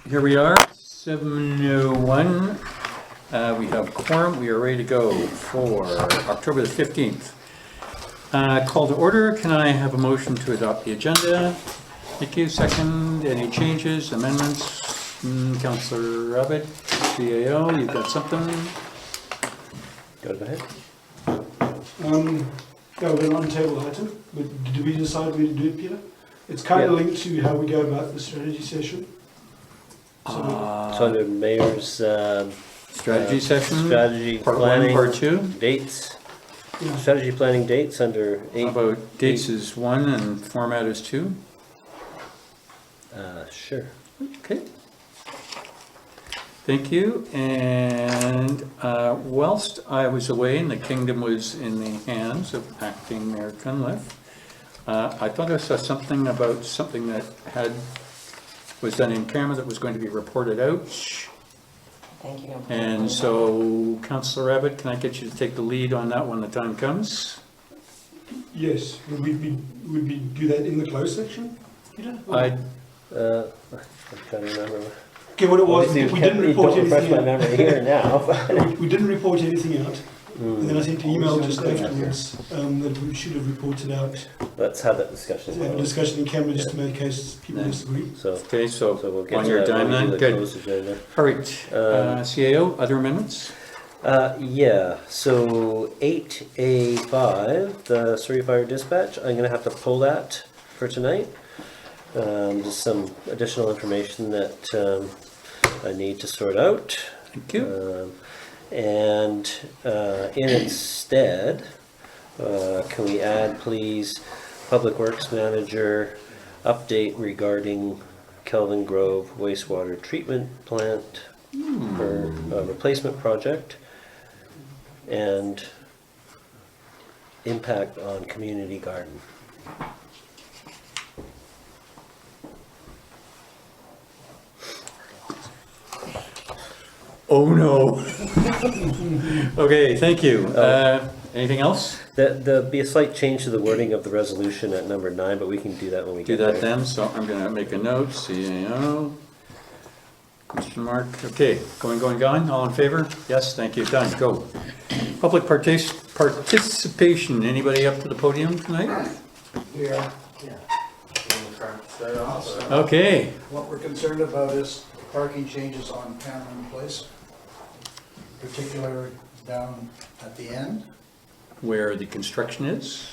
here we are, 7:01. We have quorum. We are ready to go for October the 15th. Call to order. Can I have a motion to adopt the agenda? Thank you. Second. Any changes, amendments? Councillor Rabbit, CAO, you've got something? Go ahead. Yeah, we're on table item. Did we decide we do it, Peter? It's kind of linked to how we go about the strategy session. So under mayor's Strategy session? strategy Part planning 1, Part 2? dates. Yeah. Strategy planning dates under How 8. about dates is 1 and format is 2? Sure. Okay. Thank you. And whilst I was away and the kingdom was in the hands of acting Mayor Cunliffe, I thought I saw something about something that was done in camera that was going to be reported out. Thank you. And so, Councillor Rabbit, can I get you to take the lead on that when the time comes? Yes. Would we do that in the closed section, Peter? I I'm trying to remember. Okay, what it was, Obviously, we didn't report don't refresh my anything out. memory here now. We didn't report anything out. And then I sent an email just Yeah. afterwards that we should have reported out. Let's have that discussion. To have a discussion in camera just to make case people disagree. So okay, so we'll get on to your that dime when we then. do the Good. closed agenda. All right. CAO, other amendments? Yeah, so 8A5, the Surrey Fire Dispatch, I'm gonna have to pull that for tonight. Just some additional information that I need to sort out. Thank you. And in instead, can we add please Public Works Manager update regarding Kelvin Grove wastewater treatment plant for replacement project and impact on community garden. Oh, no. Okay, thank you. Anything else? There'll be a slight change to the wording of the resolution at number 9, but we can do that when we Do get that there. then, so I'm gonna make a note, CAO. Question mark, okay, going, all in favor? Yes, thank you, done, go. Public participation, anybody up to the podium tonight? We are, start off. Okay, What we're concerned about is parking changes on Cameron Place, particularly down at the end. where the construction is?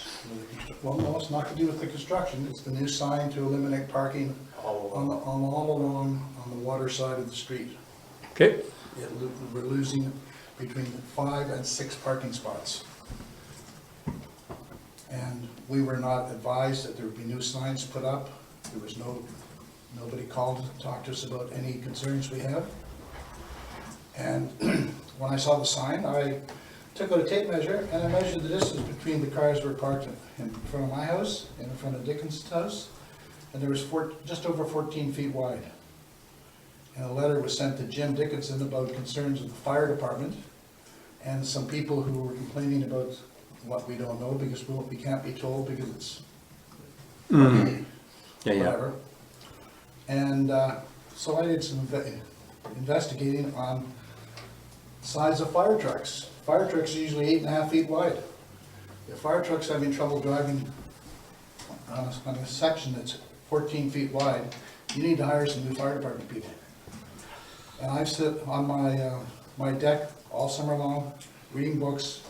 Well, no, it's not to do with the construction, it's the new sign to eliminate parking on all along on the water side of the street. Okay, We're losing between 5 and 6 parking spots. And we were not advised that there would be new signs put up. There was nobody called to talk to us about any concerns we have. And when I saw the sign, I took out a tape measure and I measured the distance between the cars that were parked in front of my house and in front of Dickinson's house. And there was just over 14 feet wide. And a letter was sent to Jim Dickinson about concerns of the fire department and some people who were complaining about what we don't know because we can't be told because it's yeah. whatever. And so I did some investigating on size of fire trucks. Fire trucks are usually 8.5 feet wide. If fire trucks having trouble driving on a section that's 14 feet wide, you need to hire some new fire department people. And I've sit on my deck all summer long, reading books.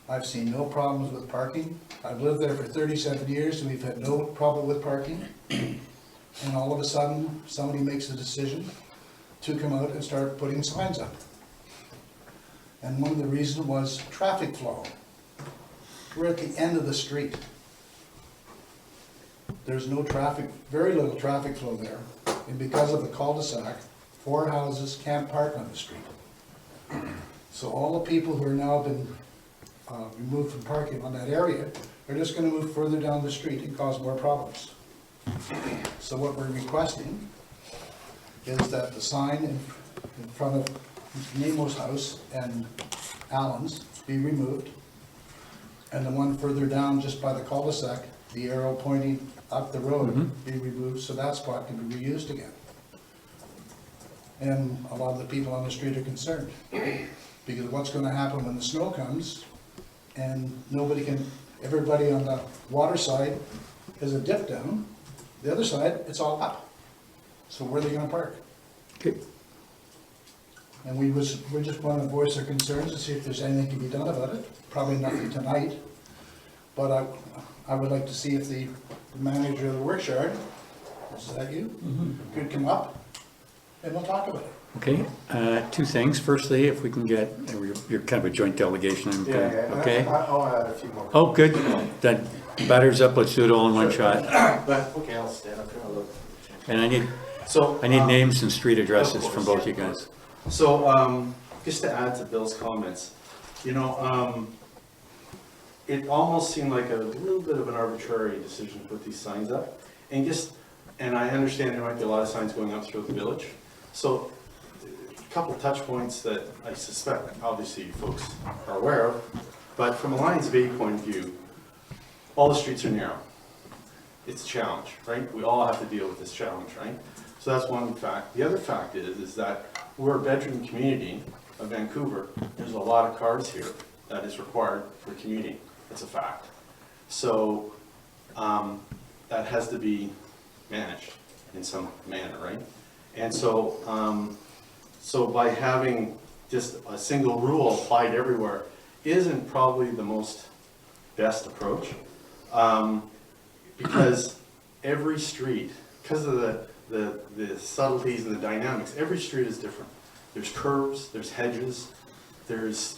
I've seen no problems with parking. I've lived there for 37 years and we've had no problem with parking. And all of a sudden, somebody makes a decision to come out and start putting signs up. And one of the reasons was traffic flow. We're at the end of the street. There's no traffic, very little traffic flow there. And because of the cul-de-sac, 4 houses can't park on the street. So all the people who are now been removed from parking on that area are just gonna move further down the street and cause more problems. So what we're requesting is that the sign in front of Nemo's house and Allen's be removed. And the one further down just by the cul-de-sac, the arrow pointing up the road, be removed so that spot can be reused again. And a lot of the people on the street are concerned. Because what's gonna happen when the snow comes and nobody can, everybody on the water side has a dip down, the other side, it's all up. So where are they gonna park? Okay. And we just wanna voice our concerns and see if there's anything to be done about it. Probably nothing tonight, but I would like to see if the manager of the works yard, is that you? Could come up and we'll talk about it. Okay, two things. Firstly, if we can get, you're kind of a joint delegation, okay? I'll add a few more. Oh, good. That batter's up. Let's do it all in one shot. But, okay, I'll stand up here, I'll look. And I need So. names and street addresses from both you guys. So, just to add to Bill's comments, you know, it almost seemed like a little bit of an arbitrary decision to put these signs up. And I understand there might be a lot of signs going up through the village. So, a couple touch points that I suspect, obviously, folks are aware of, but from a Lions Bay point of view, all the streets are narrow. It's a challenge, right? We all have to deal with this challenge, right? So that's one fact. The other fact is that we're a bedroom community of Vancouver. There's a lot of cars here that is required for commuting. That's a fact. So that has to be managed in some manner, right? And so, so by having just a single rule applied everywhere isn't probably the most best approach. Because every street, because of the subtleties and the dynamics, every street is different. There's curves, there's hedges, there's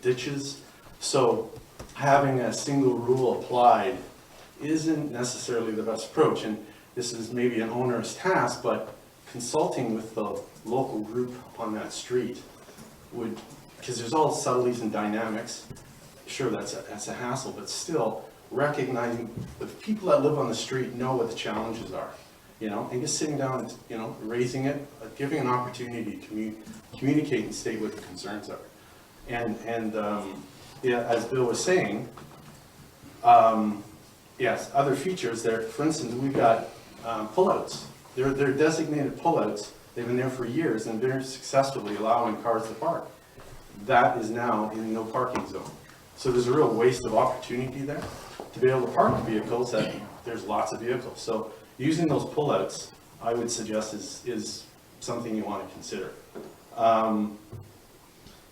ditches. So having a single rule applied isn't necessarily the best approach. And this is maybe an onerous task, but consulting with the local group on that street would, because there's all subtleties and dynamics. Sure, that's a hassle, but still recognizing the people that live on the street know what the challenges are, you know, and just sitting down and, you know, raising it, giving an opportunity to communicate and state what the concerns are. And yeah, as Bill was saying, yes, other features there, for instance, we've got pullouts. They're designated pullouts. They've been there for years and very successfully allowing cars to park. That is now in no parking zone. So there's a real waste of opportunity there to be able to park vehicles, that there's lots of vehicles. So using those pullouts, I would suggest is something you want to consider.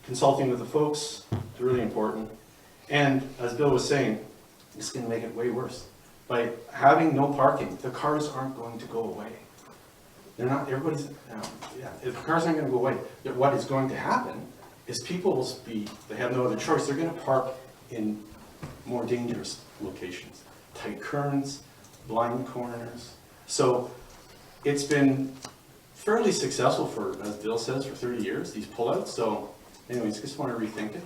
Consulting with the folks is really important. And as Bill was saying, it's going to make it way worse. By having no parking, the cars aren't going to go away. They're not, everybody's, yeah, if the cars aren't going to go away, what is going to happen is people will be, they have no other choice, they're going to park in more dangerous locations. Tight currents, blind corners. So it's been fairly successful for, as Bill says, for 30 years, these pullouts. So anyways, just want to rethink it.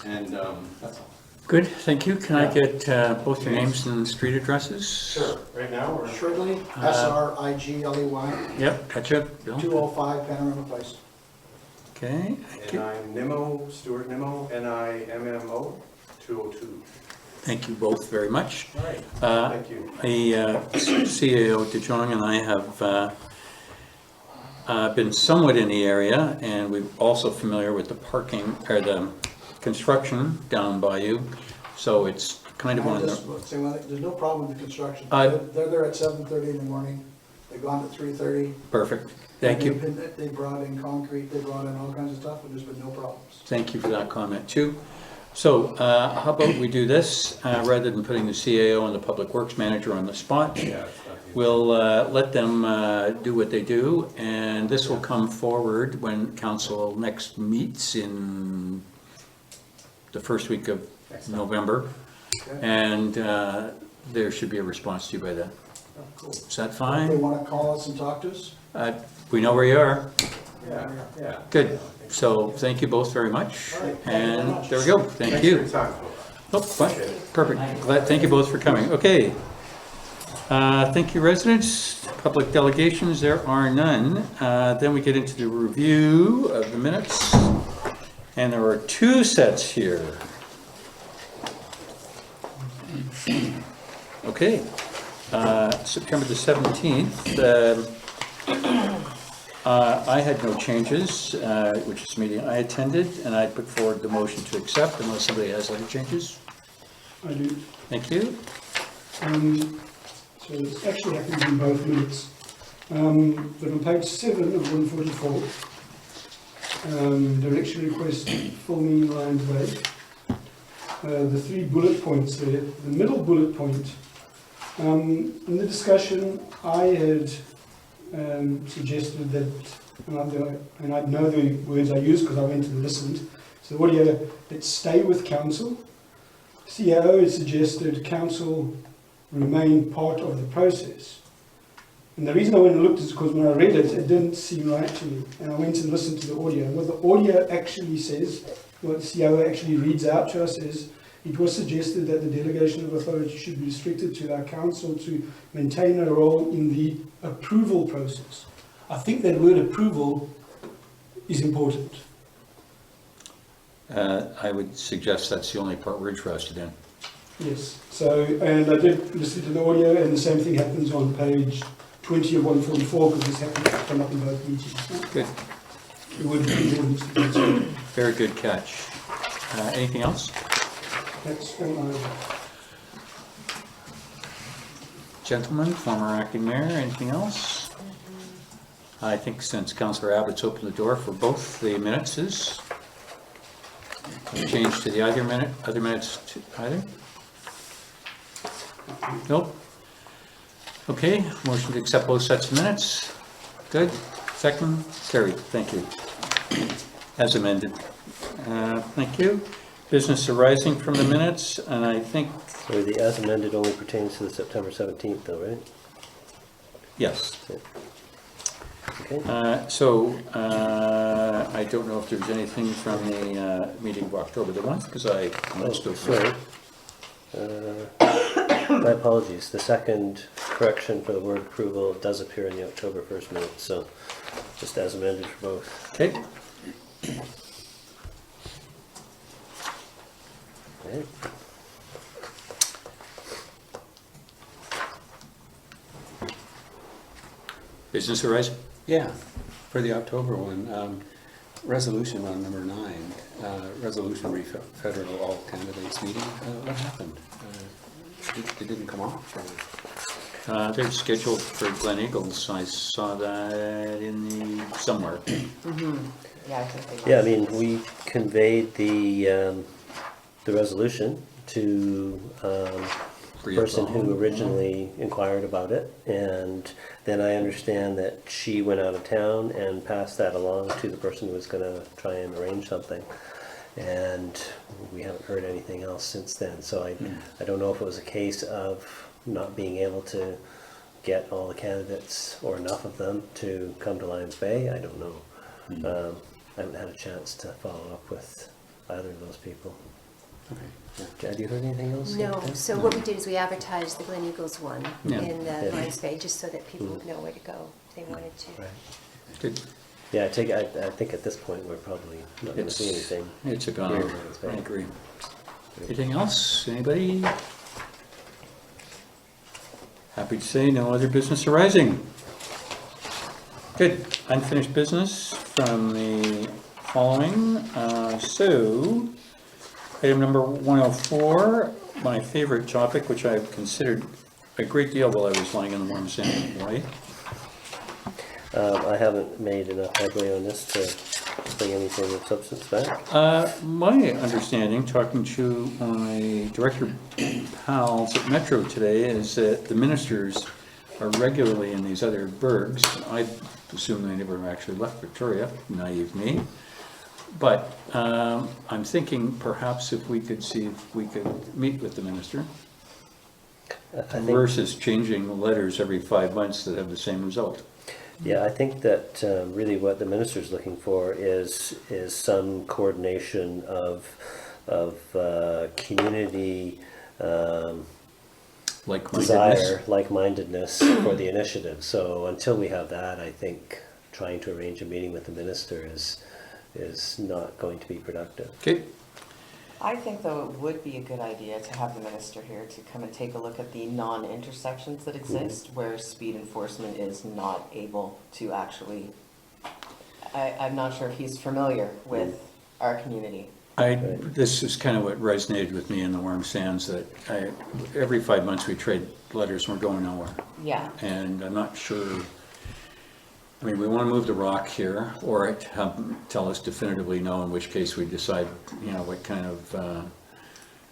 And that's all. Good, thank you. Can I get both your names and street addresses? Sure. Right now, we're Shrigley, S-R-I-G-L-E-Y, Yep, gotcha. Bill? 205 Panorama Place. Okay, thank And you. I'm Nimmo, Stuart Nimmo, N-I-M-M-O, 202. Thank you both very much. All right. Uh, Thank you. CAO DeJong and I have been somewhat in the area, and we're also familiar with the parking, or the construction down by you. So it's kind of one of the, There's no problem with the construction. Uh, They're there at 7:30 in the morning. They've gone at 3:30. perfect. Thank you. They brought in concrete, they brought in all kinds of stuff, but there's been no problems. Thank you for that comment too. So how about we do this, rather than putting the CAO and the Public Works Manager on the spot, we'll let them do what they do, and this will come forward when council next meets in the first week of November, and there should be a response to you by then. Is that If they fine? want to call us and talk to us, We know where you are. Yeah. Good. So thank you both very much. All right, thank you very And much. there we go. Thank Thanks for you. your time. Oh, what? Perfect. Glad, thank you both for coming. Okay. Thank you, residents. Public delegations, there are none. Then we get into the review of the minutes. And there are two sets here. Okay. September the 17th. I had no changes, which is a meeting I attended, and I put forward the motion to accept unless somebody has other changes. I do. Thank you. So it actually happens in both minutes. But on page 7 of 144, direction request, filming Lions Bay. The 3 bullet points there. The middle bullet point, in the discussion, I had suggested that, and I know the words I used because I went and listened. So the audio, let's stay with council. CAO has suggested council remain part of the process. And the reason I went and looked is because when I read it, it didn't seem right to me. And I went and listened to the audio. And what the audio actually says, what the CAO actually reads out to us is, it was suggested that the delegation of authority should be restricted to our council to maintain a role in the approval process. I think that word approval is important. I would suggest that's the only part we're interested in. Yes. So, and I did listen to the audio, and the same thing happens on page 20 of 144, because this happened to come up in both meetings. Good. It would be important. Very good catch. Anything else? That's all I have. Gentlemen, former acting mayor, anything else? I think since Councillor Abbott's opened the door for both the minutes, change to the other minutes to either? Nope. Okay, motion to accept both sets of minutes. Good. Second, carried. Thank you. As amended. Thank you. Business arising from the minutes, and I think, So the as amended only pertains to the September 17th though, right? yes. Okay. I don't know if there's anything from the meeting of October the 1st, because I must Oh, have. sorry. My apologies. The second correction for the word approval does appear in the October 1st minute, so just as amended for both. Okay. Okay. Business arising? Yeah, for the October one, resolution on number 9, resolution federal all candidates meeting, what happened? It didn't come off? Or? They're scheduled for Glen Eagles. I saw that in the, somewhere. Yeah, I think they Yeah, I mean, we conveyed the resolution to the person who originally inquired about it, and then I understand that she went out of town and passed that along to the person who was gonna try and arrange something. And we haven't heard anything else since then, so I don't know if it was a case of not being able to get all the candidates or enough of them to come to Lions Bay. I don't know. I haven't had a chance to follow up with either of those people. Okay, yeah. Had you heard anything else? No, so what we did is we advertised the Glen Eagles one Yeah. in the Yeah. Lions Bay, just so that people would know where to go if they wanted to. Right. Good. Yeah, I think at this point, we're probably not gonna see anything. It's a here goner. in Lions Bay. I agree. Anything else? Anybody? Happy to say no other business arising. Good. Unfinished business from the following. So, item number 104, my favorite topic, which I've considered a great deal while I was lying in the warm sand in Hawaii. I haven't made enough headway on this to bring anything of substance back. My understanding, talking to my director pals at Metro today, is that the ministers are regularly in these other burgs. I assume they never actually left Victoria, naive me. But I'm thinking perhaps if we could see if we could meet with the minister I think, versus changing letters every 5 months that have the same result. yeah, I think that really what the minister's looking for is some coordination of community desire, like-mindedness for the initiative. So until we have that, I think trying to arrange a meeting with the minister is not going to be productive. Okay, I think though it would be a good idea to have the minister here to come and take a look at the non-intersections that exist where speed enforcement is not able to actually I'm not sure if he's familiar with our community. This is kind of what resonated with me in the Warm Sands, that every 5 months we trade letters and we're going nowhere. Yeah, And I'm not sure, I mean, we want to move the rock here, or tell us definitively no, in which case we decide, what kind of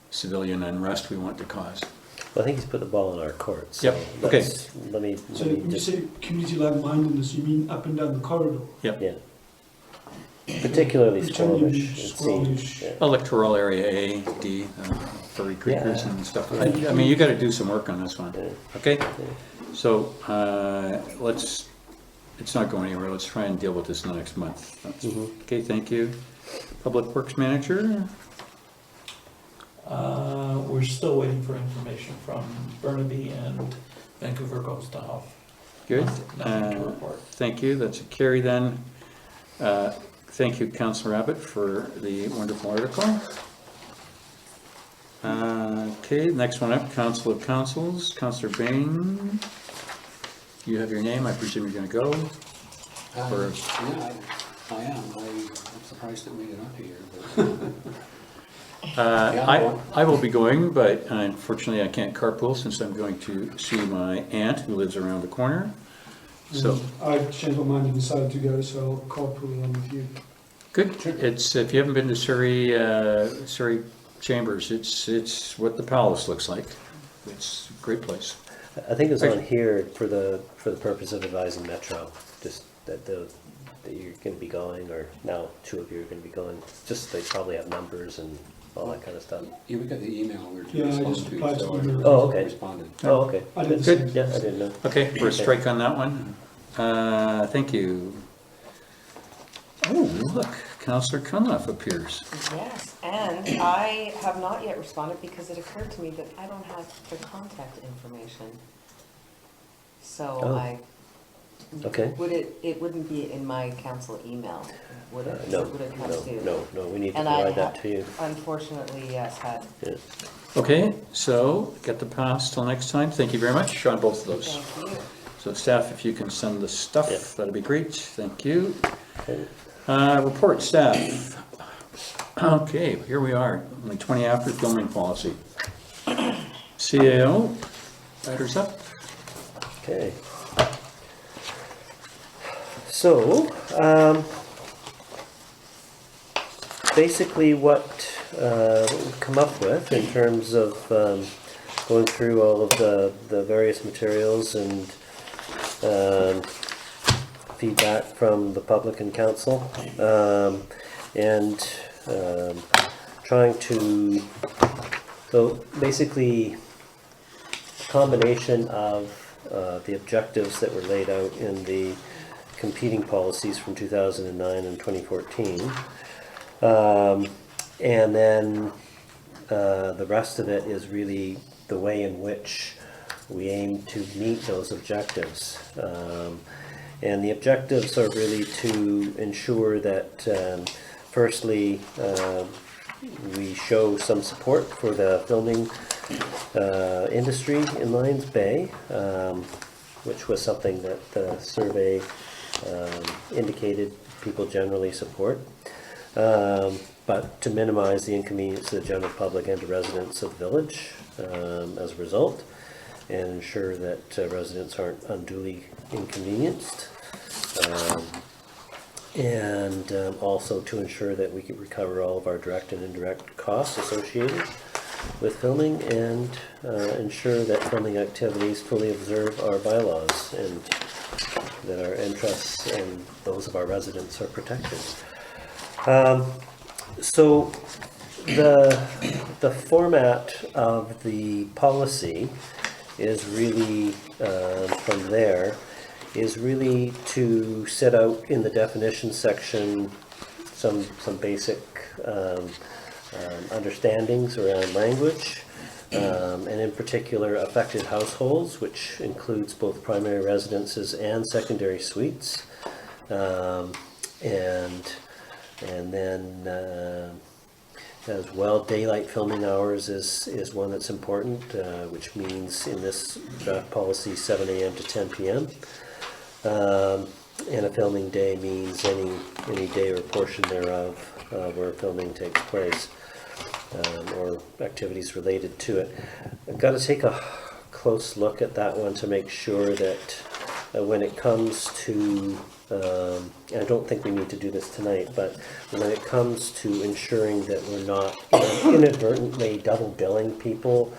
civilian unrest we want to cause. Well, I think he's put the ball in our court, so Yep, okay. let me So when you just, say community-led mindedness, you mean up and down the corridor? Yep. yeah. Particularly Pretending to be Squamish, it Squamish. seems. Yeah. Electoral area A, D, Furry Creekers Yeah. and stuff. I mean, you got to do some work on this one, Yeah. okay? So, it's not going anywhere, let's try and deal with this next month. Okay, thank you. Public Works Manager? We're still waiting for information from Burnaby and Vancouver Coast Health. Good. Nothing to report. Thank you, that's a carry then. Thank you, Councillor Abbott, for the wonderful article. Okay, next one up, Council of Councils, Councillor Bain. You have your name, I presume you're gonna go. Or- Yeah, I am. I'm surprised that we got up here, but. I will be going, but unfortunately I can't carpool since I'm going to see my aunt who lives around the corner. So, I changed my mind and decided to go, so I'll carpool along with you. good. It's, if you haven't been to Surrey Chambers, it's what the palace looks like. It's a great place. I think it's on here for the purpose of advising Metro, just that you're gonna be going, or now two of you are gonna be going, just they probably have numbers and all that kind of stuff. Yeah, we got the email we were to Yeah, I respond just to, replied to so the I email. Oh, okay. responded. Oh, okay. I did the Good. same. Yeah, I didn't know. Okay, for a strike on that one. Thank you. Oh, look, Councillor Cunliffe appears. yes, and I have not yet responded because it occurred to me that I don't have the contact information. So Oh. Okay. it wouldn't be in my council email, would it? No, Would it have to? no, we need to And I provide that have, to you. unfortunately, yes, had, Yeah. Okay, so get the pass till next time. Thank you very much on both of those. thank you. So staff, if you can send the stuff, Yeah. that'd be great. Thank you. Okay. Report staff. Okay, here we are, only 20 after filming policy. CAO, riders up. Okay. So, basically what we've come up with in terms of going through all of the various materials and feedback from the public and council, and trying to, so basically a combination of the objectives that were laid out in the competing policies from 2009 and 2014. And then the rest of it is really the way in which we aim to meet those objectives. And the objectives are really to ensure that, firstly, we show some support for the filming industry in Lions Bay, which was something that the survey indicated people generally support, but to minimize the inconvenience to the general public and to residents of the village as a result, and ensure that residents aren't unduly inconvenienced, and also to ensure that we can recover all of our direct and indirect costs associated with filming, and ensure that filming activities fully observe our bylaws and that our interests and those of our residents are protected. So the format of the policy is really, from there, is really to set out in the definition section some basic understandings around language, and in particular affected households, which includes both primary residences and secondary suites, and then as well, daylight filming hours is one that's important, which means in this draft policy 7 a.m. to 10 p.m. And a filming day means any day or portion thereof where filming takes place, or activities related to it. I've got to take a close look at that one to make sure that when it comes to, I don't think we need to do this tonight, but when it comes to ensuring that we're not inadvertently double billing people,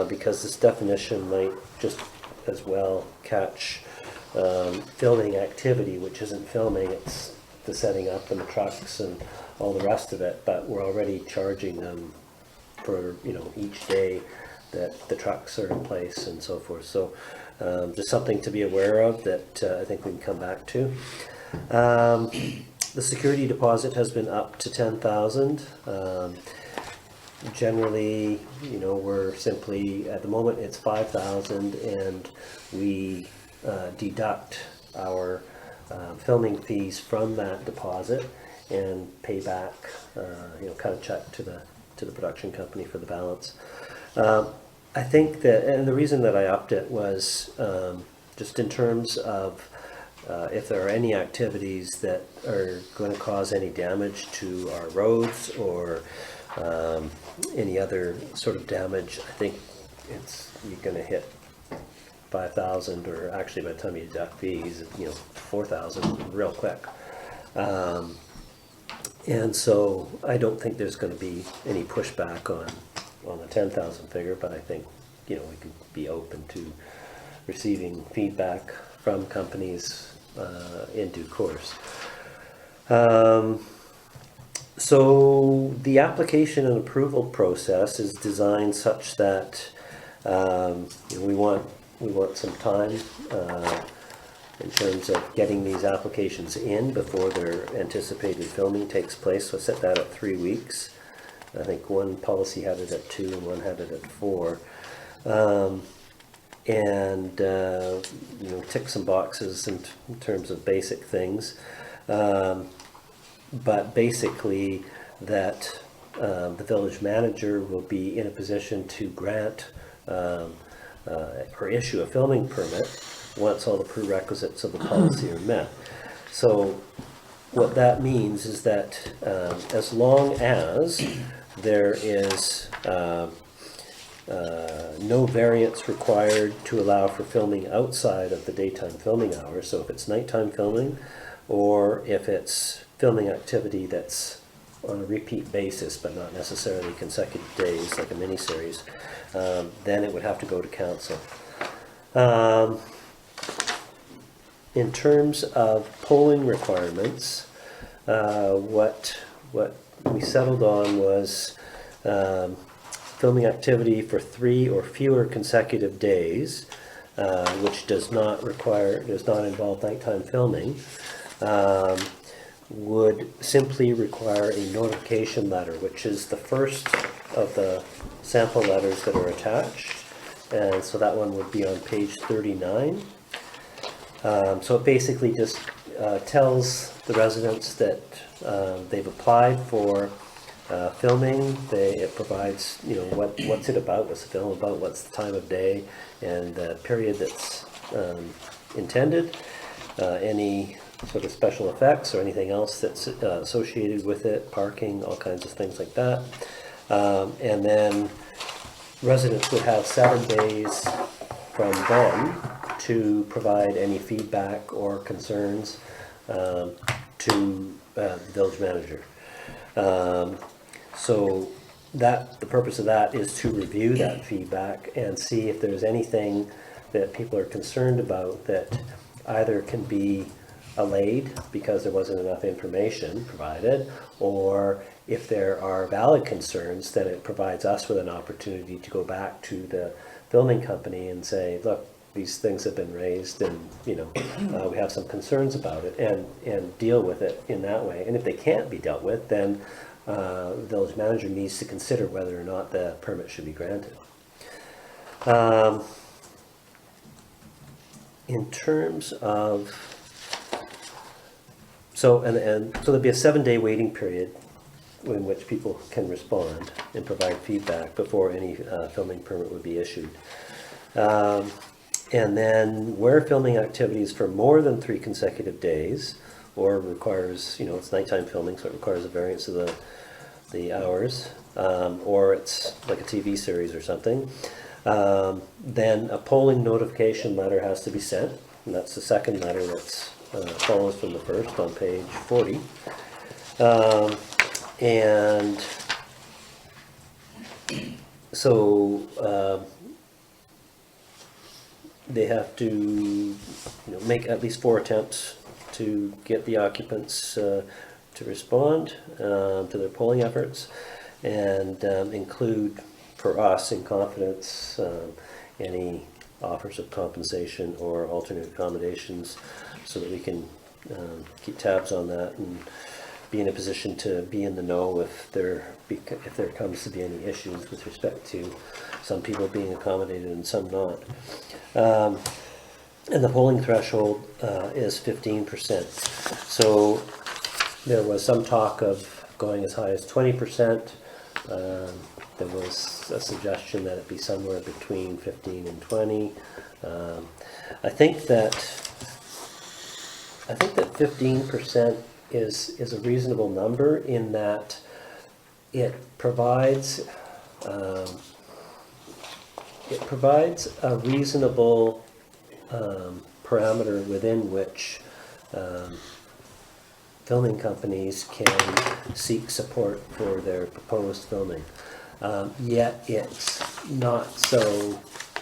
because this definition might just as well catch filming activity, which isn't filming, it's the setting up and the trucks and all the rest of it, but we're already charging them for, each day that the trucks are in place and so forth. So just something to be aware of that I think we can come back to. The security deposit has been up to 10,000. Generally, we're simply, at the moment it's 5,000, and we deduct our filming fees from that deposit and pay back, cut a check to the production company for the balance. I think that, and the reason that I upped it was just in terms of if there are any activities that are going to cause any damage to our roads or any other sort of damage, I think you're going to hit 5,000, or actually by the time you deduct fees, 4,000 real quick. And so I don't think there's going to be any pushback on the 10,000 figure, but I think, we could be open to receiving feedback from companies in due course. So the application and approval process is designed such that we want some time in terms of getting these applications in before their anticipated filming takes place. So I set that at 3 weeks. I think one policy had it at 2 and one had it at 4. Tick some boxes in terms of basic things. But basically that the village manager will be in a position to grant or issue a filming permit once all the prerequisites of the policy are met. So what that means is that as long as there is no variance required to allow for filming outside of the daytime filming hours, so if it's nighttime filming or if it's filming activity that's on a repeat basis but not necessarily consecutive days like a miniseries, then it would have to go to council. In terms of polling requirements, what we settled on was filming activity for 3 or fewer consecutive days, which does not involve nighttime filming, would simply require a notification letter, which is the first of the sample letters that are attached. And so that one would be on page 39. So it basically just tells the residents that they've applied for filming. It provides, what's it about, what's the film about, what's the time of day, and the period that's intended, any sort of special effects or anything else that's associated with it, parking, all kinds of things like that. And then residents would have 7 days from then to provide any feedback or concerns to the village manager. So the purpose of that is to review that feedback and see if there's anything that people are concerned about that either can be allayed because there wasn't enough information provided, or if there are valid concerns, then it provides us with an opportunity to go back to the filming company and say, look, these things have been raised and we have some concerns about it, and deal with it in that way. And if they can't be dealt with, then the village manager needs to consider whether or not the permit should be granted. In terms of so there'll be a 7-day waiting period in which people can respond and provide feedback before any filming permit would be issued. And then where filming activities for more than 3 consecutive days, or requires, it's nighttime filming, so it requires a variance of the hours, or it's like a TV series or something, then a polling notification letter has to be sent. And that's the second letter that follows from the first on page 40. And so they have to make at least 4 attempts to get the occupants to respond to their polling efforts, and include for us in confidence any offers of compensation or alternate accommodations, so that we can keep tabs on that and be in a position to be in the know if there comes to be any issues with respect to some people being accommodated and some not. And the polling threshold is 15%. So there was some talk of going as high as 20%. There was a suggestion that it be somewhere between 15 and 20. I think that 15% is a reasonable number, in that it provides a reasonable parameter within which filming companies can seek support for their proposed filming. Yet it's not so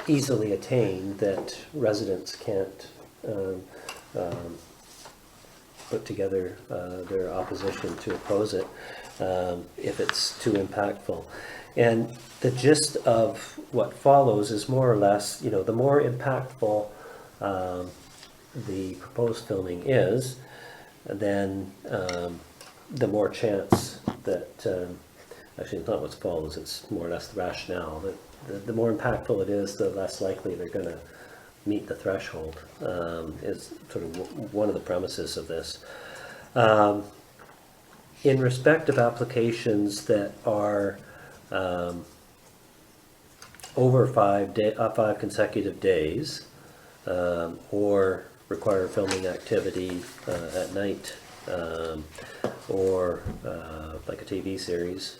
easily attained that residents can't put together their opposition to oppose it if it's too impactful. And the gist of what follows is more or less, the more impactful the proposed filming is, then the more chance that, actually it's not what follows, it's more or less the rationale, that the more impactful it is, the less likely they're going to meet the threshold, is sort of one of the premises of this. In respect of applications that are over 5 consecutive days, or require filming activity at night, or like a TV series,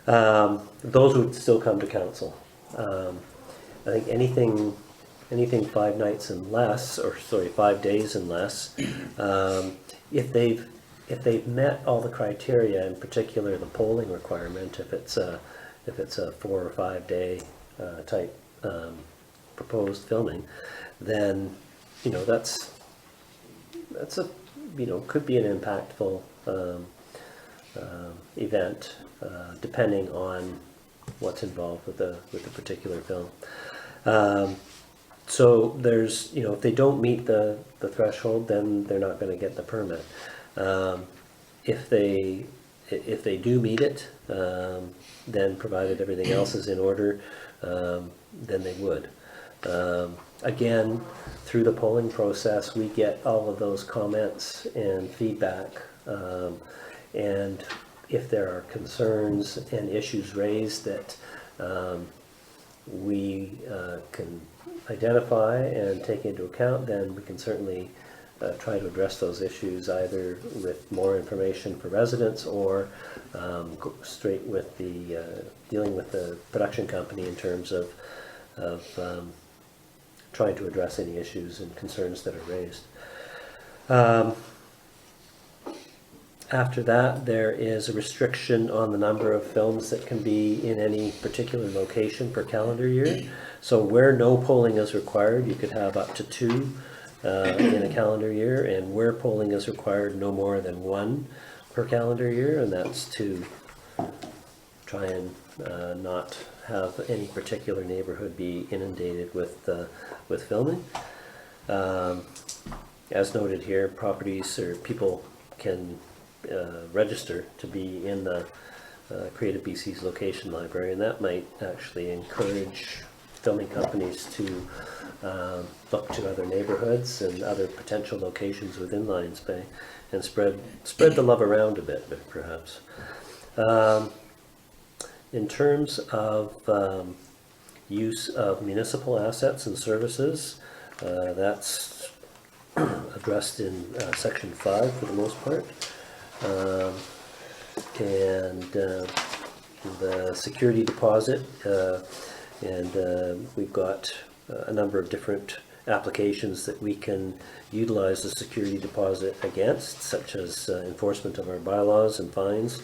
those would still come to council. I think anything 5 nights and less, or sorry, 5 days and less, if they've met all the criteria, in particular the polling requirement, if it's a 4 or 5 day type proposed filming, then that's a could be an impactful event, depending on what's involved with the particular film. So there's, if they don't meet the threshold, then they're not going to get the permit. If they do meet it, then provided everything else is in order, then they would. Again, through the polling process, we get all of those comments and feedback, and if there are concerns and issues raised that we can identify and take into account, then we can certainly try to address those issues, either with more information for residents, or go straight with the dealing with the production company in terms of trying to address any issues and concerns that are raised. After that, there is a restriction on the number of films that can be in any particular location per calendar year. So where no polling is required, you could have up to 2 in a calendar year, and where polling is required, no more than 1 per calendar year, and that's to try and not have any particular neighborhood be inundated with filming. As noted here, properties or people can register to be in the Creative BC's location library, and that might actually encourage filming companies to look to other neighborhoods and other potential locations within Lions Bay, and spread the love around a bit, perhaps. In terms of use of municipal assets and services. That's addressed in section 5 for the most part. And the security deposit, and we've got a number of different applications that we can utilize the security deposit against, such as enforcement of our bylaws and fines,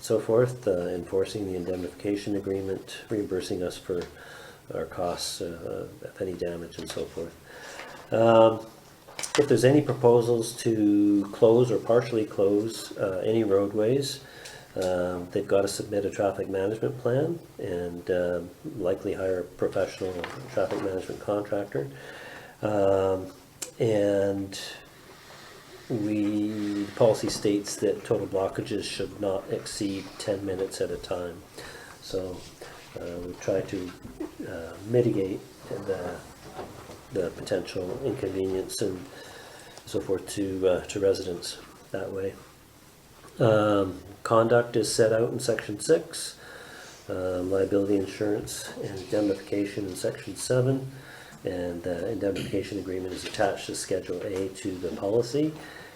so forth, enforcing the indemnification agreement, reimbursing us for our costs of any damage and so forth. If there's any proposals to close or partially close any roadways, they've got to submit a traffic management plan and likely hire a professional traffic management contractor. And the policy states that total blockages should not exceed 10 minutes at a time. So we try to mitigate the potential inconvenience and so forth to residents that way. Conduct is set out in section 6, liability insurance and indemnification in section 7, and the indemnification agreement is attached to Schedule A to the policy,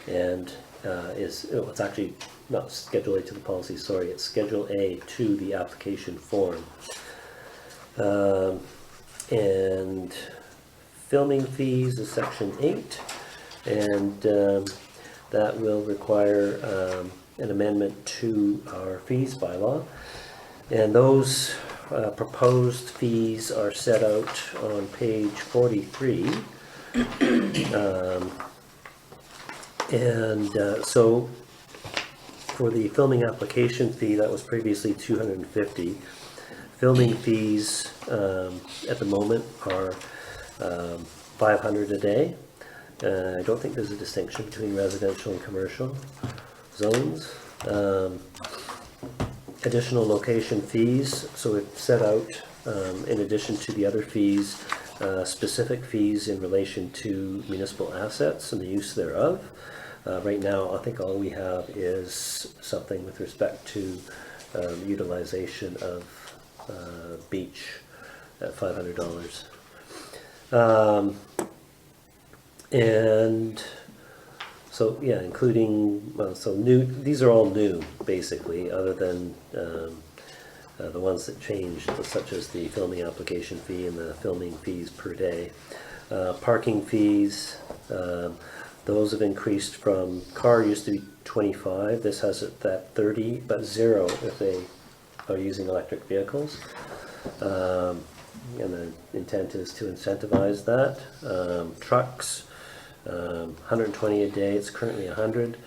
and it's actually not Schedule A to the policy, sorry, it's Schedule A to the application form. And filming fees is section 8, and that will require an amendment to our fees bylaw, and those proposed fees are set out on page 43. So for the filming application fee, that was previously $250. Filming fees at the moment are $500 a day. I don't think there's a distinction between residential and commercial zones. Additional location fees, so we've set out, in addition to the other fees, specific fees in relation to municipal assets and the use thereof. Right now, I think all we have is something with respect to utilization of beach at $500. And so, yeah, including, well, so new, these are all new, basically, other than the ones that changed, such as the filming application fee and the filming fees per day. Parking fees, those have increased from, car used to be 25, this has it at 30, but 0 if they are using electric vehicles. And the intent is to incentivize that. Trucks, 120 a day, it's currently 100.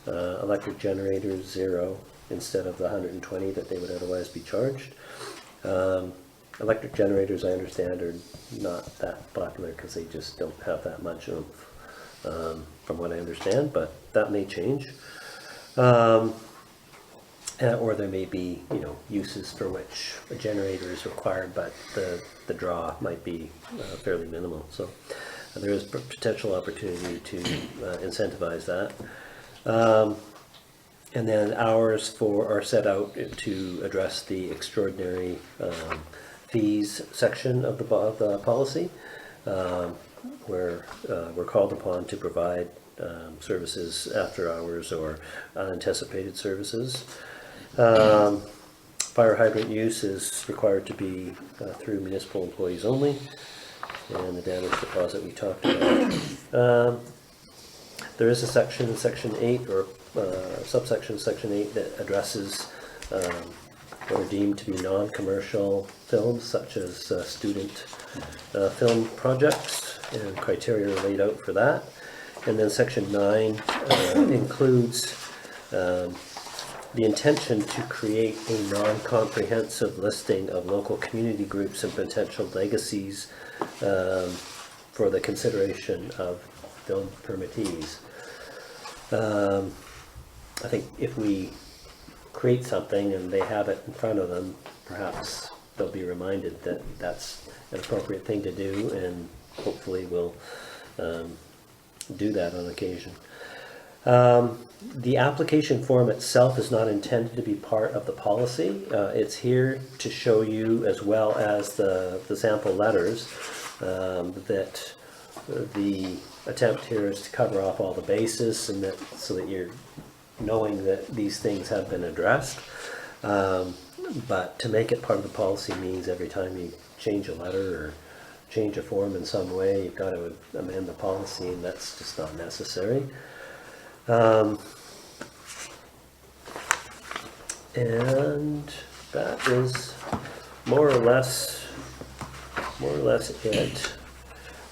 Electric generators, 0 instead of the 120 that they would otherwise be charged. Electric generators, I understand, are not that popular because they just don't have that much oomph, from what I understand, but that may change. Or there may be, uses for which a generator is required, but the draw might be fairly minimal. So there is potential opportunity to incentivize that. And then hours are set out to address the extraordinary fees section of the policy, where we're called upon to provide services after hours or unanticipated services. Fire hydrant use is required to be through municipal employees only, and the damage deposit we talked about. There is a section in section 8, or subsection section 8, that addresses what are deemed to be non-commercial films, such as student film projects, and criteria are laid out for that. And then section 9 includes the intention to create a non-comprehensive listing of local community groups and potential legacies for the consideration of film permittees. I think if we create something and they have it in front of them, perhaps they'll be reminded that that's an appropriate thing to do, and hopefully we'll do that on occasion. The application form itself is not intended to be part of the policy. It's here to show you, as well as the sample letters, that the attempt here is to cover off all the bases and that so that you're knowing that these things have been addressed. But to make it part of the policy means every time you change a letter or change a form in some way, you've got to amend the policy, and that's just not necessary. And that is more or less it.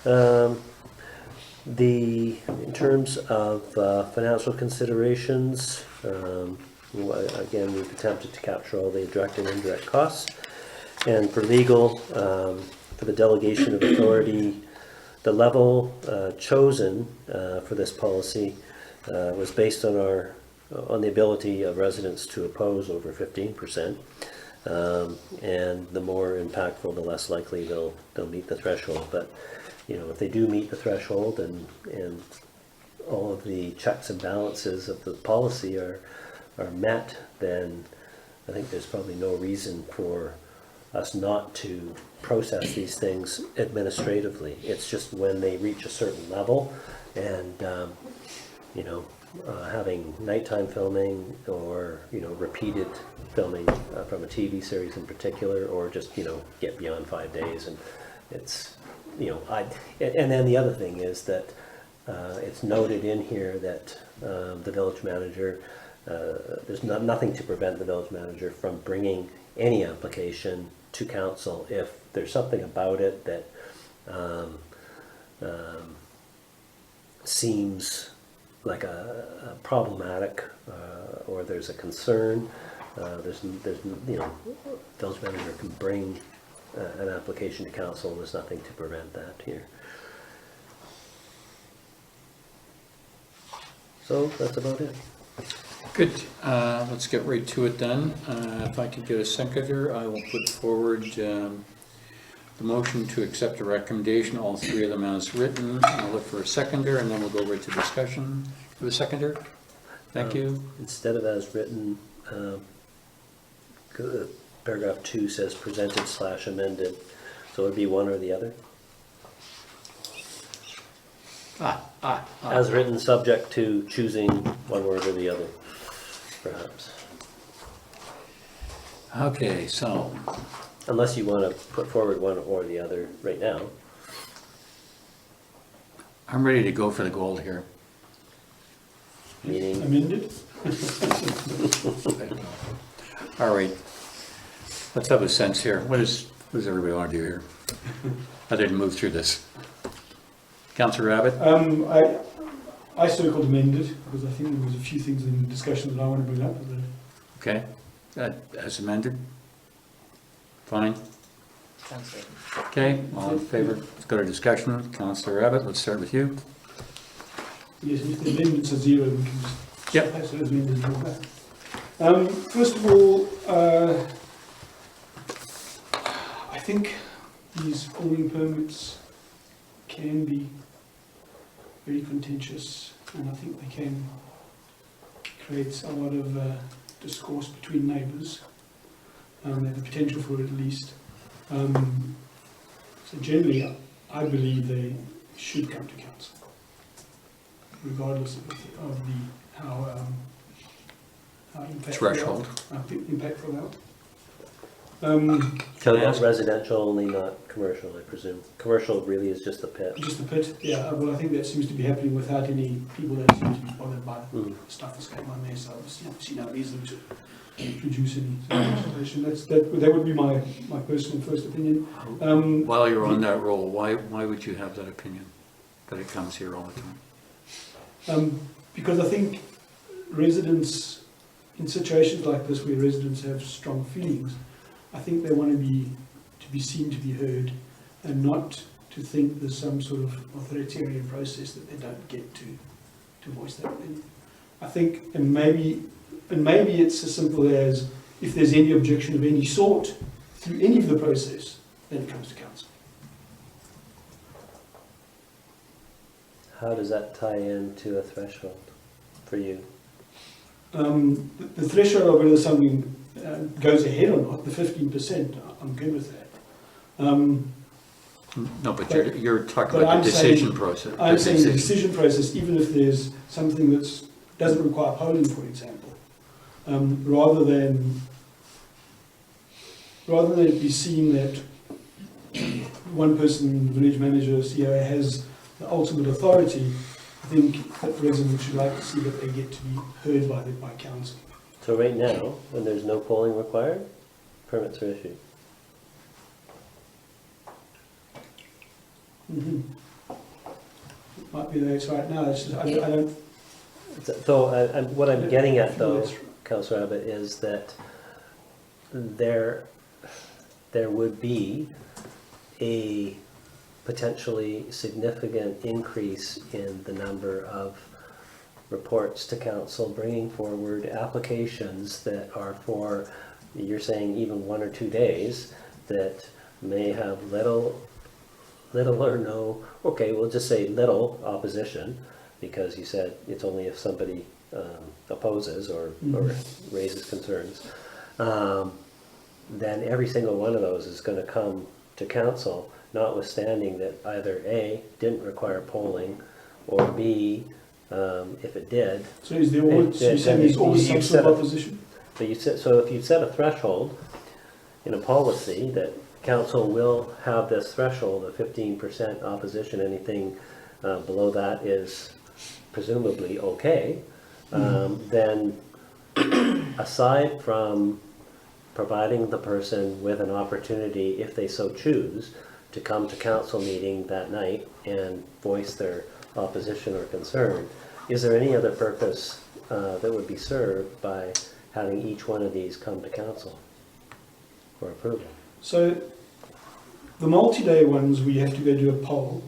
In terms of financial considerations, again, we've attempted to capture all the direct and indirect costs. And for legal, for the delegation of authority, the level chosen for this policy was based on the ability of residents to oppose over 15%. And the more impactful, the less likely they'll meet the threshold. But if they do meet the threshold and all of the checks and balances of the policy are met, then I think there's probably no reason for us not to process these things administratively. It's just when they reach a certain level and having nighttime filming or repeated filming from a TV series in particular, or just get beyond 5 days, and it's and then the other thing is that it's noted in here that the village manager, there's nothing to prevent the village manager from bringing any application to council if there's something about it that seems like a problematic or there's a concern. There's village manager can bring an application to council. There's nothing to prevent that here. So that's about it. Good, let's get right to it then. If I could get a seconder, I will put forward the motion to accept the recommendation, all three of them as written. I'll look for a seconder and then we'll go right to discussion. For the seconder, thank you. Instead of as written, paragraph 2 says presented / amended, so it would be one or the other. As written, subject to choosing one word or the other, perhaps. Okay, so, Unless you want to put forward one or the other right now. I'm ready to go for the gold here. Meaning, Amended? All right, let's have a sense here. What does everybody want to do here? Other than move through this. Councillor Abbott? I circled amended because I think there was a few things in the discussion that I want to bring up. Okay, as amended? Fine. Sounds good. Okay, all in favor? Let's go to discussion. Councillor Abbott, let's start with you. Yes, if the amendments are 0, we can just Yep. pass it as amended and all that. First of all, I think these forming permits can be very contentious, and I think they can create a lot of discourse between neighbours. They have the potential for it at least. So generally, I believe they should come to council, regardless of how impactful Threshold. impactful they are. so that's residential only, not commercial, I presume. Commercial really is just the pit. Just the pit, yeah. Well, I think that seems to be happening without any people that seem to be bothered by the stuff that's going on there. So I've seen no reason to introduce any legislation. That would be my personal first opinion. While you're on that roll, why would you have that opinion, that it comes here all the time? Because I think residents, in situations like this where residents have strong feelings, I think they want to be seen to be heard, and not to think there's some sort of authoritarian process that they don't get to voice their opinion. I think, and maybe it's as simple as, if there's any objection of any sort through any of the process, then it comes to council. How does that tie into a threshold for you? The threshold of whether something goes ahead or not, the 15%, I'm good with that. No, but you're talking but about I'm the decision saying- process. I'm saying the decision process, even if there's something that doesn't require polling, for example, rather than it be seen that one person, village manager, CEO, has the ultimate authority, I think that residents should like to see that they get to be heard by council. So right now, when there's no polling required, permits are issued. Might be the way it's right now, it's just, I don't. So what I'm getting at feel though, it's- Councillor Abbott, is that there would be a potentially significant increase in the number of reports to council bringing forward applications that are for, you're saying even 1 or 2 days, that may have little or no, okay, we'll just say little opposition, because you said it's only if somebody opposes or raises concerns. Then every single one of those is going to come to council, notwithstanding that either A, didn't require polling, or B, if it did. So is there always, so you're saying there's always some sort of opposition? So if you set a threshold in a policy that council will have this threshold of 15% opposition, anything below that is presumably okay, then aside from providing the person with an opportunity, if they so choose, to come to council meeting that night and voice their opposition or concern, is there any other purpose that would be served by having each one of these come to council for approval? So the multi-day ones, we have to go do a poll.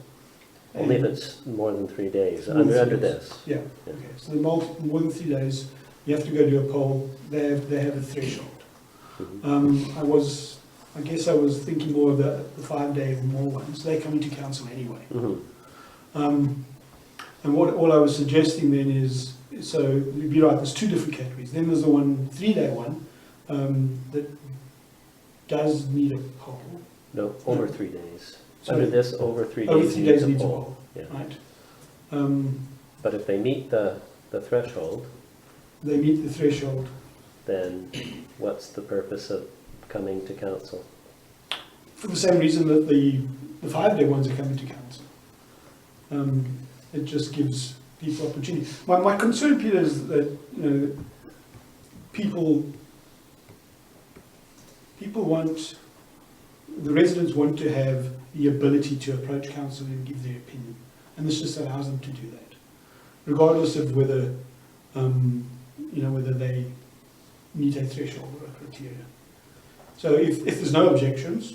Only if And- it's more than 3 days, More than 3 under days. this. Yeah, Yeah. okay, so the more than 3 days, you have to go do a poll, they have a threshold. I guess I was thinking more of the 5-day or more ones, they come into council anyway. Mhm. And all I was suggesting then is, so you'd be right, there's 2 different categories. Then there's the 3-day one that does need a poll. No, over 3 days. Sorry. Under this, over 3 Over days 3 days needs needs a a poll. poll, Yeah. right? But if they meet the threshold, They meet the threshold. then what's the purpose of coming to council? For the same reason that the 5-day ones are coming to council. It just gives people opportunity. My concern, Peter, is that, people want, the residents want to have the ability to approach council and give their opinion. And this just allows them to do that, regardless of whether, whether they meet a threshold or a criteria. So if there's no objections,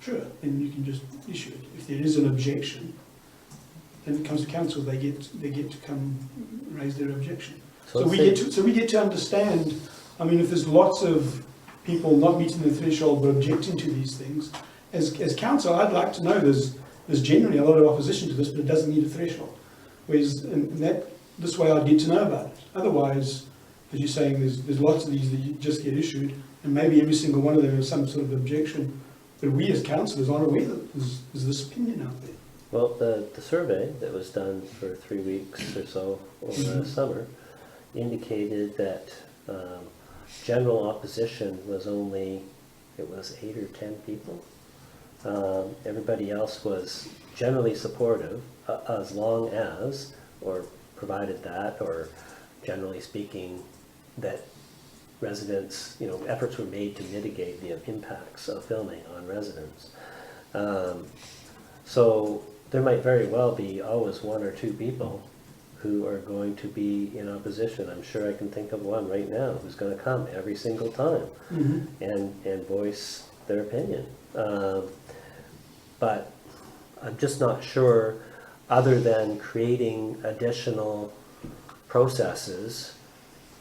sure, then you can just issue it. If there is an objection, then it comes to council, they get to come raise their objection. So we get to understand, if there's lots of people not meeting the threshold but objecting to these things, as council, I'd like to know there's generally a lot of opposition to this, but it doesn't meet a threshold. Whereas this way I'd get to know about it. Otherwise, as you're saying, there's lots of these that you just get issued, and maybe every single one of them has some sort of objection, but we as councillors aren't aware that there's this opinion out there. Well, the survey that was done for 3 weeks or so over the summer indicated that general opposition was only, it was 8 or 10 people. Everybody else was generally supportive, as long as, or provided that, or generally speaking, that residents, efforts were made to mitigate the impacts of filming on residents. So there might very well be always 1 or 2 people who are going to be in opposition. I'm sure I can think of one right now who's going to come every single time and voice their opinion. But I'm just not sure, other than creating additional processes,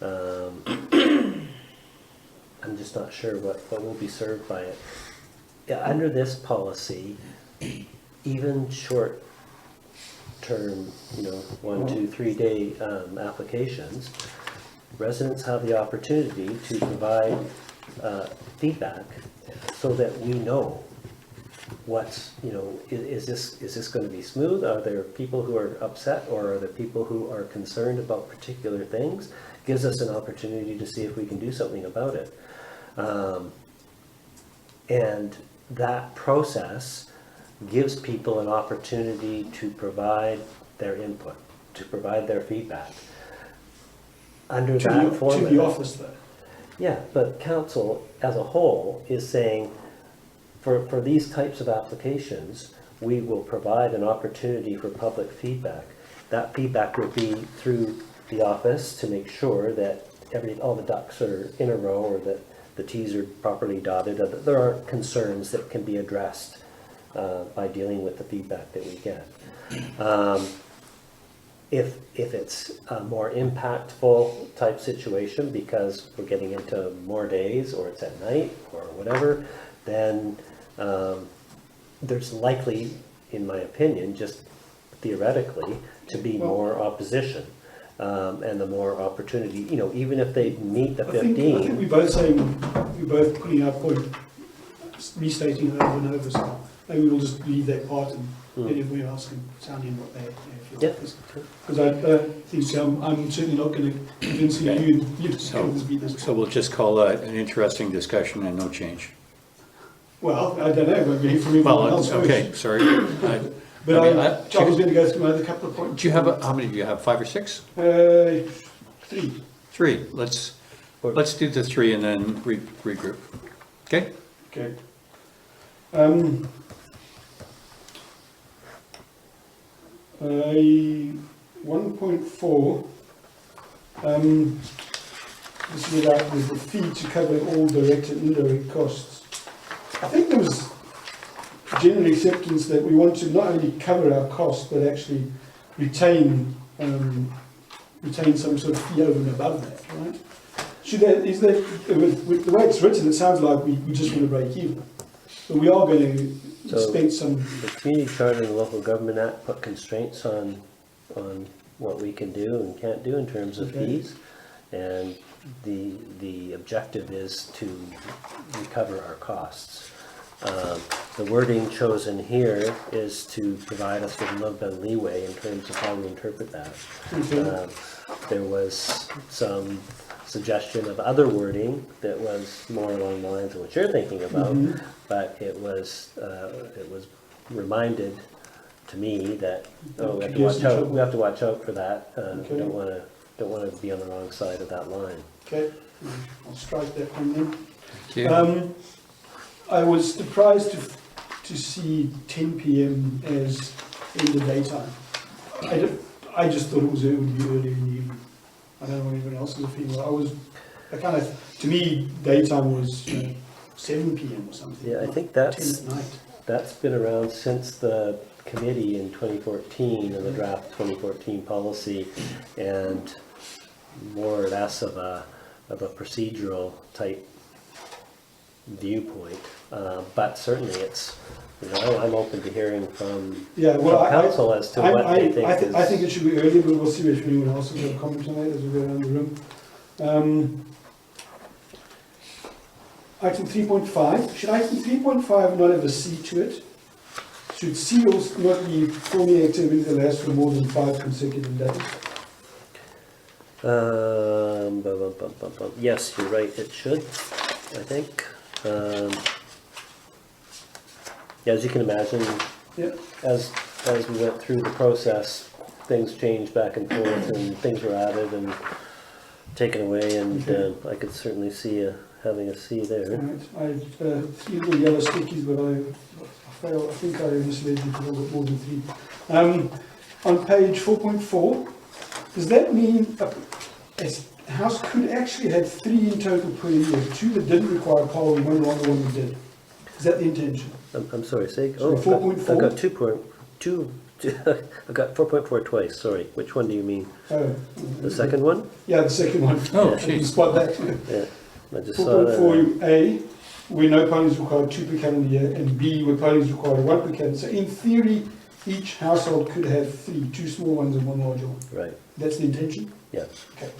I'm just not sure what will be served by it. Yeah, under this policy, even short term, 1, 2, 3 day applications, residents have the opportunity to provide feedback so that we know what's, is this going to be smooth? Are there people who are upset, or are there people who are concerned about particular things? Gives us an opportunity to see if we can do something about it. And that process gives people an opportunity to provide their input, to provide their feedback. Under that format. To the office though. Yeah, but council as a whole is saying, for these types of applications, we will provide an opportunity for public feedback. That feedback will be through the office to make sure that all the ducks are in a row, or that the T's are properly dotted, or that there are concerns that can be addressed by dealing with the feedback that we get. If it's a more impactful type situation because we're getting into more days, or it's at night or whatever, then there's likely, in my opinion, just theoretically, to be more opposition. And the more opportunity, even if they meet the 15. I think we're both saying, we're both putting our point, restating it over and over, so maybe we'll just leave that part and then everybody else can sound in what they feel. Yeah. Because I think I'm certainly not going to convince you to be this. So we'll just call that an interesting discussion and no change. Well, I don't know, but maybe from everyone else. Okay, sorry. But Charles was going to go through another couple of points. Do you have, how many do you have, 5 or 6? 3. 3. Let's do the 3 and then regroup. Okay? Okay. 1.4, this is about the fee to cover all direct and indirect costs. I think there was general acceptance that we want to not only cover our costs, but actually retain some sort of fee over and above that, right? Is that, with the way it's written, it sounds like we just want to break even. But we are going to spend some... The Community Charter and the Local Government Act put constraints on what we can do and can't do in terms of fees. And the objective is to recover our costs. The wording chosen here is to provide us with a little bit of leeway in terms of how we interpret that. There was some suggestion of other wording that was more along the lines of what you're thinking about, but it was reminded to me that we have to watch out for that. We don't want to be on the wrong side of that line. Okay, I'll strike that one then. Thank you. I was surprised to see 10 p.m. as in the daytime. I just thought it would be early in the evening. I don't know what anyone else is feeling. To me, daytime was 7 p.m. or something. Yeah, I think 10 at night. that's been around since the committee in 2014 and the draft 2014 policy, and more or less of a procedural type viewpoint. But certainly it's, I'm open to hearing from council as to what they think is... I think it should be early, but we'll see if anyone else has got a comment on that as we go around the room. Item 3.5. Should item 3.5 not have a C to it? Should C also not be forming activity that lasts for more than 5 consecutive days? Yes, you're right, it should, I think. As you can imagine, as we went through the process, things changed back and forth, and things were added and taken away, and I could certainly see having a C there. Right. I 3 little yellow stickies, but I think I misled you to a little bit more than 3. On page 4.4, does that mean a house could actually have 3 in total per year, 2 that didn't require power and 1 longer one that did? Is that the intention? I'm sorry, say. So 4.4? I've got 2.2. I've got 4.4 twice. Sorry, which one do you mean? The second one? Yeah, the second one. Oh, I can jeez. spot that. Yeah, I just saw that. 4.4A, where no polling is required 2 per calendar year, and B, where polling is required 1 per calendar. So in theory, each household could have three, two small ones and one larger one. Right, That's the intention? yeah. Okay.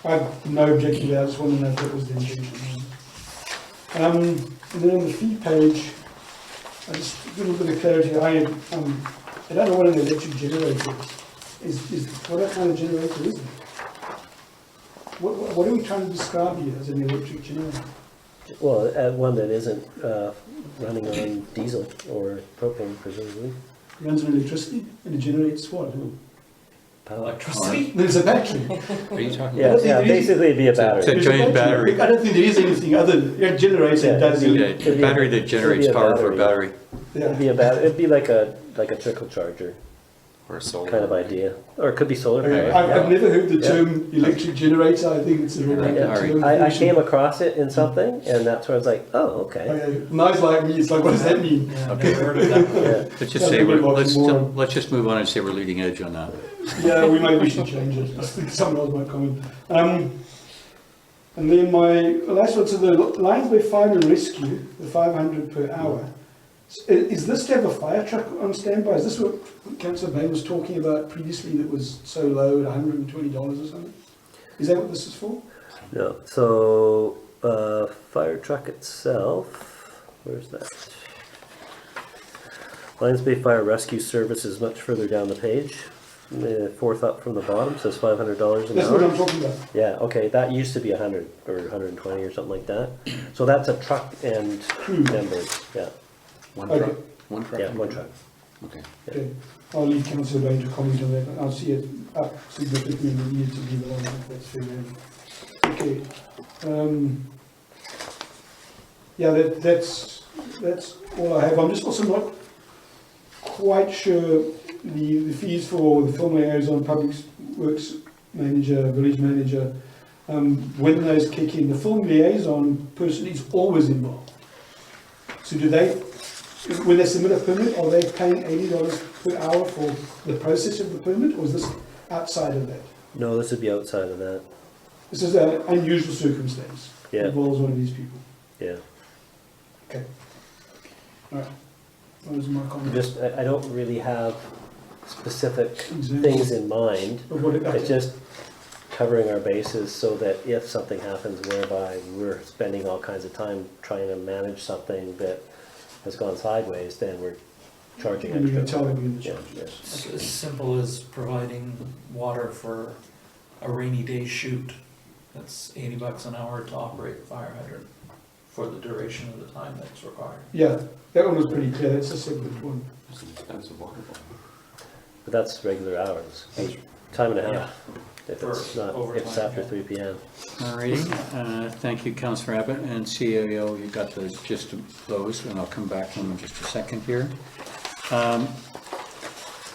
I have no objection to that, I just want to know if that was the intention. And then on the fee page, I just a little bit of clarity. I don't know what an electric generator is. What that kind of generator is it? What are we trying to describe here as an electric generator? Well, one that isn't running on diesel or propane, presumably. It runs on electricity and it generates what? Power. Electricity? There's a battery. Are you talking Yeah, about? yeah, basically it'd be a battery. It's a There's giant battery. I don't think there is anything other than a generator Yeah, does Yeah, it. a battery that generates a power for a battery. battery. It'd be Yeah. a it'd be like a trickle charger Or solar? kind of idea, or it could be solar Okay, powered. I've never heard the Yeah. term electric generator. I think it's a real Yeah, term. I came across it in something, and that's where I was like, oh, okay. Okay, nice like me, it's like, what does that mean? Yeah, I've never heard of that. Yeah. Let's just say, Sounds like let's, more. let's just move on and say we're leading edge on that. Yeah, we should change it. I think someone else might comment. And then my last one, so the Lions Bay Fire and Rescue, the 500 per hour. Is this to have a fire truck on standby? Is this what Councillor Bain was talking about previously that was so low at $120 or something? Is that what this is for? No, so fire truck itself, where's that? Lions Bay Fire Rescue Service is much further down the page. Fourth up from the bottom says $500 an That's what I'm hour. talking about. Yeah, okay, that used to be 100 or 120 or something like that. So that's a truck and Crew. members. Yeah, One Okay. truck? One truck? yeah, one truck. Okay. Okay. I'll leave Councillor Bain to comment on that. I'll see it up significantly in the year to be the one that's fair enough. Okay. Yeah, that's all I have. I'm just also not quite sure the fees for the film liaison, public works manager, village manager, when those kick in. The film liaison person is always involved. So do they, when they submit a permit, are they paying $80 per hour for the process of the permit, or is this outside of that? No, this would be outside of that. This is an unusual circumstance. Yeah. Involves one of these people. Yeah. Okay. All right. That was my comment. Just, I don't really have specific Examples. things in mind. Of what it- It's just covering our bases so that if something happens whereby we're spending all kinds of time trying to manage something that has gone sideways, then we're charging And you can extra. tell them in the Yeah, charge. yeah. It's as simple as providing water for a rainy day shoot. That's $80 an hour to operate a fire hydrant for the duration of the time that's required. Yeah, that one was pretty clear. That's a separate one. It's an expensive water bill. But that's regular hours, time and a half. If it's For not, if it's overtime, after yeah. 3 p.m. Alrighty, thank you, Councillor Abbott, and CAO, you got the gist of those, and I'll come back to them in just a second here.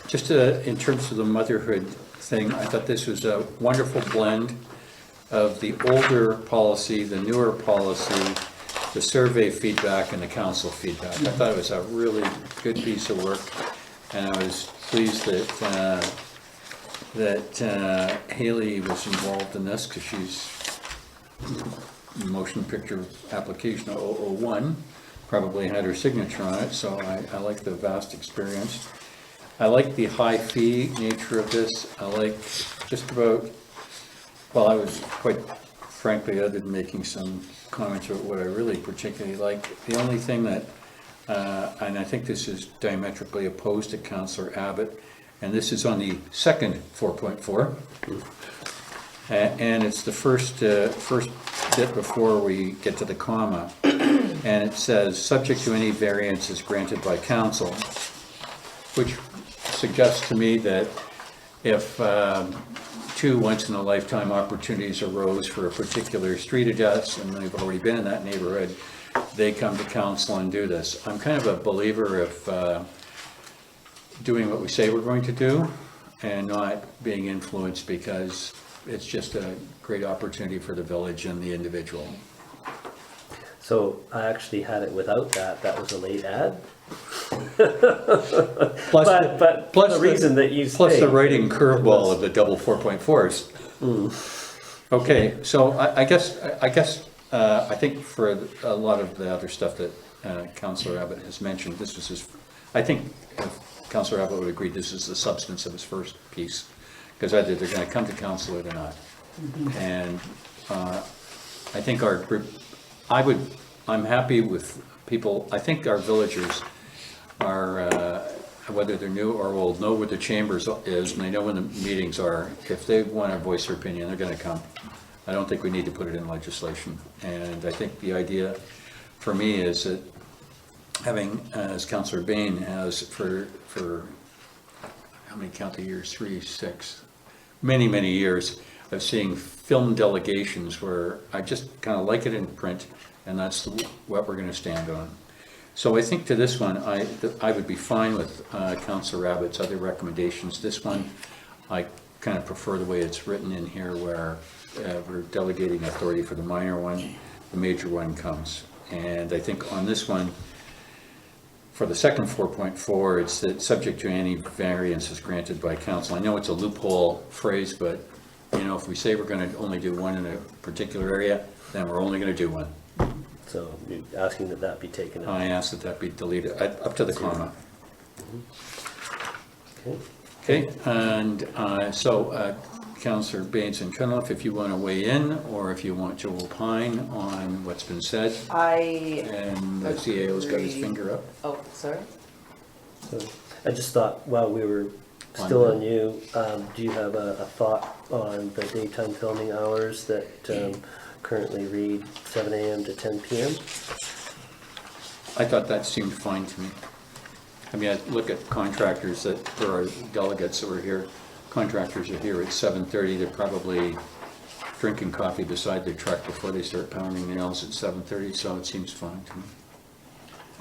Just in terms of the motherhood thing, I thought this was a wonderful blend of the older policy, the newer policy, the survey feedback, and the council feedback. I thought it was a really good piece of work, and I was pleased that Haley was involved in this, because she's motion picture application 001, probably had her signature on it, so I like the vast experience. I like the high fee nature of this. I like just about, well, I was quite frankly, other than making some comments about what I really particularly like, the only thing that, and I think this is diametrically opposed to Councillor Abbott, and this is on the second 4.4. And it's the first bit before we get to the comma. And it says, subject to any variances granted by council, which suggests to me that if two once-in-a-lifetime opportunities arose for a particular street address, and they've already been in that neighborhood, they come to council and do this. I'm kind of a believer of doing what we say we're going to do and not being influenced because it's just a great opportunity for the village and the individual. So I actually had it without that. That was a late ad. Plus, But plus the reason that you plus the state- writing curveball of the double 4.4s. Okay, so I guess I think for a lot of the other stuff that Councillor Abbott has mentioned, this was his, I think Councillor Abbott would agree this is the substance of his first piece, because either they're gonna come to council or they're not. And I think our group, I'm happy with people, I think our villagers are, whether they're new or old, know where the chambers is, and they know when the meetings are. If they want to voice their opinion, they're gonna come. I don't think we need to put it in legislation. And I think the idea for me is that having, as Councillor Bain has for how many count the years, 3, 6, many, many years of seeing film delegations where I just kind of like it in print, and that's what we're going to stand on. So I think to this one, I would be fine with Councillor Abbott's other recommendations. This one, I kind of prefer the way it's written in here, where we're delegating authority for the minor one, the major one comes. And I think on this one, for the second 4.4, it's that subject to any variances granted by council. I know it's a loophole phrase, but you know, if we say we're going to only do one in a particular area, then we're only going to do one. So you're asking that that be taken out? I ask that that be deleted, up to the comma. Okay. Okay, and so Councillor Baines and Cunliffe, if you want to weigh in, or if you want to opine on what's been said, and the CAO's got his agree. finger up. Oh, sorry? So I just thought, while we were still on you, do you have a thought on the daytime filming hours that currently read 7 a.m. to 10 p.m.? I thought that seemed fine to me. I mean, I look at contractors that, there are delegates that were here, contractors are here at 7:30, they're probably drinking coffee beside their truck before they start pounding nails at 7:30, so it seems fine to me.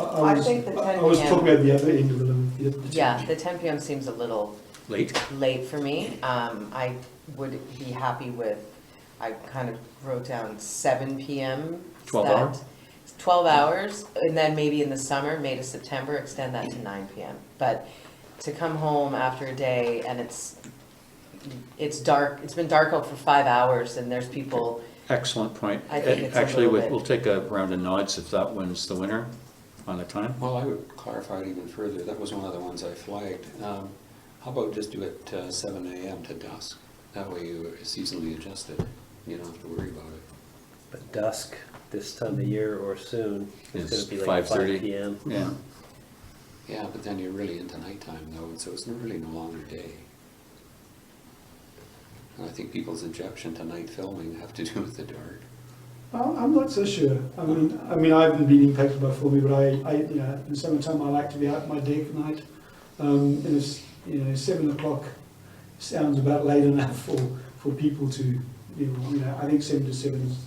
I think the 10 I was p.m. talking about the other end of the Yeah, the 10 p.m. seems a little Late? late for me. I would be happy with, I kind of wrote down 7 p.m. 12 hours? 12 hours, and then maybe in the summer, May to September, extend that to 9 p.m. But to come home after a day and it's dark, it's been dark out for 5 hours and there's people, Excellent point. I think it's a Actually, little bit- we'll take a round of nods if that one's the winner on the time. Well, I would clarify it even further. That was one of the ones I flagged. How about just do it 7 a.m. to dusk? That way you seasonally adjust it. You don't have to worry about it. But dusk this time of year or soon is It's going to be like 5 5:30. p.m. Yeah. Yeah, but then you're really into nighttime though, and so it's really no longer day. And I think people's objection to night filming have to do with the dark. I'm not so sure. I mean, I haven't been impacted by filming, but I you know, in the summertime I like to be out on my deck at night. And it's, you know, 7 o'clock sounds about late enough for people to, you know, I think 7 to 7 is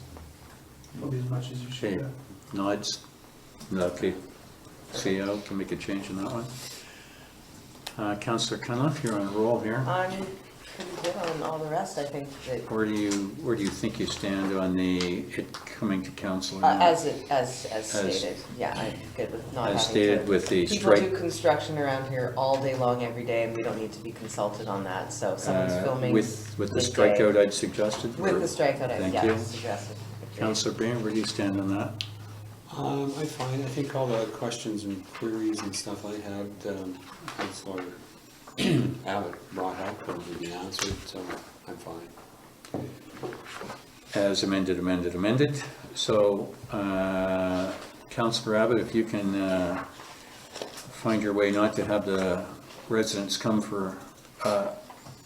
probably as much as you should Okay, go. nods. Okay, CEO can make a change in that one. Councillor Cunliffe, you're on a roll here. I'm pretty good on all the rest. I think that, Where do you think you stand on it coming to council? or not? as stated, yeah, I'm good with not having to. As stated with the People do strike, construction around here all day long, every day, and we don't need to be consulted on that, so if someone's filming. with the midday- strikeout I'd suggested? With or- the strikeout, Thank yeah, you. suggested. Councillor Bain, where do you stand on that? I find, I think all the questions and queries and stuff I had, Councillor Abbott brought up will be answered, so I'm fine. As amended. So, Councillor Abbott, if you can find your way not to have the residents come for,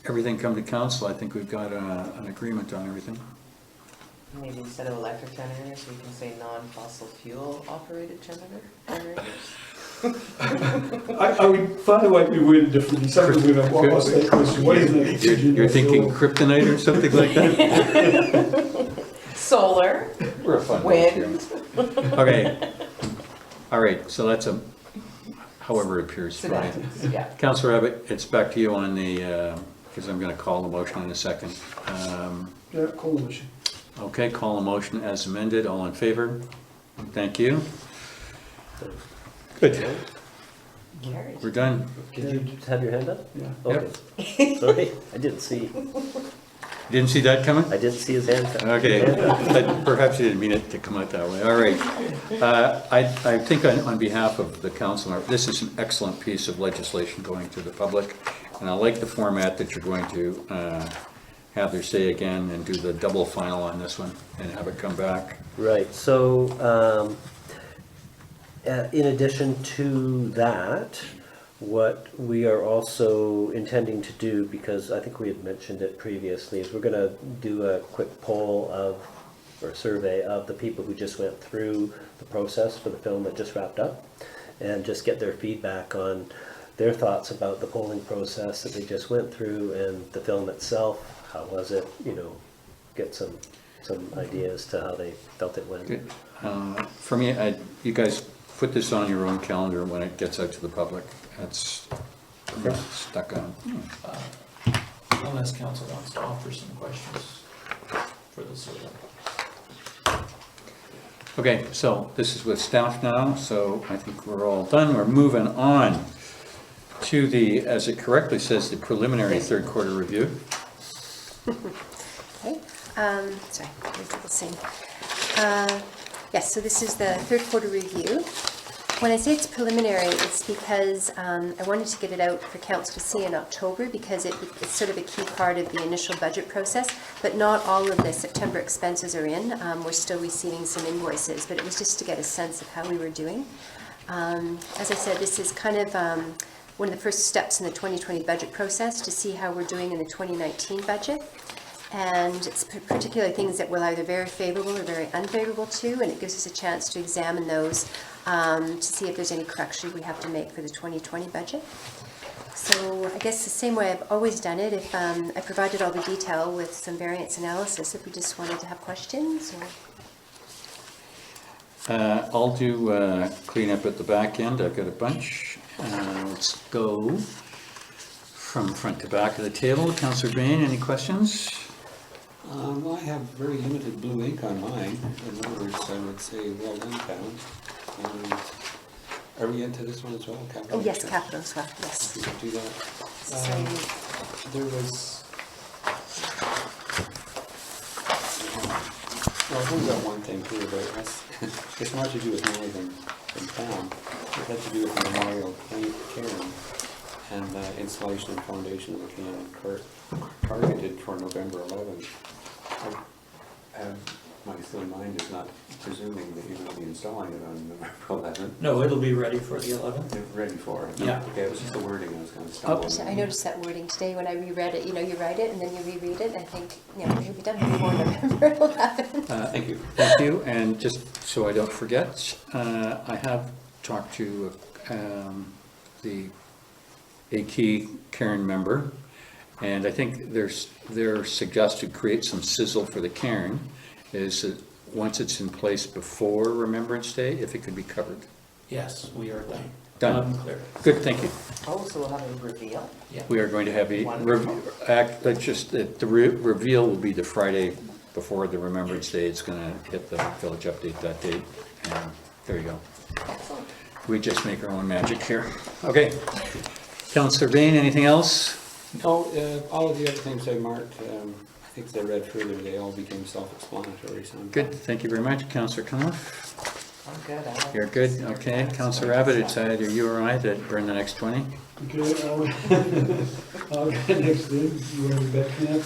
everything come to council, I think we've got an agreement on everything. Maybe instead of electric generators, we can say non-fossil fuel operated generators. I would find a way to word it differently. Something with what's that question? What is an electric You're thinking generator? kryptonite or something like that? Solar, We're a fun bunch here. wind, Okay, all right, so that's however it appears to me. semantics, yeah. Councillor Abbott, it's back to you on the, because I'm going to call the motion in a second. Yeah, call the motion. Okay, call a motion as amended, all in favor? Thank you. Good, Carried. we're done. Did you just have your hand up? Yeah. Okay. Sorry, I didn't see. Didn't see that coming? I didn't see his hand. Okay, but perhaps you didn't mean it to come out that way. All right. I think on behalf of the council, this is an excellent piece of legislation going to the public. And I like the format that you're going to have their say again and do the double final on this one and have it come back. Right, so, in addition to that, what we are also intending to do, because I think we had mentioned it previously, is we're gonna do a quick poll of, or survey of the people who just went through the process for the film that just wrapped up, and just get their feedback on their thoughts about the polling process that they just went through and the film itself. How was it, get some ideas to how they felt it went. Good. For me, you guys put this on your own calendar when it gets out to the public. That's stuck on. Unless council wants to offer some questions for the survey. Okay, so this is with staff now, so I think we're all done. We're moving on to the, as it correctly says, the preliminary third quarter review. Okay, sorry, let me do the same. Yes, so this is the third quarter review. When I say it's preliminary, it's because I wanted to get it out for council to see in October because it's sort of a key part of the initial budget process, but not all of the September expenses are in. We're still receiving some invoices, but it was just to get a sense of how we were doing. As I said, this is kind of one of the first steps in the 2020 budget process to see how we're doing in the 2019 budget. And it's particularly things that we're either very favorable or very unfavorable to, and it gives us a chance to examine those to see if there's any corrections we have to make for the 2020 budget. So I guess the same way I've always done it, if I provided all the detail with some variance analysis, if we just wanted to have questions or... I'll do clean up at the back end. I've got a bunch. Let's go from front to back of the table. Councillor Bain, any questions? Well, I have very limited blue ink on mine. In other words, I would say well done, Kevin. Are we into this one as well, capital? Oh, yes, capital as well, yes. We could do that. So, There was... Well, I've only got one thing here, but it's not to do with more than town. It had to do with the memorial cairn and installation and foundation of the cairn targeted for November 11th. My silly mind is not presuming that you're going to be installing it on November 11th. No, it'll be ready for the 11th. You're ready for it? Yeah. Okay, it was just the wording I was going to stumble. so I noticed that wording today when I reread it. You write it and then you reread it. I think, it'll be done before November 11th. Thank you. Thank you, and just so I don't forget, I have talked to a key cairn member, and I think their suggested create some sizzle for the cairn is that once it's in place before Remembrance Day, if it could be covered. Yes, we are done. Done. Clear. Good, thank you. Oh, so we'll have a reveal? We are going to have a, Wonderful. the reveal will be the Friday before the Remembrance Day. It's gonna hit the village update that date, and there you go. Excellent. We just make our own magic here. Okay. Councillor Bain, anything else? No, all of the other things I marked, I think they read further, they all became self-explanatory, so I'm Good, thank you very much. Councillor Cunliffe? I'm good. I like You're this. good, okay. Councillor Abbott, it's either you or I that are in the next 20. Okay, I'll get next in, you want to be back now.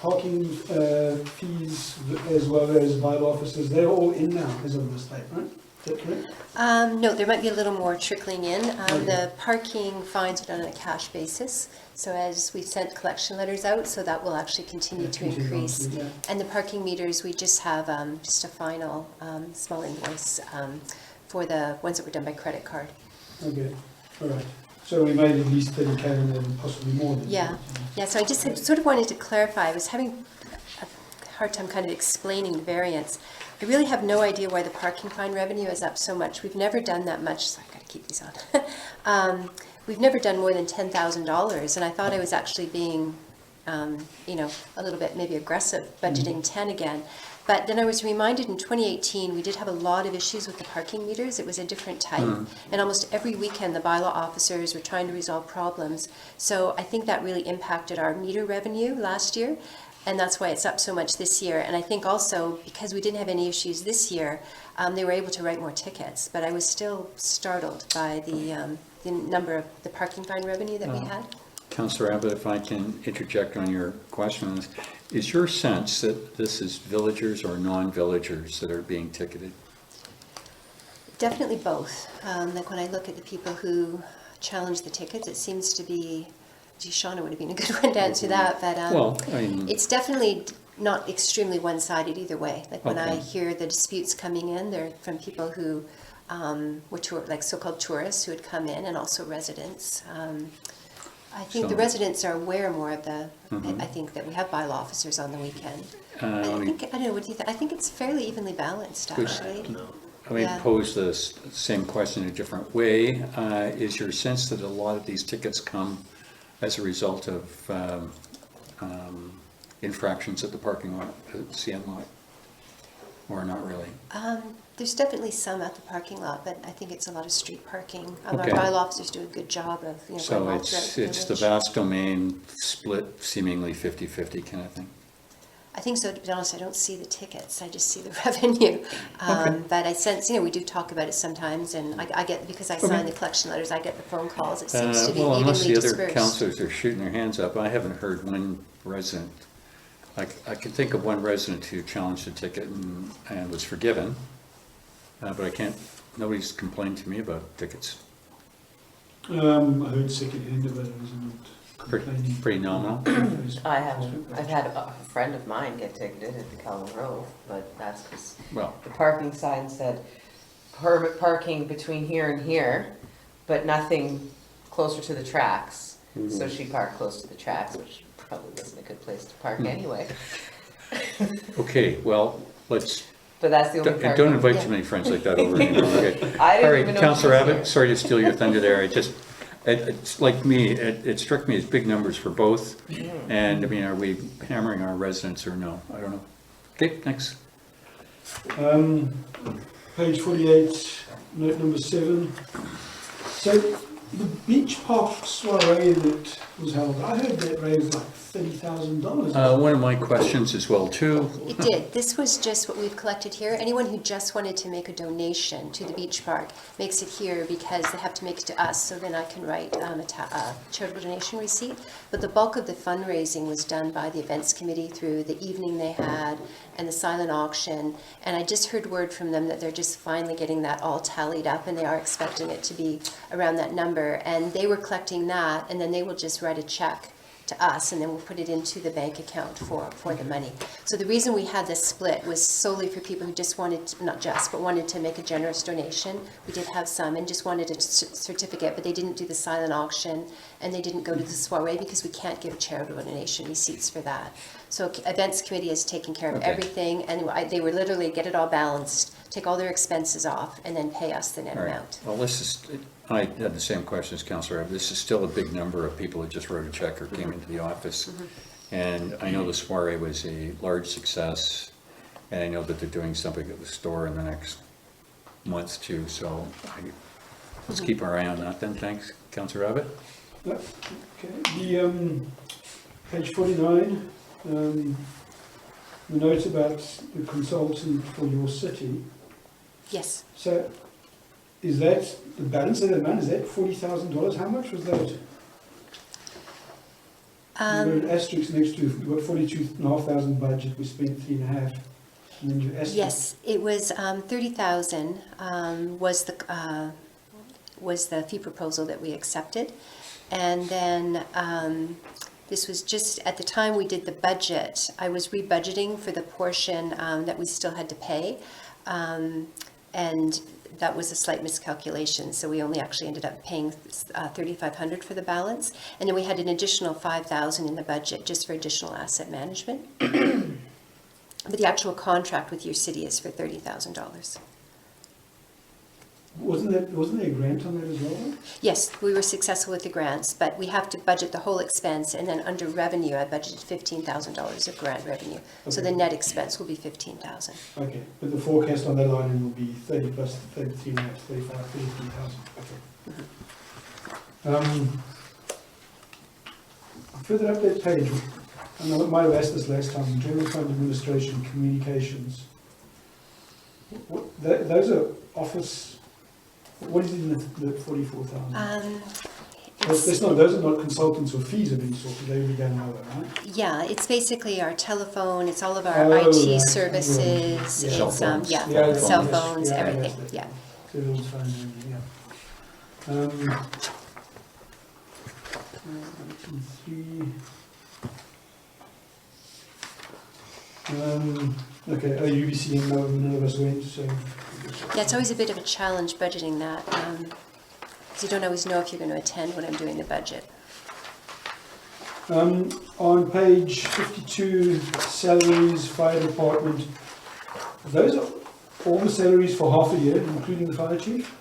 Parking fees as well as vital officers, they're all in now as of this date, right? Is that correct? No, there might be a little more trickling in. The parking fines are done on a cash basis. So as we've sent collection letters out, so that will actually continue to increase. Yeah. And the parking meters, we just have just a final small invoice for the ones that were done by credit card. Okay, all right. So we made at least 30K and then possibly more than Yeah, yeah, so I just sort of wanted to clarify. I was having a hard time kind of explaining the variance. I really have no idea why the parking fine revenue is up so much. We've never done that much, so I've got to keep these on. We've never done more than $10,000, and I thought I was actually being you know, a little bit maybe aggressive, budgeting 10 again. But then I was reminded in 2018, we did have a lot of issues with the parking meters. It was a different type. And almost every weekend, the bylaw officers were trying to resolve problems. So I think that really impacted our meter revenue last year. And that's why it's up so much this year. And I think also because we didn't have any issues this year, they were able to write more tickets. But I was still startled by the number of the parking fine revenue that we had. Councillor Abbott, if I can interject on your questions, is your sense that this is villagers or non-villagers that are being ticketed? Definitely both. Like when I look at the people who challenge the tickets, it seems to be, gee, Shauna would have been a good one to answer that, but Well, I mean, it's definitely not extremely one-sided either way. Like when I Okay. hear the disputes coming in, they're from people who were like so-called tourists who had come in, and also residents. I think the So- residents are aware more of the, Mhm. I think that we have bylaw officers on the weekend. let I me- think, I don't know, what do you think? I think it's fairly evenly balanced, Good. actually. Let me Yeah. pose the same question in a different way. Is your sense that a lot of these tickets come as a result of infractions at the parking lot, CN lot? Or not really? There's definitely some at the parking lot, but I think it's a lot of street parking. Our Okay. bylaw officers do a good job of, you know, So going all throughout it's the the village. vast domain split seemingly 50-50 kind of thing? I think so, to be honest, I don't see the tickets, I just see the revenue. But I sense, you know, we do talk about it sometimes, and I get, because I sign the collection letters, I get the phone calls, it seems to be Well, unless evenly the other dispersed. councillors are shooting their hands up, I haven't heard one resident, I can think of one resident who challenged a ticket and was forgiven, but I can't, nobody's complained to me about tickets. I heard second-hand of it, I wasn't complaining. Pretty nominal. I've had a friend of mine get ticketed at the Calvin Grove, but that's because Well, the parking sign said permit parking between here and here, but nothing closer to the tracks. So she parked close to the tracks, which probably wasn't a good place to park anyway. okay, well, let's, But that's the only and parking. don't invite Yeah. too many friends like that over here. Okay. I All didn't right, even know Councillor she was Abbott, here. sorry to steal your thunder there, it's like me, it struck me as big numbers for both, and I mean, are we hammering our residents or no? I don't know. Okay, thanks. Page 48, note number 7. So the beach park soiree that was held, I heard that raised like $30,000. One of my questions as well too, It did. This was just what we've collected here. Anyone who just wanted to make a donation to the beach park makes it here because they have to make it to us, so then I can write a charitable donation receipt. But the bulk of the fundraising was done by the events committee through the evening they had and the silent auction. And I just heard word from them that they're just finally getting that all tallied up, and they are expecting it to be around that number. And they were collecting that, and then they will just write a check to us, and then we'll put it into the bank account for the money. So the reason we had this split was solely for people who just wanted, not just, but wanted to make a generous donation. We did have some and just wanted a certificate, but they didn't do the silent auction, and they didn't go to the soiree because we can't give charitable donation receipts for that. So events committee has taken care of Okay. everything, and they were literally get it all balanced, take all their expenses off, and then pay us the net all right, amount. well, this is, I had the same question as Councillor Abbott. This is still a big number of people that just wrote a check or came into the office. And I know the soiree was a large success, and I know that they're doing something at the store in the next month too, so let's keep our eye on that then. Thanks, Councillor Abbott. Okay, the page 49, the note about the consultant for your city. Yes. So is that the balance of the amount? Is that $40,000? How much was that? You've got an asterisk next to, you've got 42,500 budget, we spent 3.5. And then you asterisk. Yes, it was 30,000 was the fee proposal that we accepted. And then this was just, at the time we did the budget, I was rebudgeting for the portion that we still had to pay. And that was a slight miscalculation, so we only actually ended up paying 3,500 for the balance. And then we had an additional 5,000 in the budget just for additional asset management. But the actual contract with your city is for $30,000. Wasn't there a grant on that as well? Yes, we were successful with the grants, but we have to budget the whole expense, and then under revenue, I budgeted $15,000 of grant revenue. So the Okay. net expense will be 15,000. Okay, but the forecast on that line will be 30 plus 33 max, 35, 33,000. Okay. Further up that page, I know I might have asked this last time, General Fund Administration Communications. Those are office, what is in the 44,000? Those are not consultants or fees of any sort, they would be going over, right? Yeah, it's basically our telephone, it's all of our Oh, IT right. services, Yeah. Cell it's, phones. yeah, Yeah, cell yes. phones, Yeah, everything, yes, yeah. Everyone's phone, yeah. 3. Okay, UBC and none of us went, so. Yeah, it's always a bit of a challenge budgeting that, because you don't always know if you're going to attend when I'm doing the budget. On page 52, salaries, fire department, those are all the salaries for half a year, including the fire chief?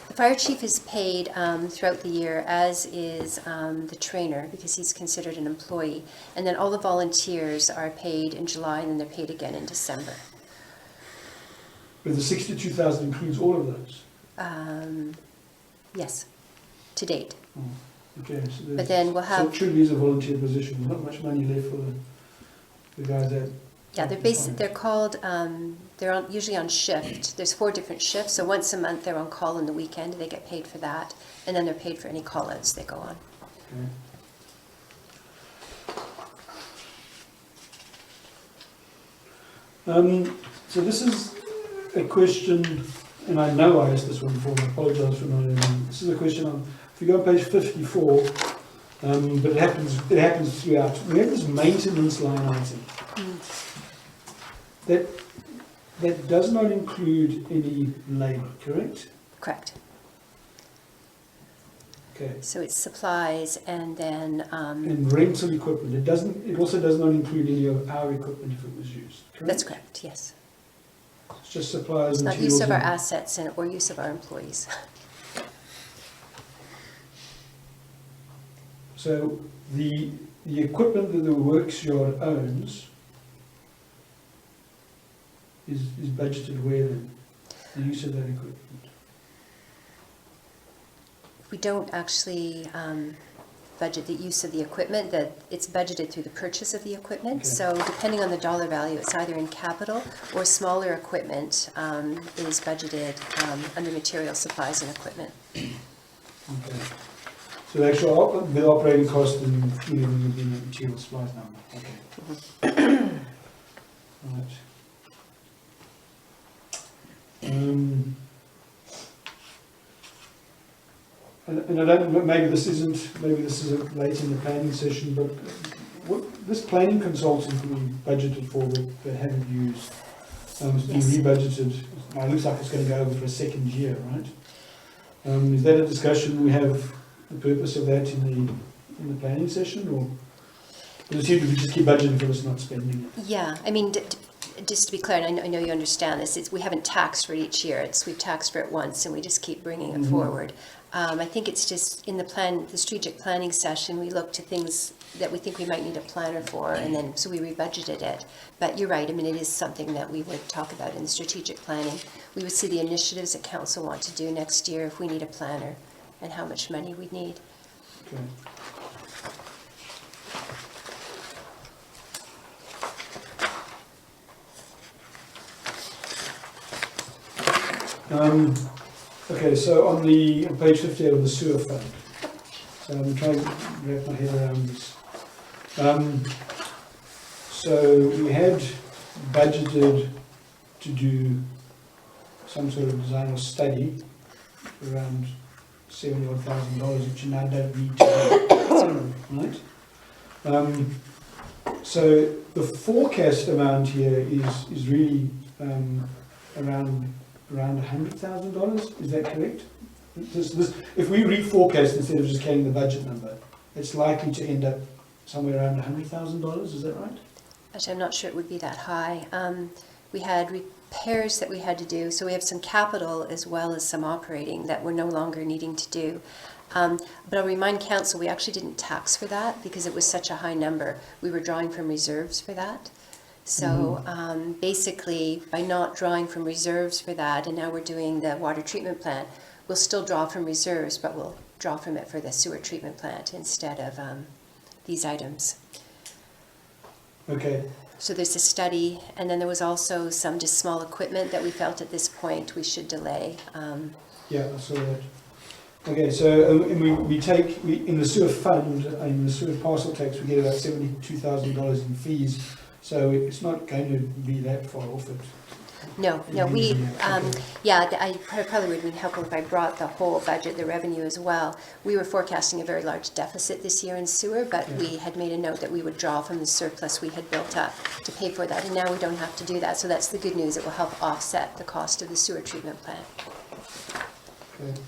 The fire chief is paid throughout the year, as is the trainer, because he's considered an employee. And then all the volunteers are paid in July, and then they're paid again in December. But the 62,000 includes all of those? Yes, to date. Oh, okay, so But then we'll so have, it truly is a volunteer position, there's not much money left for the guys that. yeah, they're called, they're usually on shift. There's 4 different shifts, so once a month they're on call on the weekend, they get paid for that, and then they're paid for any call-outs they go on. Okay. So this is a question, and I know I asked this one before, and I apologise for not knowing. This is a question on, if you go on page 54, but it happens throughout. We have this maintenance line item. That does not include any labour, correct? Correct. Okay. So it's supplies, and then, And rental equipment, it also does not include any of our equipment if it was used, correct? that's correct, yes. It's just supplies, It's not materials. use of our and- assets or use of our employees. So the equipment that the works yard owns is budgeted where then? The use of that equipment? We don't actually budget the use of the equipment, that it's budgeted through the purchase of the equipment. Okay. So depending on the dollar value, it's either in capital or smaller equipment is budgeted under material supplies and equipment. Okay. So the actual, the operating cost and including would be the material supplies number, okay. Right. And I don't know, maybe this is late in the planning session, but this planning consultant we budgeted for that they haven't used, has been Yes. rebudgeted. Now it looks like it's going to go over for a second year, right? Is that a discussion we have the purpose of that in the planning session, or does it seem to be just keep budgeting for this, not spending it? Yeah, I mean, just to be clear, and I know you understand this, we haven't taxed for each year. We've taxed for it once, and we just keep bringing it forward. I think it's just in the strategic planning session, we look to things that we think we might need a planner for, and then, so we rebudgeted it. But you're right, I mean, it is something that we would talk about in the strategic planning. We would see the initiatives that council want to do next year if we need a planner, and how much money we'd need. Okay. Okay, so on page 58 of the sewer fund, so I'm trying to wrap my head around this. So we had budgeted to do some sort of design or study for around $70,000, which you now don't need to do, right? So the forecast amount here is really around $100,000, is that correct? If we reforecast instead of just carrying the budget number, it's likely to end up somewhere around $100,000, is that right? Actually, I'm not sure it would be that high. We had repairs that we had to do, so we have some capital as well as some operating that we're no longer needing to do. But I'll remind council, we actually didn't tax for that because it was such a high number. We were drawing from reserves for that. So basically, by not drawing from reserves for that, and now we're doing the water treatment plant, we'll still draw from reserves, but we'll draw from it for the sewer treatment plant instead of these items. Okay, So there's a study, and then there was also some just small equipment that we felt at this point we should delay. yeah, I saw that. Okay, so and we in the sewer fund, in the sewer parcel tax, we get about $72,000 in fees. So it's not going to be that far off it. No, I probably would have been helpful if I brought the whole budget, the revenue as well. We were forecasting a very large deficit this year in sewer, but we had made a note that we would draw from the surplus we had built up to pay for that, and now we don't have to do that. So that's the good news. It will help offset the cost of the sewer treatment plant. Okay.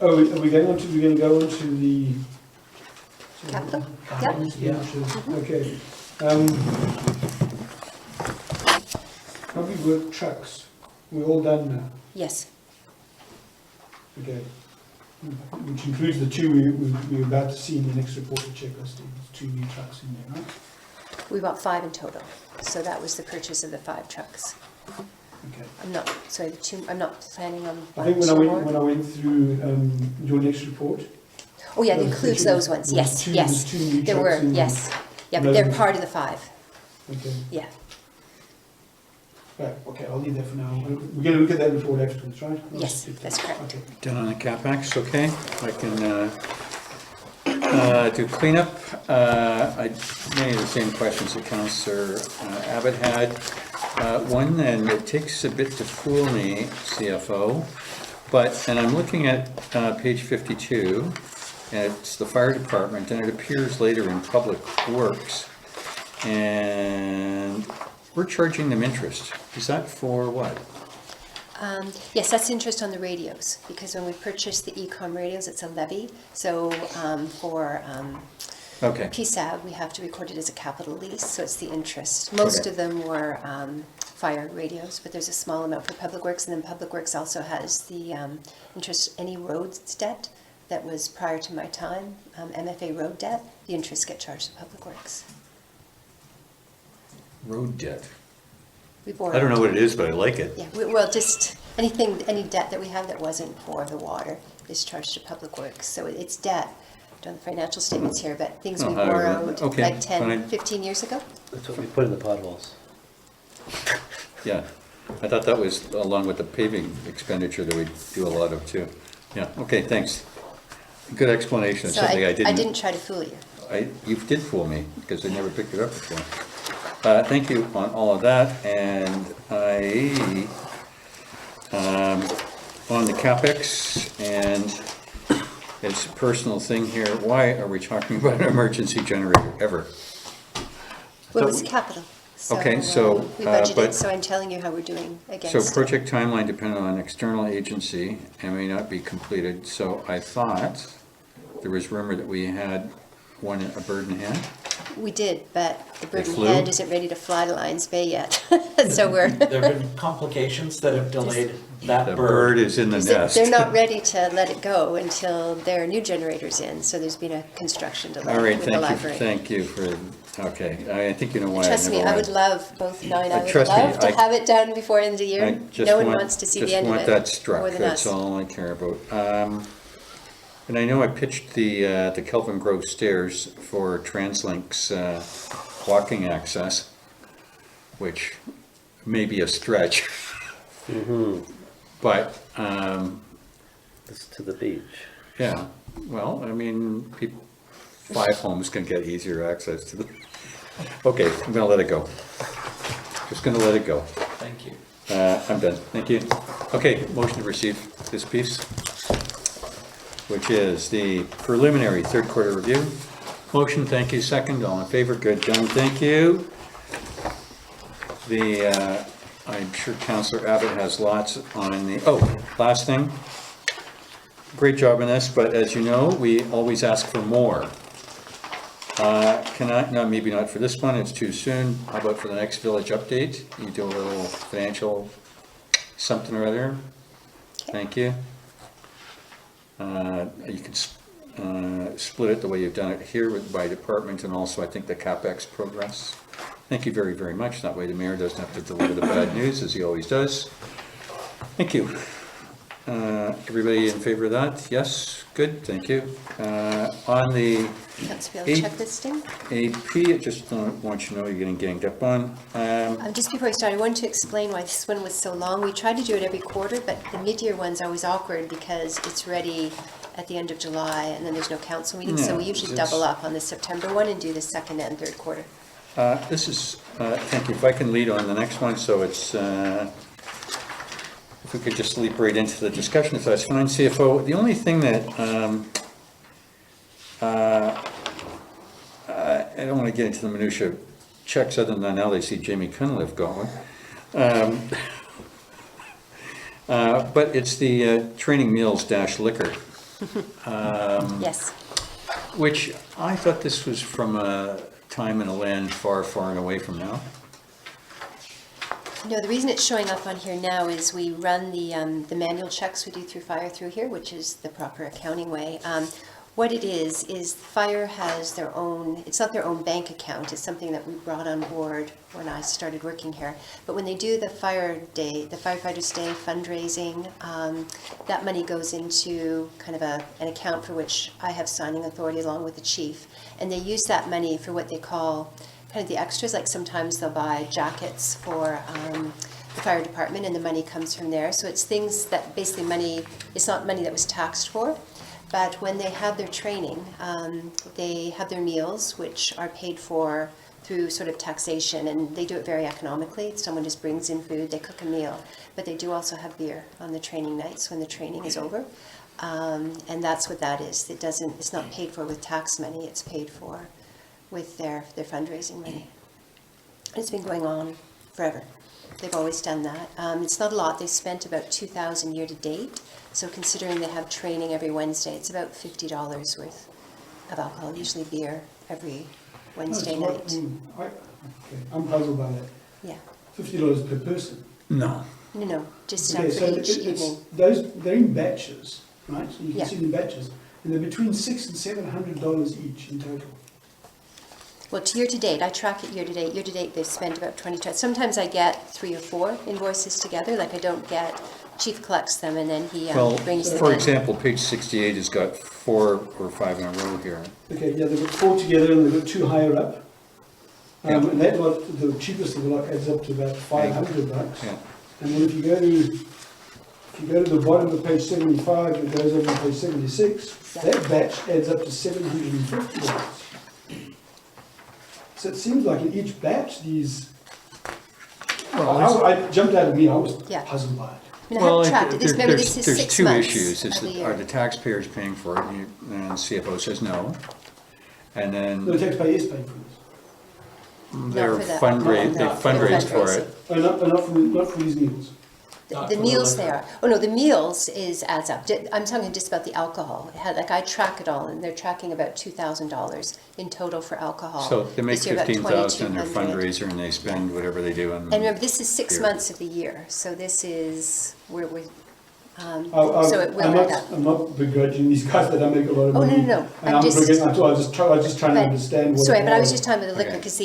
Are we going to go on to the Capital? capital Yep. expenditures? Okay. Public work trucks, we're all done now. Yes. Okay. Which includes the two we're about to see in the next report to checklist. There's 2 new trucks in there, right? We bought 5 in total. So that was the purchase of the 5 trucks. Okay. I'm not planning on I think buying two more. when I went through your next report, Oh, yeah, it Those includes two- those ones, yes, there's yes. two new There trucks were, in yes. Yeah, but they're Those- part of the 5, okay. yeah. Right, okay, I'll leave that for now. We're going to look at that report afterwards, right? Yes, that's correct. Okay. Done on the CapEx, okay. I can do cleanup. I many of the same questions that Councillor Abbott had. One, and it takes a bit to fool me, CFO, and I'm looking at page 52, and it's the fire department, and it appears later in Public Works, and we're charging them interest. Is that for what? Yes, that's interest on the radios, because when we purchased the e-com radios, it's a levy. So for Okay, PSAB, we have to record it as a capital lease, so it's the interest. Most Okay. of them were fire radios, but there's a small amount for Public Works, and then Public Works also has the interest, any roads debt that was prior to my time, MFA road debt, the interest get charged to Public Works. road debt. We borrowed. I don't know what it is, but I like it. Yeah, well, just any debt that we have that wasn't for the water is charged to Public Works. So it's debt. I don't have the financial statements here, but things we Oh, I don't know. borrowed Okay, like 10, fine. 15 years ago. That's what we put in the potholes. Yeah, I thought that was along with the paving expenditure that we do a lot of too. Yeah, okay, thanks. Good explanation, So something I I didn't. didn't try to fool you. You did fool me, because I never picked it up before. Thank you on all of that, and on the CapEx, and it's a personal thing here, why are we talking about an emergency generator ever? Well, it was capital. Okay, so, We but- budgeted, so I'm telling you how we're doing against So it. project timeline dependent on external agency and may not be completed, so I thought there was rumor that we had a bird in hand. We did, but the bird in flew? hand isn't ready to fly to Lions Bay yet. So we're, There have been complications that have delayed that The bird. bird is in the nest. they're not ready to let it go until there are new generators in. So there's been a construction delay All right, with the library. thank you for, okay, I think you know why I Trust me, never I would went. love both nine. I would Trust me, love to I- have it done before end of the I year. just No one want- wants to see the end of it Just want that struck, more than that's us. all I care about. And I know I pitched the Kelvin Grove stairs for TransLink's walking access, which may be a stretch, but, It's to the beach. yeah, well, I mean, 5 homes can get easier access to the, okay, I'm gonna let it go. Just gonna let it go. Thank you. I'm done, thank you. Okay, motion to receive this piece, which is the preliminary third quarter review. Motion, thank you, second, all in favor, good, done, thank you. I'm sure Councillor Abbott has lots on the, last thing. great job in this, but as you know, we always ask for more. Can I, no, maybe not for this one, it's too soon. How about for the next village update? You do a little financial something or other. Thank you. You can split it the way you've done it here by department, and also I think the CapEx progress. Thank you very, very much. That way the mayor doesn't have to deliver the bad news as he always does. Thank you. Everybody in favor of that? Yes, good, thank you. On the Councillor Bill, checklisting. AP, I just want you to know you're getting ganged up on. Just before we start, I wanted to explain why this one was so long. We try to do it every quarter, but the mid-year one's always awkward because it's ready at the end of July and then there's no council meeting. So we Yeah, usually it's- double up on the September one and do the second and third quarter. This is, thank you, if I can lead on the next one, so it's, if we could just leap right into the discussion, if that's fine, CFO. The only thing that, I don't want to get into the minutia checks other than now they see Jamie Cunliffe going. But it's the training meals dash liquor. Yes. Which I thought this was from a time and a land far, far and away from now. No, the reason it's showing up on here now is we run the manual checks we do through Fire through here, which is the proper accounting way. What it is Fire has their own, it's not their own bank account, it's something that we brought on board when I started working here. But when they do the Fire Day, the Firefighters Day fundraising, that money goes into kind of an account for which I have signing authority along with the chief. And they use that money for what they call kind of the extras, like sometimes they'll buy jackets for the fire department and the money comes from there. So it's things that basically money, it's not money that was taxed for, but when they have their training, they have their meals, which are paid for through sort of taxation, and they do it very economically. Someone just brings in food, they cook a meal, but they do also have beer on the training nights when the training is over. And that's what that is. It's not paid for with tax money, it's paid for with their fundraising money. It's been going on forever. They've always done that. It's not a lot. They spent about $2,000 year to date. So considering they have training every Wednesday, it's about $50 worth of alcohol, usually beer, every Wednesday night. I'm puzzled by that. Yeah. $50 per person. No. No, just Okay, for so each evening. they're in batches, right? So you can Yeah. see them in batches. And they're between $600 and $700 each in total. Well, to year to date, I track it year to date. Year to date, they've spent about 20. Sometimes I get 3 or 4 invoices together. Like I don't get, Chief collects them and then he Well, brings them for in. example, page 68 has got 4 or 5 in a row here. Okay, yeah, they've got 4 together and they've got 2 higher up. Yeah. And that lot, the cheapest of the lot adds up to about $500. Yeah. And then if you go to the bottom of page 75, it goes over to page 76, that batch adds up to $750. So it seems like in each batch, these, I jumped out of me, I was Yeah. puzzled by it. I mean, I haven't tracked it. Remember, there's this is 6 two months issues. of Is the that, year. are the taxpayers paying for it? And CFO says no. And The then taxpayer is paying for this. they're for that. fundraised, they Not for fundraised for fundraising. it. Oh, not for these meals. The meals there. Oh no, the meals adds up. I'm talking just about the alcohol. Like I track it all, and they're tracking about $2,000 in total for alcohol. So they make This year, about 15,000 in their 2,200. fundraiser and they spend whatever they do on. And remember, this is 6 beer. months of the year, so this is where we. I'm So it will add up. I'm not begrudging these guys that I make a lot of Oh, money. no. And I'm just- I was just trying to understand what. Sorry, it but I was just talking about the liquor Okay. because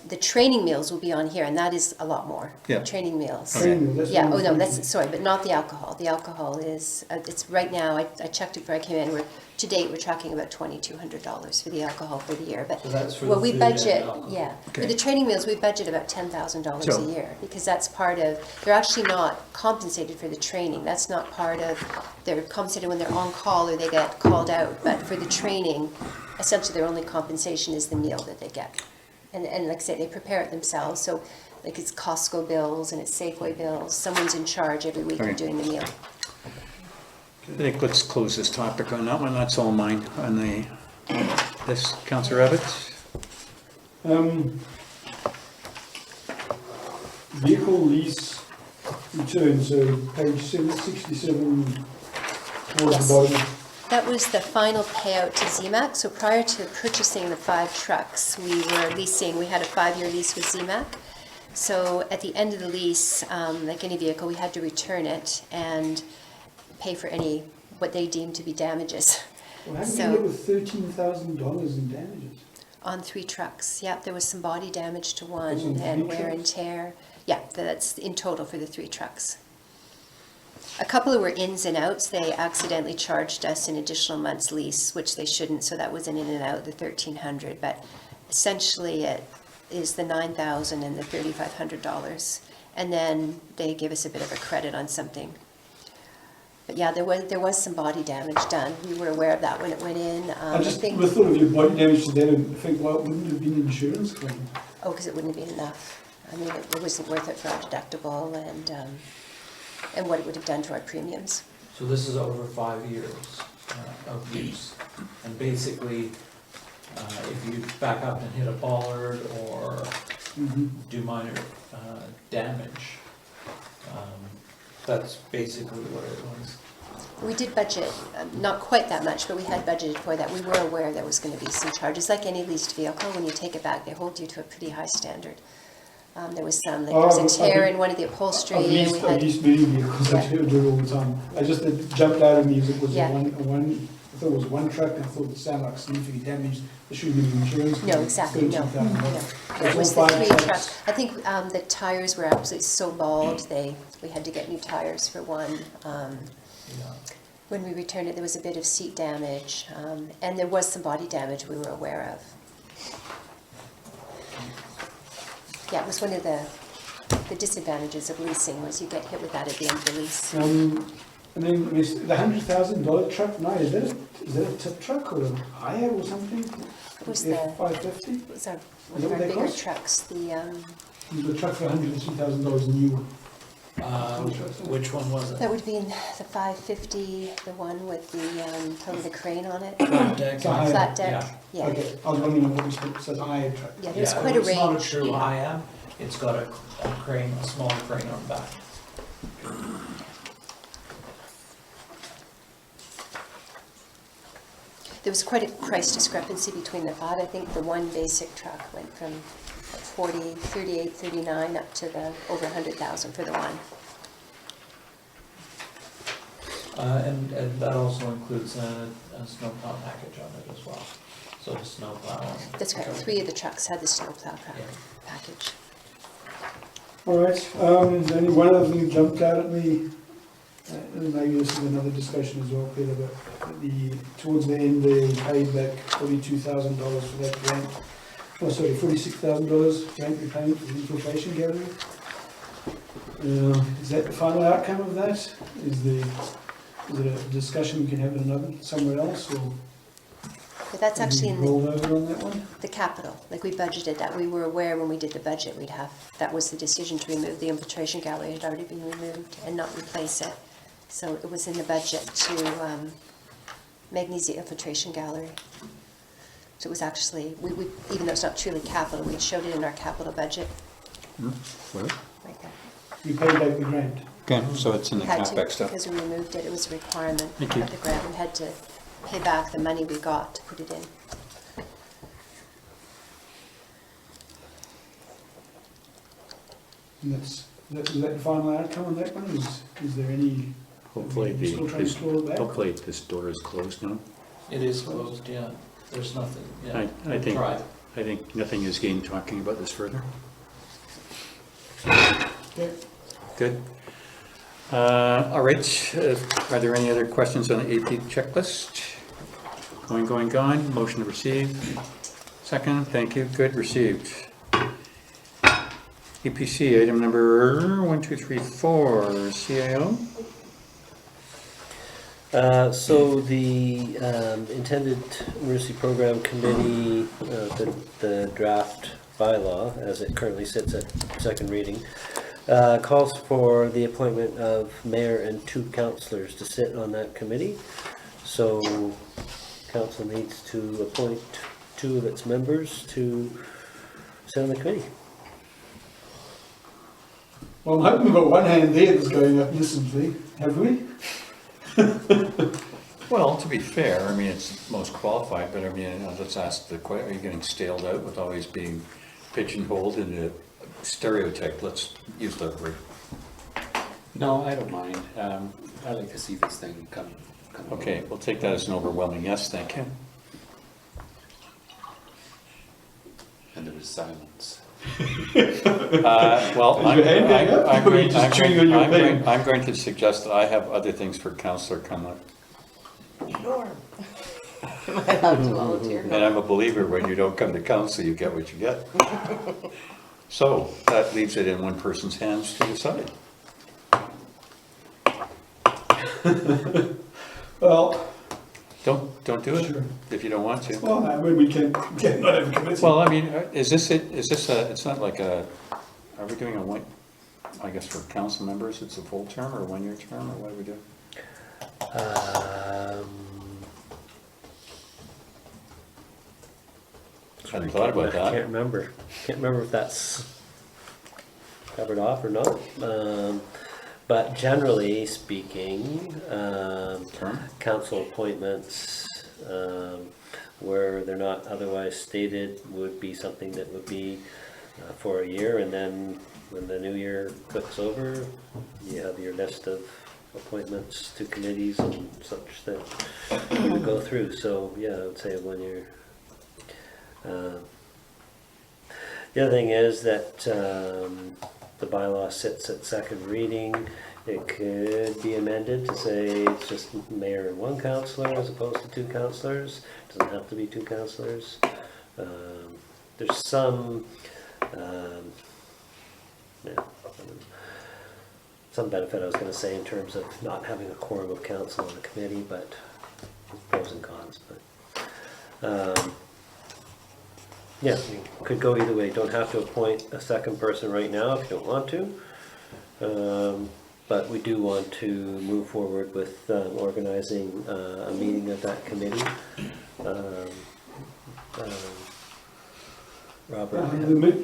the training meals will be on here, and that is a lot more. Yeah. Training meals. Training meal, that's Yeah, what oh I'm no, thinking. that's, sorry, but not the alcohol. The alcohol is, it's right now, I checked it before I came in, to date, we're tracking about $2,200 for the alcohol for the year, but, So that's for well, the we food and budget, alcohol. yeah. For Okay. the training meals, we budget about $10,000 So- a year, because that's part of, they're actually not compensated for the training, that's not part of, they're compensated when they're on call or they get called out, but for the training, essentially their only compensation is the meal that they get. And like I say, they prepare it themselves, so like it's Costco bills and it's Safeway bills, someone's in charge every week Okay. of doing the meal. I think let's close this topic on that one. That's all mine on this, Councillor Abbott. Vehicle lease return, so page 67, towards Yes. the bottom. That was the final payout to ZMAC. So prior to purchasing the 5 trucks, we had a 5-year lease with ZMAC. So at the end of the lease, like any vehicle, we had to return it and pay for what they deemed to be damages. Well, haven't So- you ended up with $13,000 in damages? On 3 trucks, yeah, there was some body damage to one Those on and 3 wear and trucks? tear. Yeah, that's in total for the 3 trucks. A couple were ins and outs. They accidentally charged us an additional month's lease, which they shouldn't, so that was an in and out, the $1,300. But essentially it is the $9,000 and the $3,500. And then they give us a bit of a credit on something. But yeah, there was some body damage done. We were aware of that when it went in. I just would have thought of your body damage to that and think, well, it wouldn't have been an insurance claim. Oh, because it wouldn't have been enough. I mean, it wasn't worth it for our deductible and what it would have done to our premiums. So this is over 5 years of use. And basically, if you back up and hit a bollard or do minor damage, that's basically what it was. We did budget, not quite that much, but we had budgeted for that. We were aware there was going to be some charges. Like any leased vehicle, when you take it back, they hold you to a pretty high standard. There was some, like, there was a tear in one of the upholstery. I've And we had, leased many vehicles, I do it all the time. I just, it jumped out at me as it was Yeah. I thought it was one truck, and I thought it sounded like significant damage, there shouldn't be an insurance claim. no, exactly, no. $13,000. It was all the 5 3 trucks. trucks. I think the tires were absolutely so bald, we had to get new tires for one. Yeah. When we returned it, there was a bit of seat damage, and there was some body damage we were aware of. Yeah, it was one of the disadvantages of leasing, was you get hit with that at the end of the lease. And then the $100,000 truck, now, is that a tip truck or a hire or something? It was F-550? It was one Is of that our what they bigger cost? trucks, The truck for $103,000 new. Which one was it? that would be in the 550, the one with the, probably the crane on it. Flat deck. It's a hire. Flat deck, Yeah. yeah. Okay, I was wondering what it says hire truck. Yeah, there's Yeah, quite a it's not a range. true IM, it's got a crane, a smaller crane on the back. There was quite a price discrepancy between the 5. I think the one basic truck went from 38, 39 up to the over 100,000 for the one. And that also includes a snowplow package on it as well. So the snowplow. That's correct. 3 of the trucks had the snowplow Yeah. package. All right, then one other thing that jumped out at me, and maybe this is another discussion as well, Peter, but towards the end, they paid back $42,000 for that grant. Oh, sorry, $46,000 grant repayment for the infiltration gallery. Is that the final outcome of that? Is it a discussion we can have somewhere else, or But that's actually in rolled over on that one? the capital. Like, we budgeted that. We were aware when we did the budget, that was the decision to remove the infiltration gallery. It had already been removed and not replace it. So it was in the budget to magnesium infiltration gallery. So it was actually, we even though it's not truly capital, we showed it in our capital budget Well, right there. You paid back the grant. Okay, so it's in the Had to, CapEx stuff. because we removed it. It was a requirement Thank you. of the grant. We had to pay back the money we got to put it in. And is that the final outcome on that one? Is there any, Hopefully you still trying to claw it back? hopefully this door is closed now. It is closed, yeah. There's nothing, yeah. I think, Tried. I think nothing is gained talking about this further. Okay. Good. All right, are there any other questions on the AP checklist? Gone, motion to receive. Second, thank you, good, received. EPC, item number 1, 2, 3, 4, CAO. So the intended emergency program committee, the draft bylaw, as it currently sits at second reading, calls for the appointment of mayor and 2 councillors to sit on that committee. So council needs to appoint 2 of its members to sit on the committee. Well, I'm hoping we've got one hand there that's going up instantly, have we? Well, to be fair, I mean, it's most qualified, but I mean, let's ask the question, are you getting staled out with always being pigeonholed into a stereotype? Let's use that word. No, I don't mind. I like to see this thing come. Okay, we'll take that as an overwhelming yes, thank you. And there was silence. Well, Is your hand going up, or are you just chewing on your pen? I'm going to suggest that I have other things for Councillor Cunliffe. Norm. Am I allowed to volunteer? And I'm a believer, when you don't come to council, you get what you get. So, that leaves it in one person's hands to decide. Well, Don't do it Sure. if you don't want to. well, I mean, we can not have a committee. Well, I mean, is this it, it's not like a, are we doing a one, I guess for council members, it's a full term or a 1-year term, or what do we do? Hadn't thought about I that. can't remember. Can't remember if that's covered off or not. But generally speaking, Term? council appointments, where they're not otherwise stated, would be something that would be for a year, and then when the new year clicks over, you have your list of appointments to committees and such that you would go through. So, yeah, I would say 1 year. The other thing is that the bylaw sits at second reading. It could be amended to say it's just mayor and one councillor as opposed to 2 councillors. Doesn't have to be 2 councillors. There's some some benefit, I was going to say, in terms of not having a quorum of council on the committee, but pros and cons. But yeah, you could go either way. Don't have to appoint a second person right now if you don't want to. But we do want to move forward with organizing a meeting of that committee. Robert?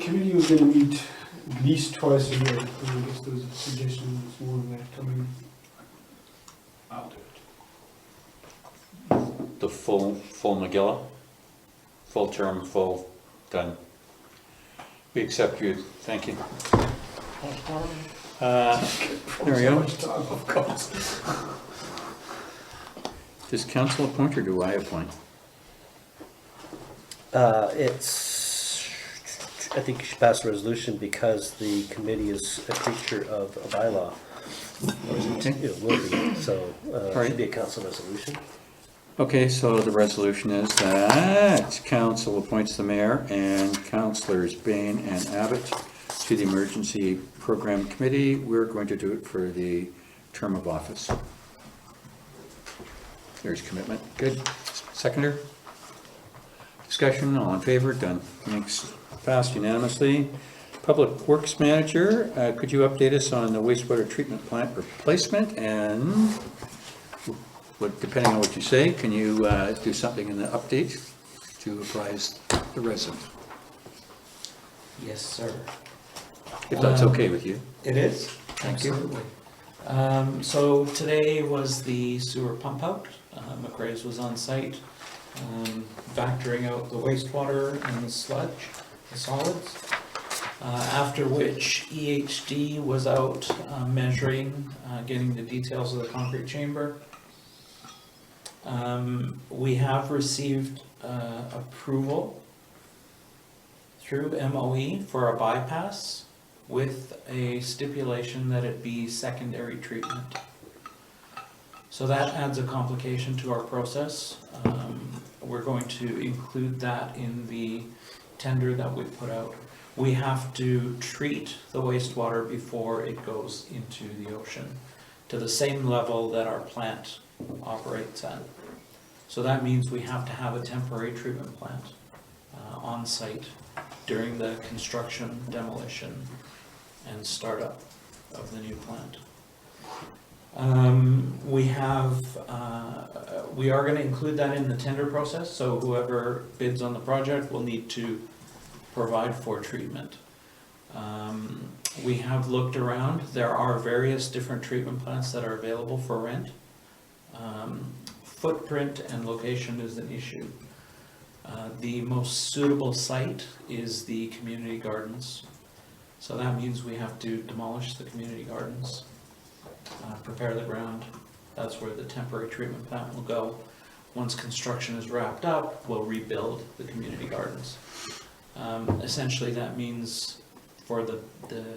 Committee was going to meet at least twice a year. I guess there was a suggestion this morning that coming. I'll do it. The full McGilla? Full term, full, done. We accept you, thank you. There we go. Of course. Does council appoint or do I appoint? I think you should pass a resolution because the committee is a creature of a bylaw. It will be, so it should be a council resolution. Okay, so the resolution is that council appoints the mayor and councillors Bain and Abbott to the Emergency Program Committee. We're going to do it for the term of office. There's commitment. Good. Seconder? Discussion, all in favor? Done. Thanks. Passed unanimously. Public Works Manager, could you update us on the wastewater treatment plant replacement? And what, depending on what you say, can you do something in the update to apprise the resident? Yes, sir. If that's okay with you. It is, Thank you. absolutely. So today was the sewer pump out. McRae's was on site, factoring out the wastewater and the sludge, the solids. After which EHD was out measuring, getting the details of the concrete chamber. We have received approval through MOE for a bypass with a stipulation that it be secondary treatment. So that adds a complication to our process. We're going to include that in the tender that we put out. We have to treat the wastewater before it goes into the ocean to the same level that our plant operates at. So that means we have to have a temporary treatment plant on site during the construction, demolition, and startup of the new plant. We are going to include that in the tender process, so whoever bids on the project will need to provide for treatment. We have looked around. There are various different treatment plants that are available for rent. footprint and location is an issue. The most suitable site is the community gardens. So that means we have to demolish the community gardens, prepare the ground. That's where the temporary treatment plant will go. Once construction is wrapped up, we'll rebuild the community gardens. Essentially, that means for the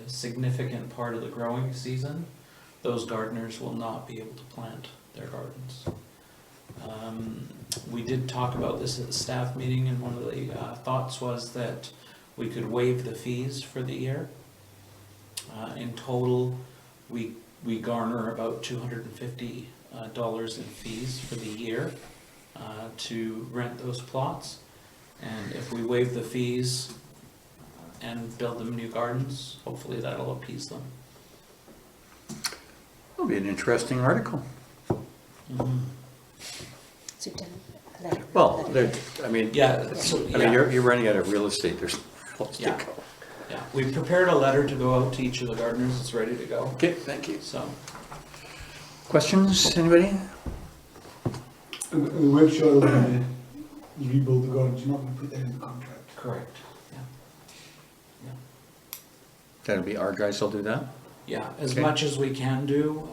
significant part of the growing season, those gardeners will not be able to plant their gardens. We did talk about this at the staff meeting, and one of the thoughts was that we could waive the fees for the year. In total, we garner about $250 in fees for the year to rent those plots. And if we waive the fees and build them new gardens, hopefully that'll appease them. It'll be an interesting article. So you've done a letter. Well, I mean, Yeah, so, I mean, yeah, you're running out of real estate, there's lots to Yeah. go. yeah. We prepared a letter to go out to each of the gardeners, it's ready to go, Okay, thank you. so. Questions, anybody? And the workshop will be rebuild the gardens, you're not going to put that in the contract. Correct. Yeah. That'll be our guys will do that? Yeah, as Okay. much as we can do,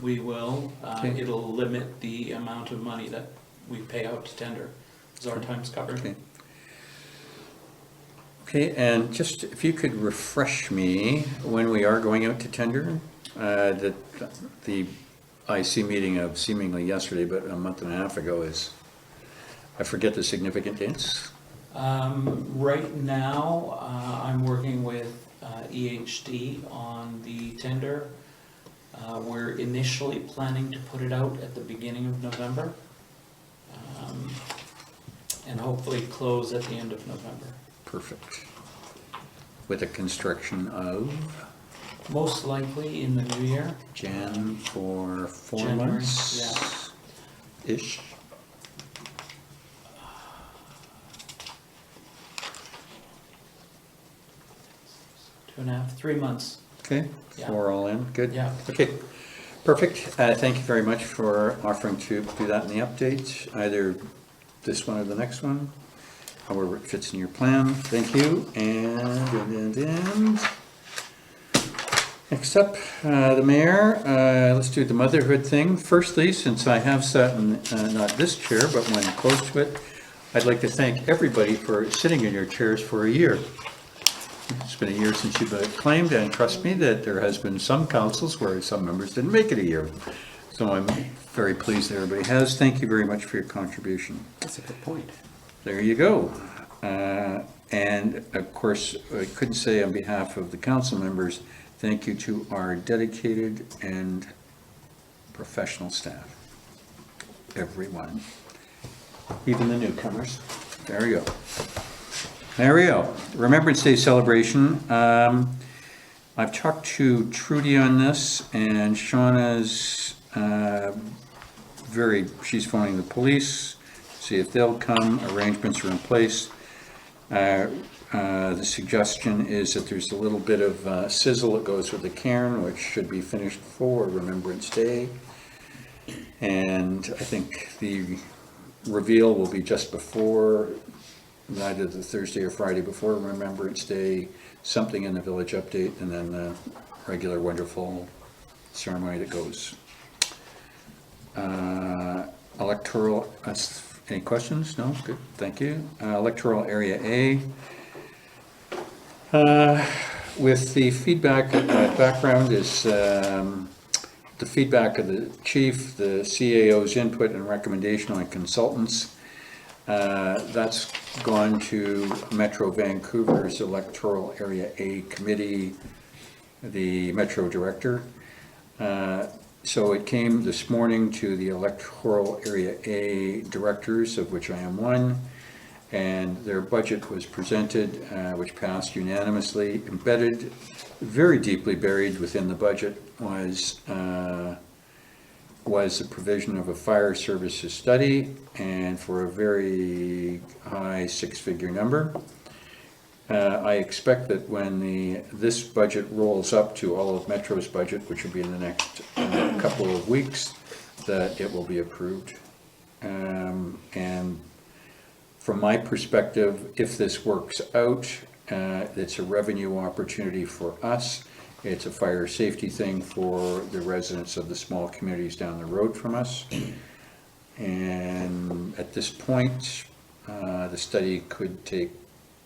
we will. Okay. It'll limit the amount of money that we pay out to tender, because our time's covered. Okay. Okay, and just if you could refresh me when we are going out to tender, the IC meeting of seemingly yesterday, but a month and a half ago is, I forget the significant dates. Right now, I'm working with EHD on the tender. We're initially planning to put it out at the beginning of November, and hopefully close at the end of November. Perfect. With a construction of Most likely in the new year. Jan for 4 January, months? Ish? Two and a half, 3 months. Okay, Yeah. 4 all in, good? Yeah. Okay, perfect. Thank you very much for offering to do that in the update, either this one or the next one, however it fits in your plan. Thank you, and next up, the mayor. Let's do the motherhood thing. Firstly, since I have sat in, not this chair, but one close to it, I'd like to thank everybody for sitting in your chairs for a year. It's been a year since you've been acclaimed, and trust me that there has been some councils where some members didn't make it a year. So I'm very pleased that everybody has. Thank you very much for your contribution. That's a good point. There you go. And of course, I couldn't say on behalf of the council members, thank you to our dedicated and professional staff. Everyone, even the newcomers. There we go. There we go. Remembrance Day celebration. I've talked to Trudy on this, and Shauna's she's phoning the police, see if they'll come. Arrangements are in place. The suggestion is that there's a little bit of sizzle that goes with the cairn, which should be finished for Remembrance Day. And I think the reveal will be just before, either the Thursday or Friday before Remembrance Day, something in the village update, and then the regular wonderful ceremony that goes. Electoral, any questions? No? Good, thank you. Electoral Area A. With the feedback, background is the feedback of the chief, the CAO's input and recommendation on consultants. That's gone to Metro Vancouver's Electoral Area A Committee, the Metro Director. So it came this morning to the Electoral Area A Directors, of which I am one, and their budget was presented, which passed unanimously. Embedded, very deeply buried within the budget was the provision of a fire services study, and for a very high six-figure number. I expect that when this budget rolls up to all of Metro's budget, which will be in the next couple of weeks, that it will be approved. And from my perspective, if this works out, it's a revenue opportunity for us. It's a fire safety thing for the residents of the small communities down the road from us. And at this point, the study could take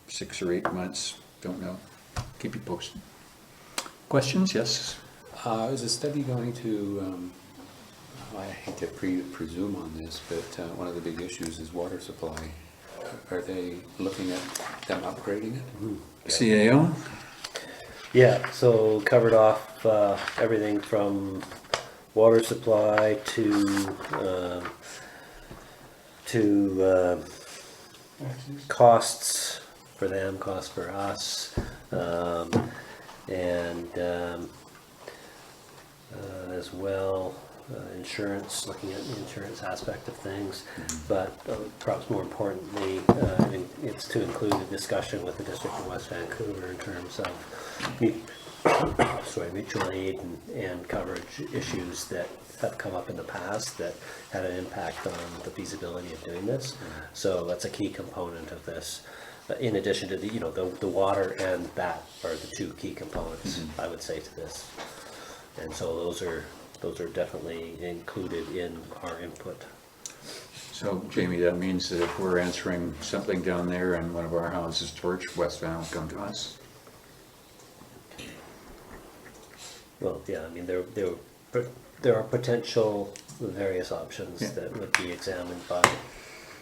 6 or 8 months, don't know. Keep you posted. Questions? Yes? Is the study going to, I hate to presume on this, but one of the big issues is water supply. Are they looking at them upgrading it? CAO? Yeah, so covered off everything from water supply to costs for them, costs for us, and as well insurance, looking at the insurance aspect of things, but perhaps more importantly, it's to include a discussion with the District of West Vancouver in terms of mutual aid and coverage issues that have come up in the past that had an impact on the feasibility of doing this. So that's a key component of this. In addition to the water and that are the two key components, I would say, to this. And so those are definitely included in our input. So Jamie, that means that if we're answering something down there and one of our houses torched, West Van will come to us? Well, yeah, I mean, there are potential various options Yeah. that would be examined by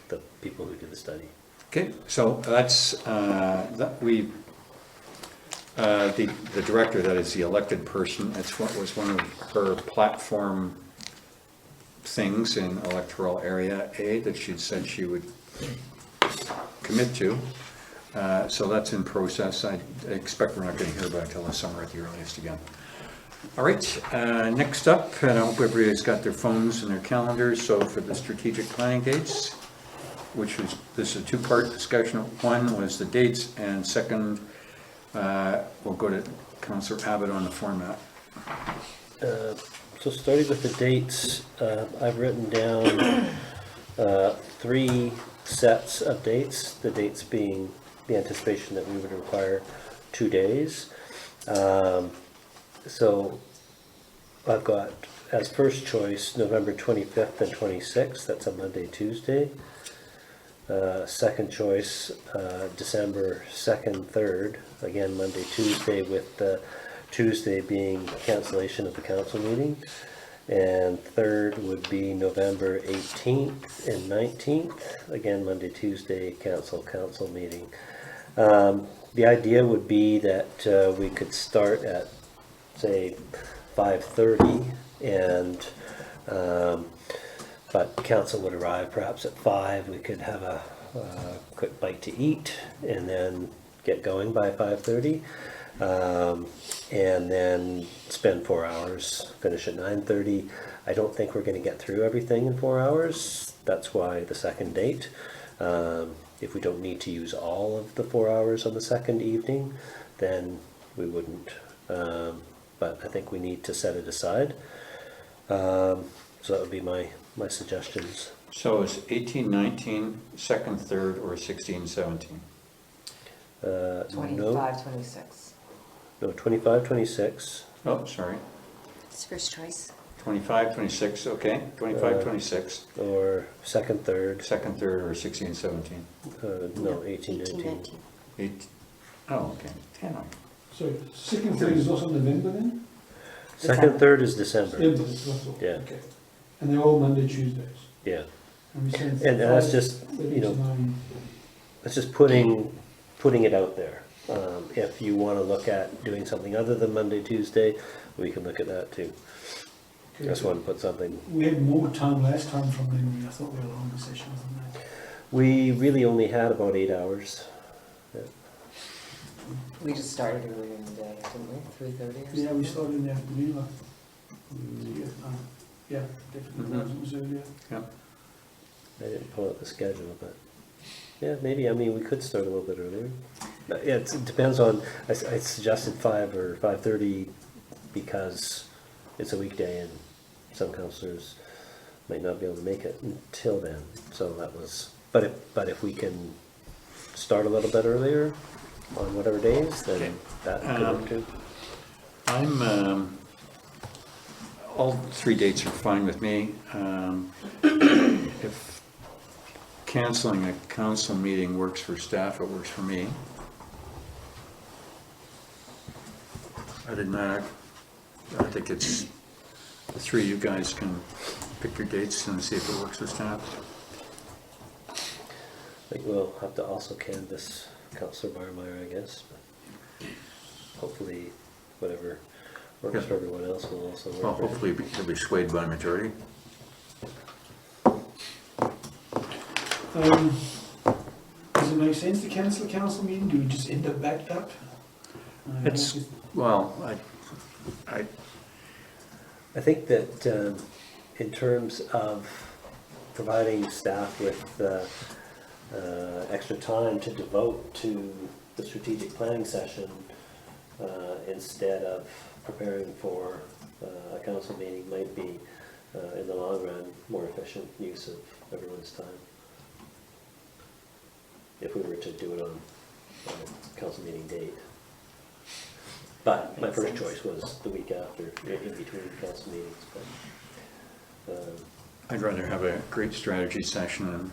the people who do the study. Okay, so that's, the director, that is the elected person, that's what was one of her platform things in electoral area A that she'd said she would commit to. So that's in process. I expect we're not going to hear about it until the summer at the earliest again. All right, next up, and I hope everybody's got their phones and their calendars, so for the strategic planning dates, which was, this is a two-part discussion. One was the dates, and second, we'll go to Councillor Abbott on the format. So starting with the dates, I've written down 3 sets of dates, the dates being the anticipation that we would require 2 days. So I've got as first choice November 25th and 26th, that's a Monday, Tuesday. Second choice, December 2nd, 3rd, again Monday, Tuesday, with Tuesday being cancellation of the council meeting. And third would be November 18th and 19th, again Monday, Tuesday, council meeting. The idea would be that we could start at, say, 5:30, and but council would arrive perhaps at 5. We could have a quick bite to eat and then get going by 5:30, and then spend 4 hours, finish at 9:30. I don't think we're going to get through everything in 4 hours. That's why the second date. If we don't need to use all of the 4 hours on the second evening, then we wouldn't. But I think we need to set it aside. So that would be my suggestions. So it's 18, 19, second, third, or 16, 17? 25, 26. No, 25, 26. Oh, sorry. It's first choice. 25, 26, okay. 25, 26, Or second, third. second, third, or 16, 17? No, 18, 18, 19. 19. 8, oh, okay, 10. So second thing is also November then? Second, third is December. December, that's all. Yeah. Okay. And they're all Monday, Tuesdays. Yeah. And we send And that's 5, just, 30 you to know, 9. That's just putting it out there. If you want to look at doing something other than Monday, Tuesday, we can look at that too. Okay. Just want to put something. We had more time last time from memory. I thought we had longer sessions than that. We really only had about 8 hours. We just started earlier in the day, didn't we? 3:30 or something? Yeah, we started in the afternoon. Yeah, definitely. Mhm. It was earlier. I didn't pull out the schedule, but yeah, maybe. I mean, we could start a little bit earlier. But yeah, it depends on. I suggested 5 or 5:30 because it's a weekday and some councillors might not be able to make it until then. So that was, but if we can start a little bit earlier on whatever days, Okay. then that could work too. I'm, all 3 dates are fine with me. If canceling a council meeting works for staff, it works for me. Other than that, I think it's, the 3 of you guys can pick your dates and see if it works for staff. I think we'll have to also canvass Councillor Barmeyer, I guess. But hopefully, whatever works for everyone else will also work. Well, for him. hopefully he'll be swayed by a majority. Does it make sense to cancel a council meeting? Do we just end up backed up? It's, well, I think that in terms of providing staff with extra time to devote to the strategic planning session instead of preparing for a council meeting might be, in the long run, more efficient use of everyone's time. If we were to do it on a council meeting date. But my Makes first sense. choice was the week after, in between council meetings, but, I'd rather have a great strategy session and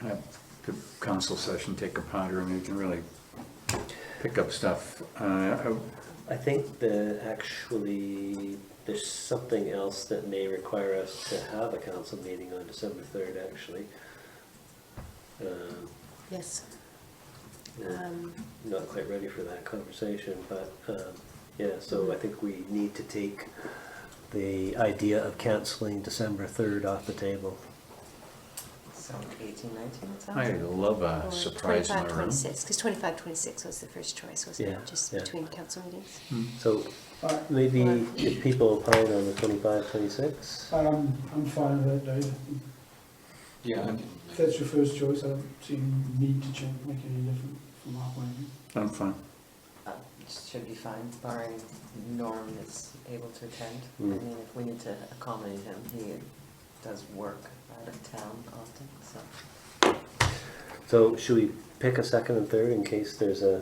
have the council session take a powder and you can really pick up stuff. I think that actually there's something else that may require us to have a council meeting on December 3rd, actually. Yes. We're not quite ready for that conversation, but yeah, so I think we need to take the idea of canceling December 3rd off the table. So 18, 19, it sounds I like. love a Or surprise in 25, the room. 26, because 25, 26 was the first choice, wasn't Yeah, it? Just yeah. between council meetings. So maybe if people opine on the 25, 26? I'm fine with that, Dave. Yeah, If that's your first choice, I don't see any need to change, make any difference from our point of view. I'm fine. Should be fine, barring Norm is able to attend. I Mm. mean, if we need to accommodate him, he does work out of town often, so. So should we pick a second and third in case there's an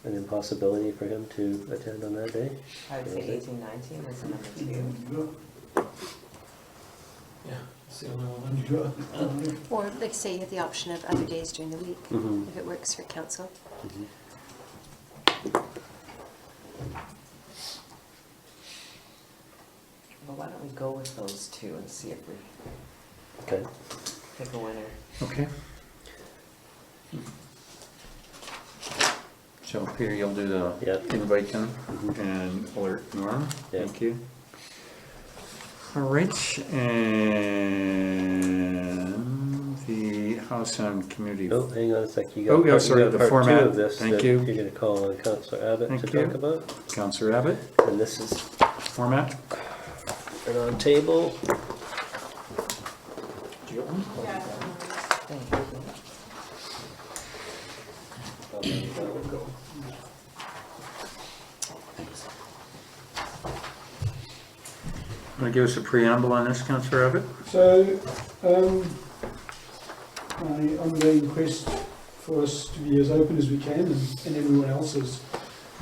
impossibility for him to attend on that day? I would say 18, 19 is the number 2. Yeah, it's the only one. And you got- Or, like say, you have the option of other days during the week, Mhm. if it works for council. Mhm. Well, why don't we go with those 2 and see if we Okay. pick a winner. Okay. So Peter, you'll do the Yeah. invite them Mhm. and alert Norm. Yeah. Thank you. All right, and the House and Community. Oh, hang on a sec. You Oh, got yeah, sorry, you got the part format. two of this Thank that you. you're going to call on Councillor Abbott Thank to you. talk about. Councillor Abbott, And this is format. an on table. Thank you. Want to give us a preamble on this, Councillor Abbott? So, my ongoing quest for us to be as open as we can, and everyone else has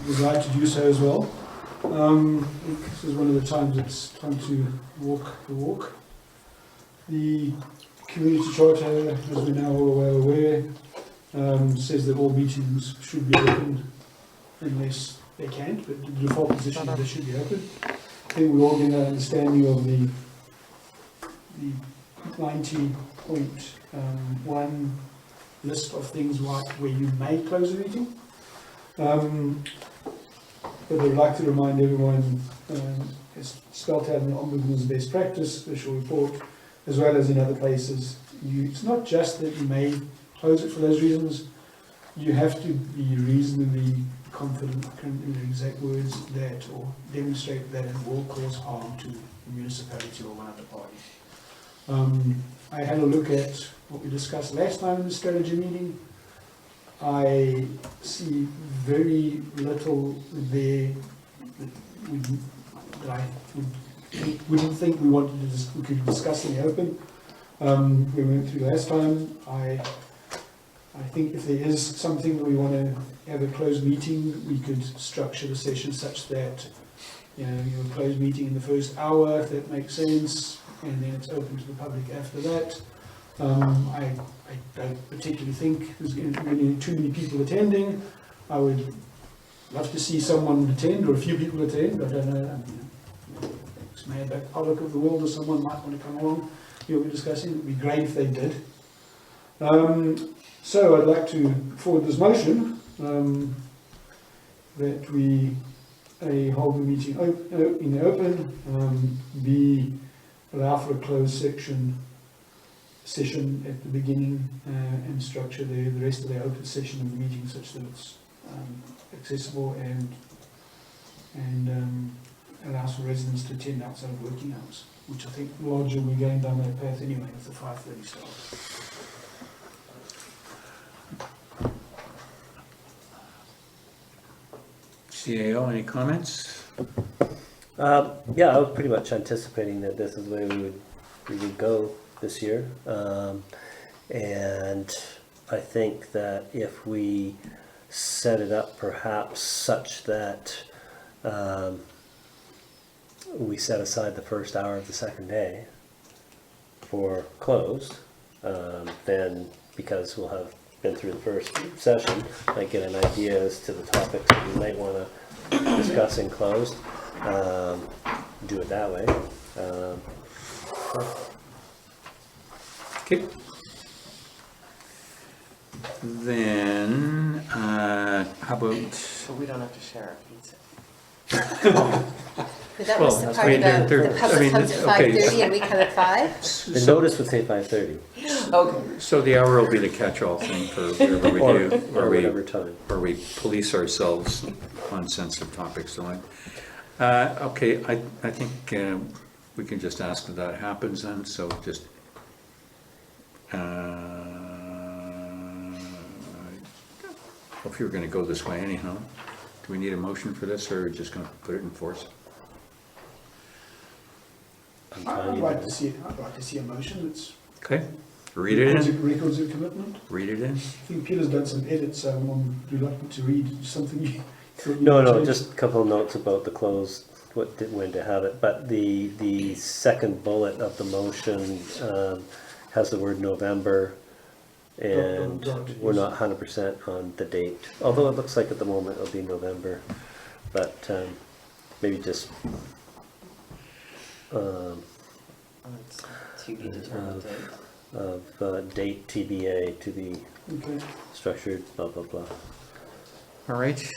desire to do so as well. I think this is one of the times it's time to walk the walk. The community charter, as we're now all well aware, says that all meetings should be open unless they can't, but the default position is they should be open. I think we're all getting an understanding of the 90.1 list of things like where you may close a meeting. But I'd like to remind everyone, it's spelled out in the Ombudsman's best practice, special report, as well as in other places. It's not just that you may close it for those reasons, you have to be reasonably confident in the exact words that, or demonstrate that it will cause harm to the municipality or one of the parties. I had a look at what we discussed last time in the strategy meeting. I see very little there that I would we didn't think we wanted to, we could discuss in the open. We went through last time. I think if there is something that we want to have a closed meeting, we could structure the session such that, you know, you have a closed meeting in the first hour, if that makes sense, and then it's open to the public after that. I don't particularly think there's going to be too many people attending. I would love to see someone attend, or a few people attend. I don't know. I mean, it's mad back Pollock of the world, or someone might want to come along. Here we're discussing. It would be great if they did. So I'd like to forward this motion that we hold the meeting in the open, allow for a closed session at the beginning, and structure the rest of the open session of the meeting such that it's accessible and allows for residents to attend outside of working hours, which I think largely we're going down that path anyway with the 5:30 start. CAO, any comments? Yeah, I was pretty much anticipating that this is the way we would go this year. And I think that if we set it up perhaps such that we set aside the first hour of the second day for closed, then because we'll have been through the first session, might get an idea as to the topics that we might want to discuss in closed. Do it that way. Okay. Then, how about, But we don't have to share our pizza. But that Well, was the that's part why they're- about they're- the I public mean, comes at okay. 5:30 and we come at 5. The notice would say 5:30 Okay. so the hour will be the catch-all thing for whatever we or, do, or whatever time. or we police ourselves on sensitive topics. So okay, I think we can just ask that that happens then, so just, if you're gonna go this way anyhow, do we need a motion for this, or are we just gonna put it in force? I'm I'd telling you like that. to see a motion that's Okay, read it in, records of commitment. read it in. I think Peter's done some edits, so I'm reluctant to read something you thought you No, might no, change. just a couple of notes about the close, when to have it, but the second bullet of the motion has the word November, and Dot, we're yes. not 100% on the date, although it looks like at the moment it'll be November, but maybe just It's to be determined date. of date TBA to be Okay. structured, blah, blah, blah. All right,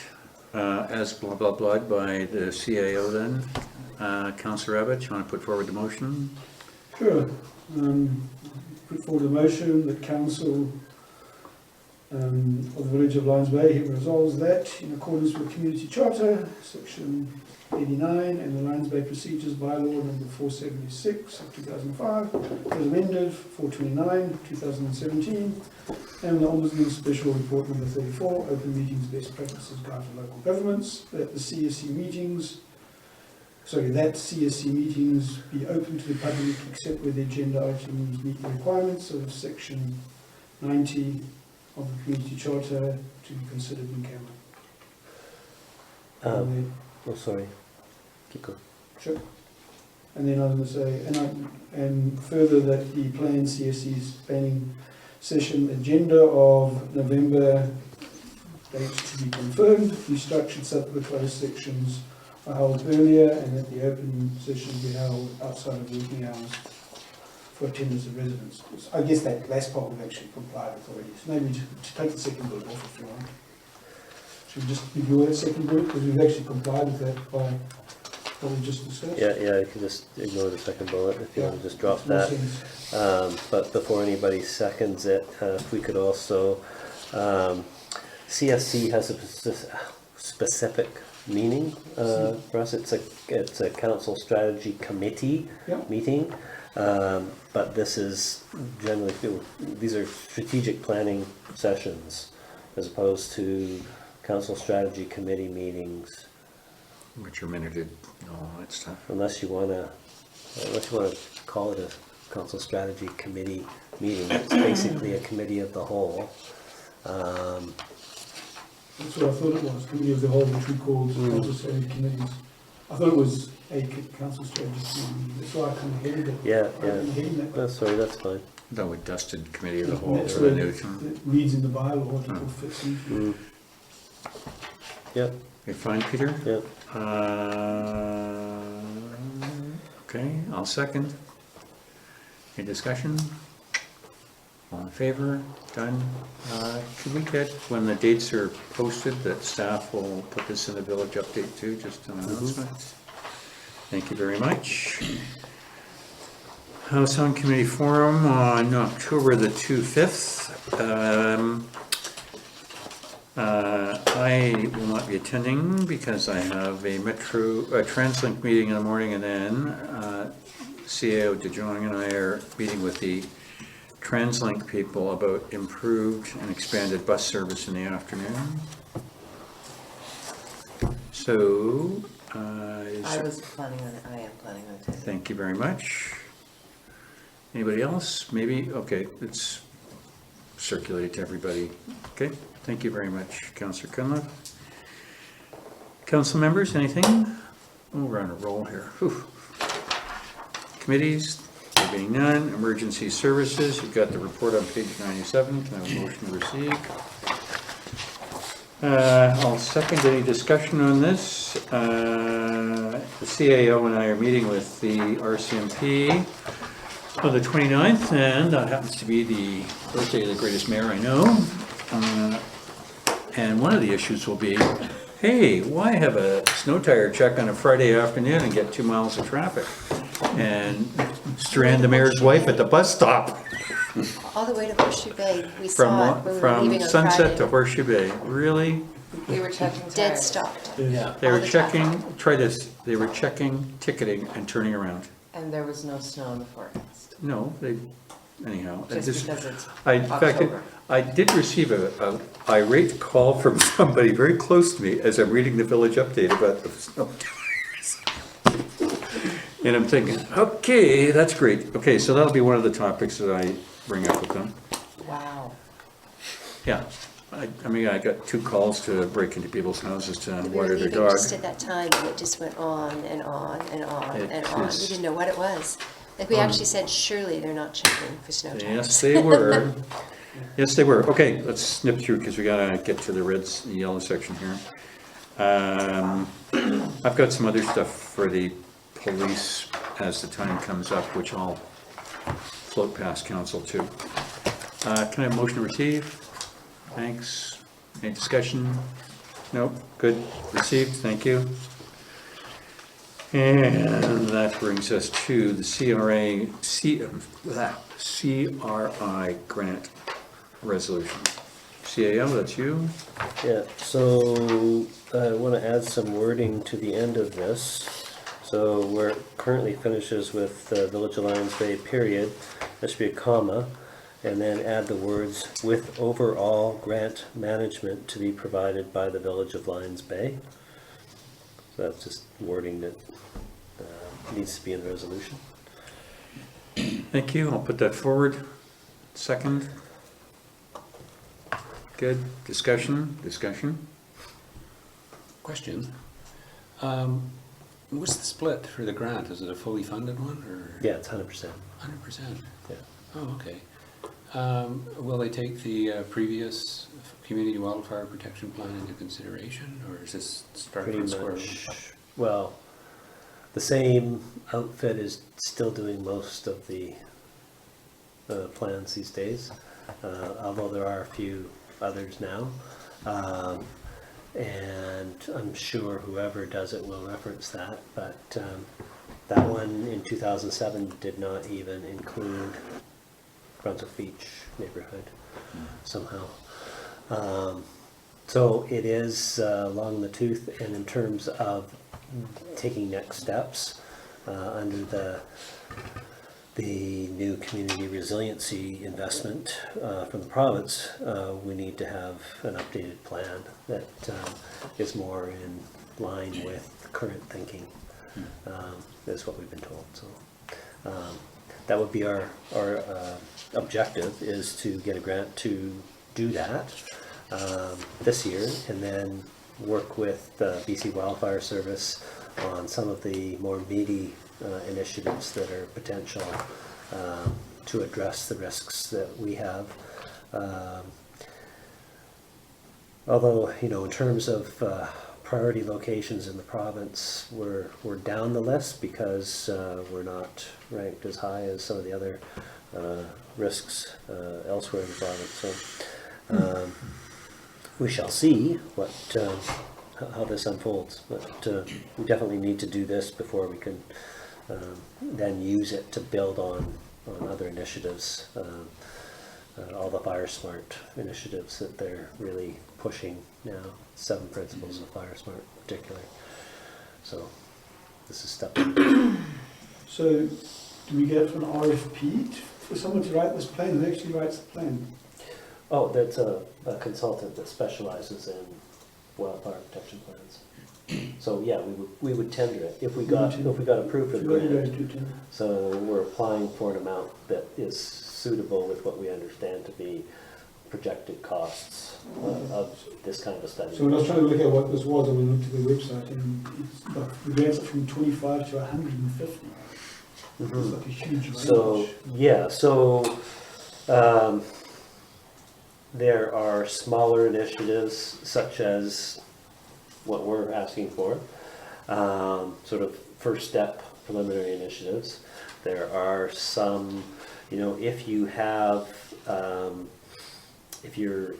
as blah, blah, blah by the CAO then, Councillor Abbott, you want to put forward the motion? Sure. Put forward a motion that council of the Village of Lions Bay resolves that in accordance with Community Charter, section 89, and the Lions Bay Procedures Bylaw number 476 of 2005, as amended 429 2017, and the Ombudsman Special Report number 34, Open Meetings Best Practices Guide for Local Governments, that the CSC meetings be open to the public except where the agenda items meet the requirements of section 90 of the Community Charter to be considered in camera. Oh, sorry, keep going. Sure. And then I was going to say, and further that the planned CSC's planning session agenda of November dates to be confirmed, be structured so that the closed sections are held earlier and that the open session be held outside of working hours for attendance of residents. I guess that last part we've actually complied with already. So maybe to take the second bullet off if you want. Should we just ignore that second bullet because we've actually complied with that by what we just discussed? Yeah, you can just ignore the second bullet if you want to just drop Makes more that. sense. But before anybody seconds it, if we could also, CSC has a specific meaning for us. It's a council strategy committee Yeah. meeting, but this is generally, these are strategic planning sessions as opposed to council strategy committee meetings, Which are minuted, all that stuff. unless you want to what you want to call it, a council strategy committee meeting. It's basically a committee of the whole. That's what I thought it was, committee of the whole, which we called council strategy committees. I thought it was a council strategy committee, that's why I kind of hated it. Yeah, I yeah. hated it. Sorry, that's fine. That would dusted committee of the whole That's for the where new it term. reads in the bylaw what it fits into. Yep, You fine, Peter? yep. Okay, I'll second. Any discussion? All in favor? Done. Could we get, when the dates are posted, that staff will put this in the village update too, just an announcement? Thank you very much. House on Committee Forum on October the 5th. I will not be attending because I have a TransLink meeting in the morning, and then CAO DeJong and I are meeting with the TransLink people about improved and expanded bus service in the afternoon. So, I am planning on attending. thank you very much. Anybody else? Maybe? Okay, it's circulated to everybody. Okay, thank you very much, Councillor Cunliffe. Council members, anything? Oh, we're on a roll here. Whew. Committees, there being none. Emergency services, you've got the report on page 97. Can I have a motion to receive? I'll second any discussion on this. The CAO and I are meeting with the RCMP on the 29th, and that happens to be the birthday of the greatest mayor I know. And one of the issues will be, hey, why have a snow tire check on a Friday afternoon and get 2 miles of traffic? And strand the mayor's wife at the bus stop. All the way to Horseshoe Bay, we saw it when we were From leaving on Sunset Friday. to Horseshoe Bay, really? We were checking tires. Dead stopped. Yeah. They All were the checking, try this, they were checking, ticketing, and turning around. And there was no snow in the forecast, No, they, anyhow. I just because it's in fact, October. I did receive a irate call from somebody very close to me as I'm reading the village update about the snow tires. And I'm thinking, okay, that's great. Okay, so that'll be one of the topics that I bring up with them. Wow. Yeah, I mean, I got 2 calls to break into people's houses to We were water their leaving dog. just at that time, and it just went on and on and on It and on. We is- didn't know what it was. Like, we actually said, surely they're not checking for snow tires. Yes, they were. Yes, they were. Okay, let's snip through because we gotta get to the reds and yellow section here. I've got some other stuff for the police as the time comes up, which I'll float past council too. Can I have a motion to receive? Thanks. Any discussion? Nope, good. Received, thank you. And that brings us to the CRI grant resolution. CAO, that's you? Yeah, so I want to add some wording to the end of this. So where it currently finishes with Village of Lions Bay, period, there should be a comma, and then add the words, with overall grant management to be provided by the Village of Lions Bay. So that's just wording that needs to be in the resolution. Thank you, I'll put that forward. Second. Good, discussion? Question. What's the split for the grant? Is it a fully funded one or? Yeah, it's 100%. 100%? Yeah. Oh, okay. Will they take the previous community wildfire protection plan into consideration, or is this start Pretty from square one? much, well, the same outfit is still doing most of the plans these days, although there are a few others now. And I'm sure whoever does it will reference that, but that one in 2007 did not even include Brunswick Beach neighborhood somehow. So it is long in the tooth, and in terms of taking next steps under the new community resiliency investment from the province, we need to have an updated plan that is more in line with current thinking, is what we've been told. So That would be our objective, is to get a grant to do that this year, and then work with the BC Wildfire Service on some of the more meaty initiatives that are potential to address the risks that we have. Although, you know, in terms of priority locations in the province, we're down the list because we're not ranked as high as some of the other risks elsewhere in the province. So we shall see what how this unfolds, but we definitely need to do this before we can then use it to build on other initiatives, all the Fire Smart initiatives that they're really pushing now, 7 principles of Fire Smart in particular. So this is step one. So do we get an RFP for someone to write this plan? Who actually writes the plan? Oh, that's a consultant that specializes in wildfire protection plans. So yeah, we would tender it if we got approved for the grant. So we're applying for an amount that is suitable with what we understand to be projected costs of this kind of study. So when I was trying to look at what this was, I went to the website, and it's like the grants are from 25 to 150. It's like a huge range. So yeah, so there are smaller initiatives such as what we're asking for, sort of first step preliminary initiatives. There are some, you know, if you have, if you're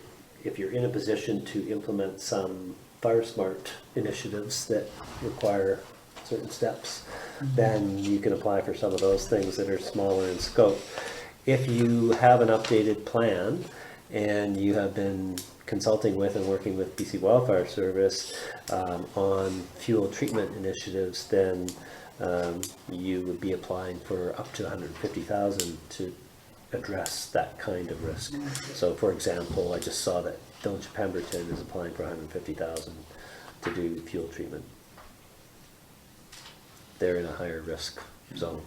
in a position to implement some Fire Smart initiatives that require certain steps, then you can apply for some of those things that are smaller in scope. If you have an updated plan and you have been consulting with and working with BC Wildfire Service on fuel treatment initiatives, then you would be applying for up to 150,000 to address that kind of risk. So for example, I just saw that Village of Pemberton is applying for 150,000 to do fuel treatment. They're in a higher risk zone.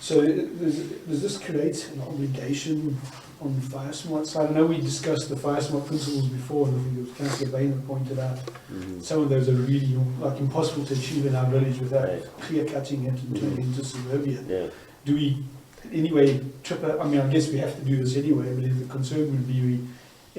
So does this create an obligation on the Fire Smart side? I know we discussed the Fire Smart principles before, and I think it was Councillor Bain that pointed out some of those are really like impossible to achieve in our village without clear cutting it and turning it into suburbia. Yeah. Do we in any way trip up? I mean, I guess we have to do this anyway, but the concern would be we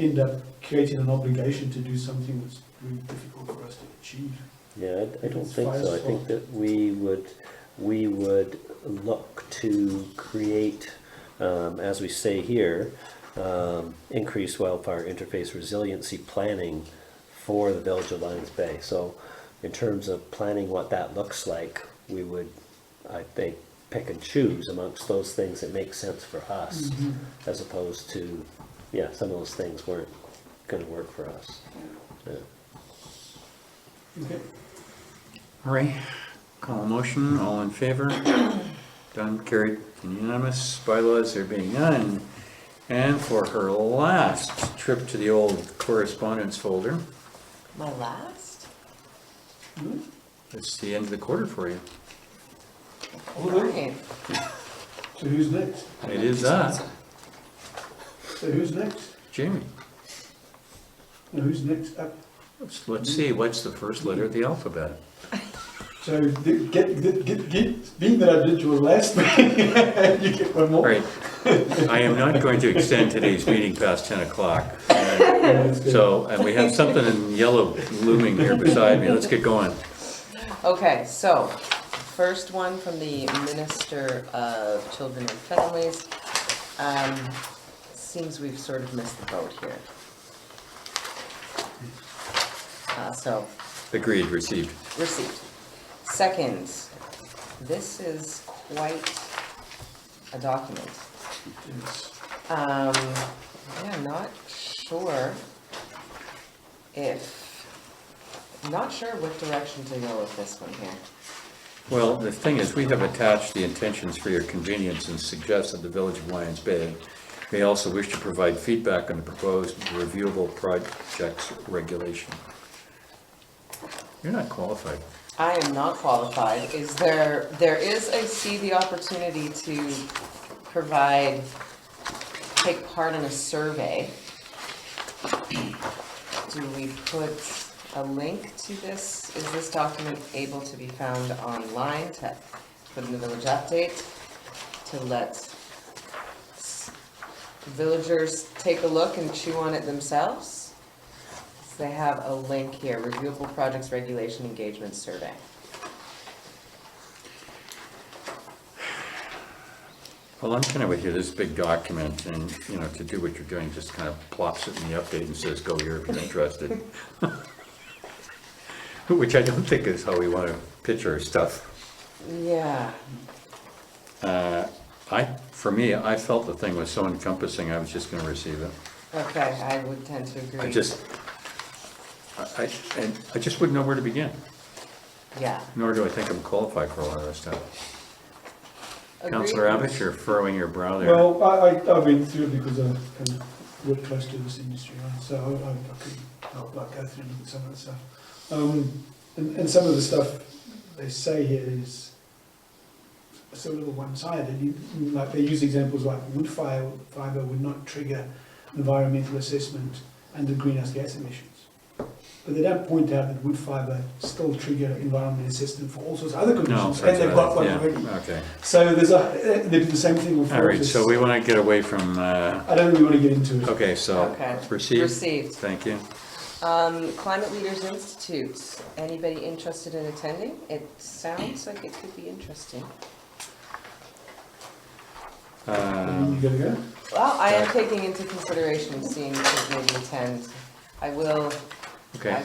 end up creating an obligation to do something that's really difficult for us to achieve. Yeah, I don't think so. I think that we would look to create, as we say here, increased wildfire interface resiliency planning for the Village of Lions Bay. So in terms of planning what that looks like, we would, I think, pick and choose amongst those things that make sense for us, as opposed to, yeah, some of those things weren't going to work for us. Yeah. Okay. All right, call a motion, all in favor? Done, carried, unanimous, bylaws there being none. And for her last trip to the old correspondence folder, My last? it's the end of the quarter for you. Okay. So who's next? It is that, So who's next? Jamie. No, who's next up? Let's see, what's the first letter of the alphabet? So being that I did your last meeting, you get one All more. right, I am not going to extend today's meeting past 10 o'clock. So, and we have something in yellow looming here beside me, let's get going. Okay, so, first one from the Minister of Children and Families. Seems we've sort of missed the boat here. So, Agreed, received. received. Second, this is quite a document. Yeah, not sure what direction to go with this one here. Well, the thing is, we have attached the intentions for your convenience and suggest that the Village of Lions Bay may also wish to provide feedback on the proposed reviewable projects regulation. You're not qualified. I am not qualified. There is, I see the opportunity to take part in a survey. Do we put a link to this? Is this document able to be found online to put in the village update? To let villagers take a look and chew on it themselves? So they have a link here, Reviewable Projects Regulation Engagement Survey. Well, I'm kind of with you, this big document, and, you know, to do what you're doing, just kind of plops it in the update and says, go here if you're interested. Which I don't think is how we want to pitch our stuff. Yeah. For me, I felt the thing was so encompassing, I was just gonna receive it. Okay, I would tend to agree. I just wouldn't know where to begin, Yeah. nor do I think I'm qualified for a lot of this stuff. Agreed. Councillor Abbott, you're furrowing your brow there. Well, I've been through it because I kind of work close to this industry, right? So I could help like go through and look at some of the stuff. And some of the stuff they say here is so a little one-sided. Like they use examples like wood fibre would not trigger environmental assessment under greenhouse gas emissions. But they don't point out that wood fibre still trigger environmental assessment for all sorts of other No, conditions, sorry, and they've got one yeah, already. okay. So they do the same thing with All right, foresters. so we want to get away from, I don't really want to get into it. okay, so Okay. received. Received. Thank you. Climate Leaders Institute, anybody interested in attending? It sounds like it could be interesting. You gotta go? Well, I am taking into consideration seeing if maybe attend. I will Okay,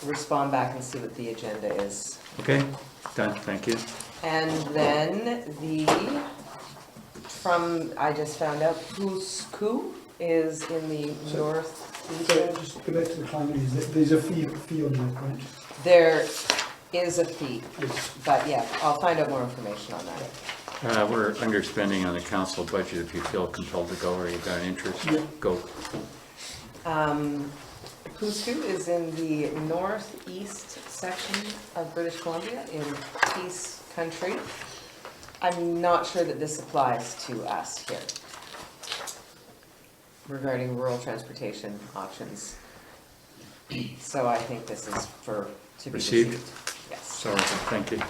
respond back and see what the agenda is. okay, done, thank you. And then I just found out, Cusco is in the So northeastern. just go back to the climate, there's a fee on that, right? There is a fee, Yes. but yeah, I'll find out more information on that. We're underspending on the council budget. If you feel compelled to go or you've got an interest, Yeah. go. Cusco is in the northeast section of British Columbia in Peace Country. I'm not sure that this applies to us here regarding rural transportation options. So I think this is to be Received? received. Yes. So, thank you.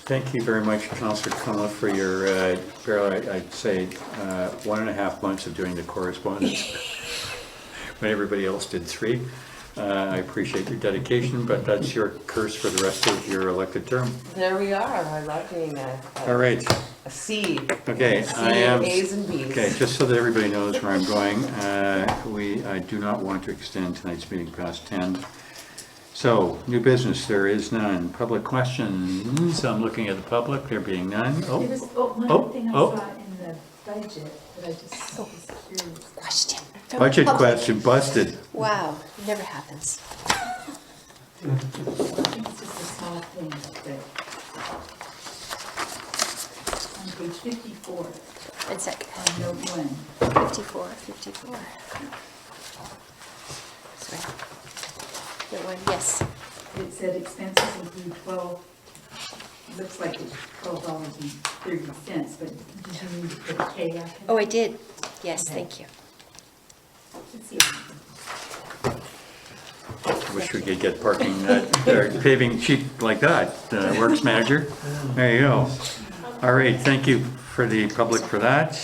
Thank you very much, Councillor Cunliffe, for your, I'd say, 1.5 months of doing the correspondence when everybody else did 3. I appreciate your dedication, but that's your curse for the rest of your elected term. There we are. I love being All right, a C. okay, A C I am, of A's and B's. okay, just so that everybody knows where I'm going, I do not want to extend tonight's meeting past 10. So, new business, there is none. Public questions, I'm looking at the public, there being none. There was one oh, thing I oh. saw in the budget that I just was curious. Question. from Budget public. question busted. Wow, it never happens. I think it's just a small thing, but on page 54, One sec. on note 1, 54. Sorry. That one, yes. it said expenses include looks like it's $12.30, but did you need to put a K after? Oh, I did. Yes, Okay. thank you. Let's see. Wish we could get parking, or paving cheap like that, Works Manager. There you go. All right, thank you for the public for that.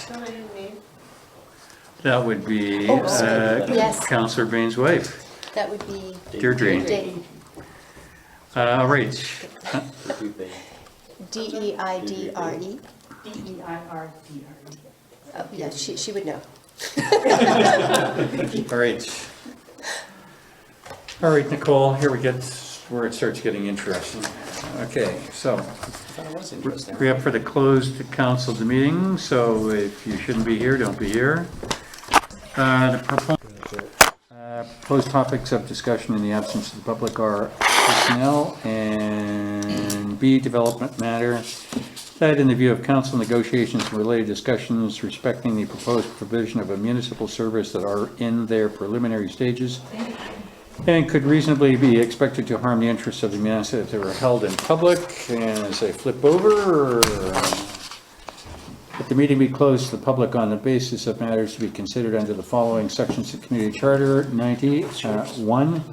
That would be Oh, sorry. Yes. Councillor Bain's wife, That would be Deirdre. Dave. All right, DEIDRE. DEIRDRE. Oh, yeah, she would know. all right. All right, Nicole, here we get where it starts getting interesting. Okay, so I thought it was interesting. we're up for the closed council meeting, so if you shouldn't be here, don't be here. The proposed topics of discussion in the absence of the public are personnel and B, development matter. That in the view of council negotiations and related discussions respecting the proposed provision of a municipal service that are in their preliminary stages. and could reasonably be expected to harm the interests of the municipality if they were held in public. And as I flip over, that the meeting be closed to the public on the basis of matters to be considered under the following sections of Community Charter 91.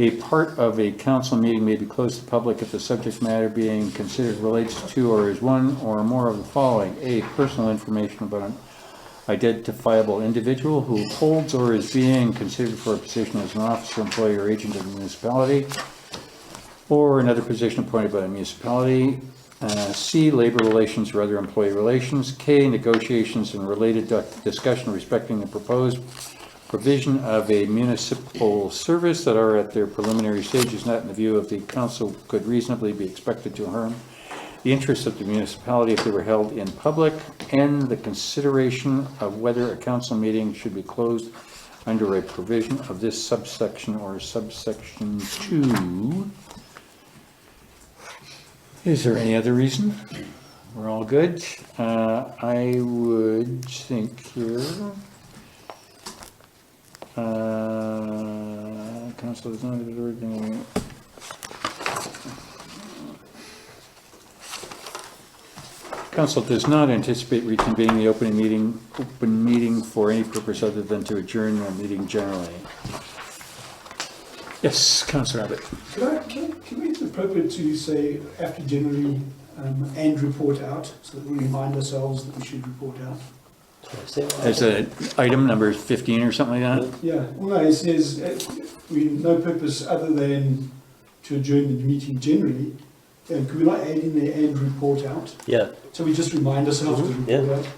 A part of a council meeting may be closed to the public if the subject matter being considered relates to or is one or more of the following. A, personal information about an identifiable individual who holds or is being considered for a position as an officer, employee, or agent of the municipality, or another position appointed by the municipality. C, labor relations or other employee relations. K, negotiations and related discussion respecting the proposed provision of a municipal service that are at their preliminary stages, not in the view of the council could reasonably be expected to harm the interests of the municipality if they were held in public. N, the consideration of whether a council meeting should be closed under a provision of this subsection or subsection 2. Is there any other reason? We're all good. I would think here. Council is not. Council does not anticipate reconvening the open meeting for any purpose other than to adjourn the meeting generally. Yes, Councillor Abbott. Can we, is it appropriate to say after generally and report out, so that we remind ourselves that we should report out? As an item number 15 or something like that? Yeah, well, no, it says, no purpose other than to adjourn the meeting generally. Could we not add in there and report out? Yeah. So we just remind ourselves to report out?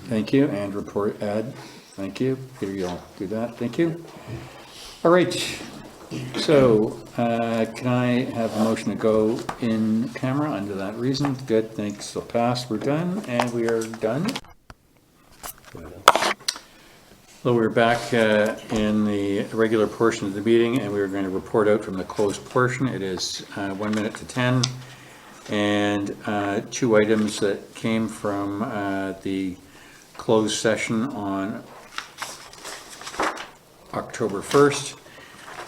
Thank you, and report add. Thank you. Peter, you'll do that. Thank you. All right. So, can I have a motion to go in camera under that reason? Good, thanks. So passed, we're done, and we are done. So we're back in the regular portion of the meeting, and we're going to report out from the closed portion. It is 1 minute to 10, and 2 items that came from the closed session on October 1st.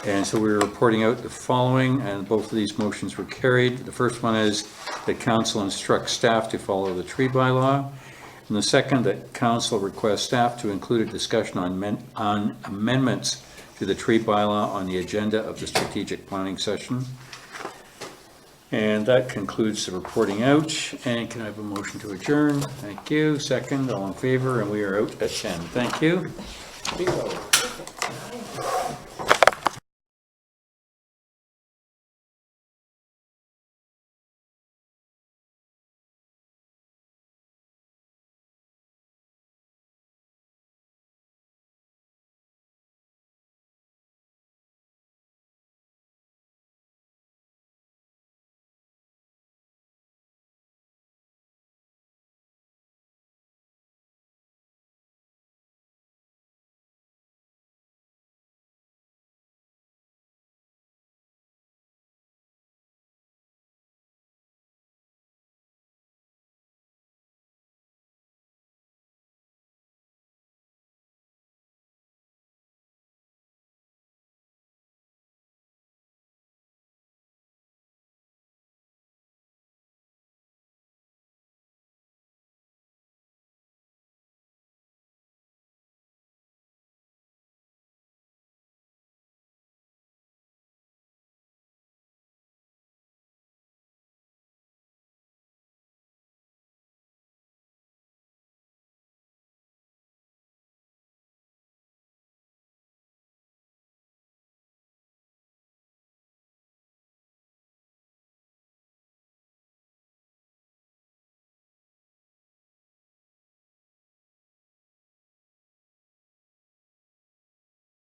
And so we're reporting out the following, and both of these motions were carried. The first one is that council instructs staff to follow the tree bylaw. And the second, that council requests staff to include a discussion on amendments to the tree bylaw on the agenda of the strategic planning session. And that concludes the reporting out. And can I have a motion to adjourn? Thank you. Second, all in favor, and we are out at 10. Thank you. Bingo.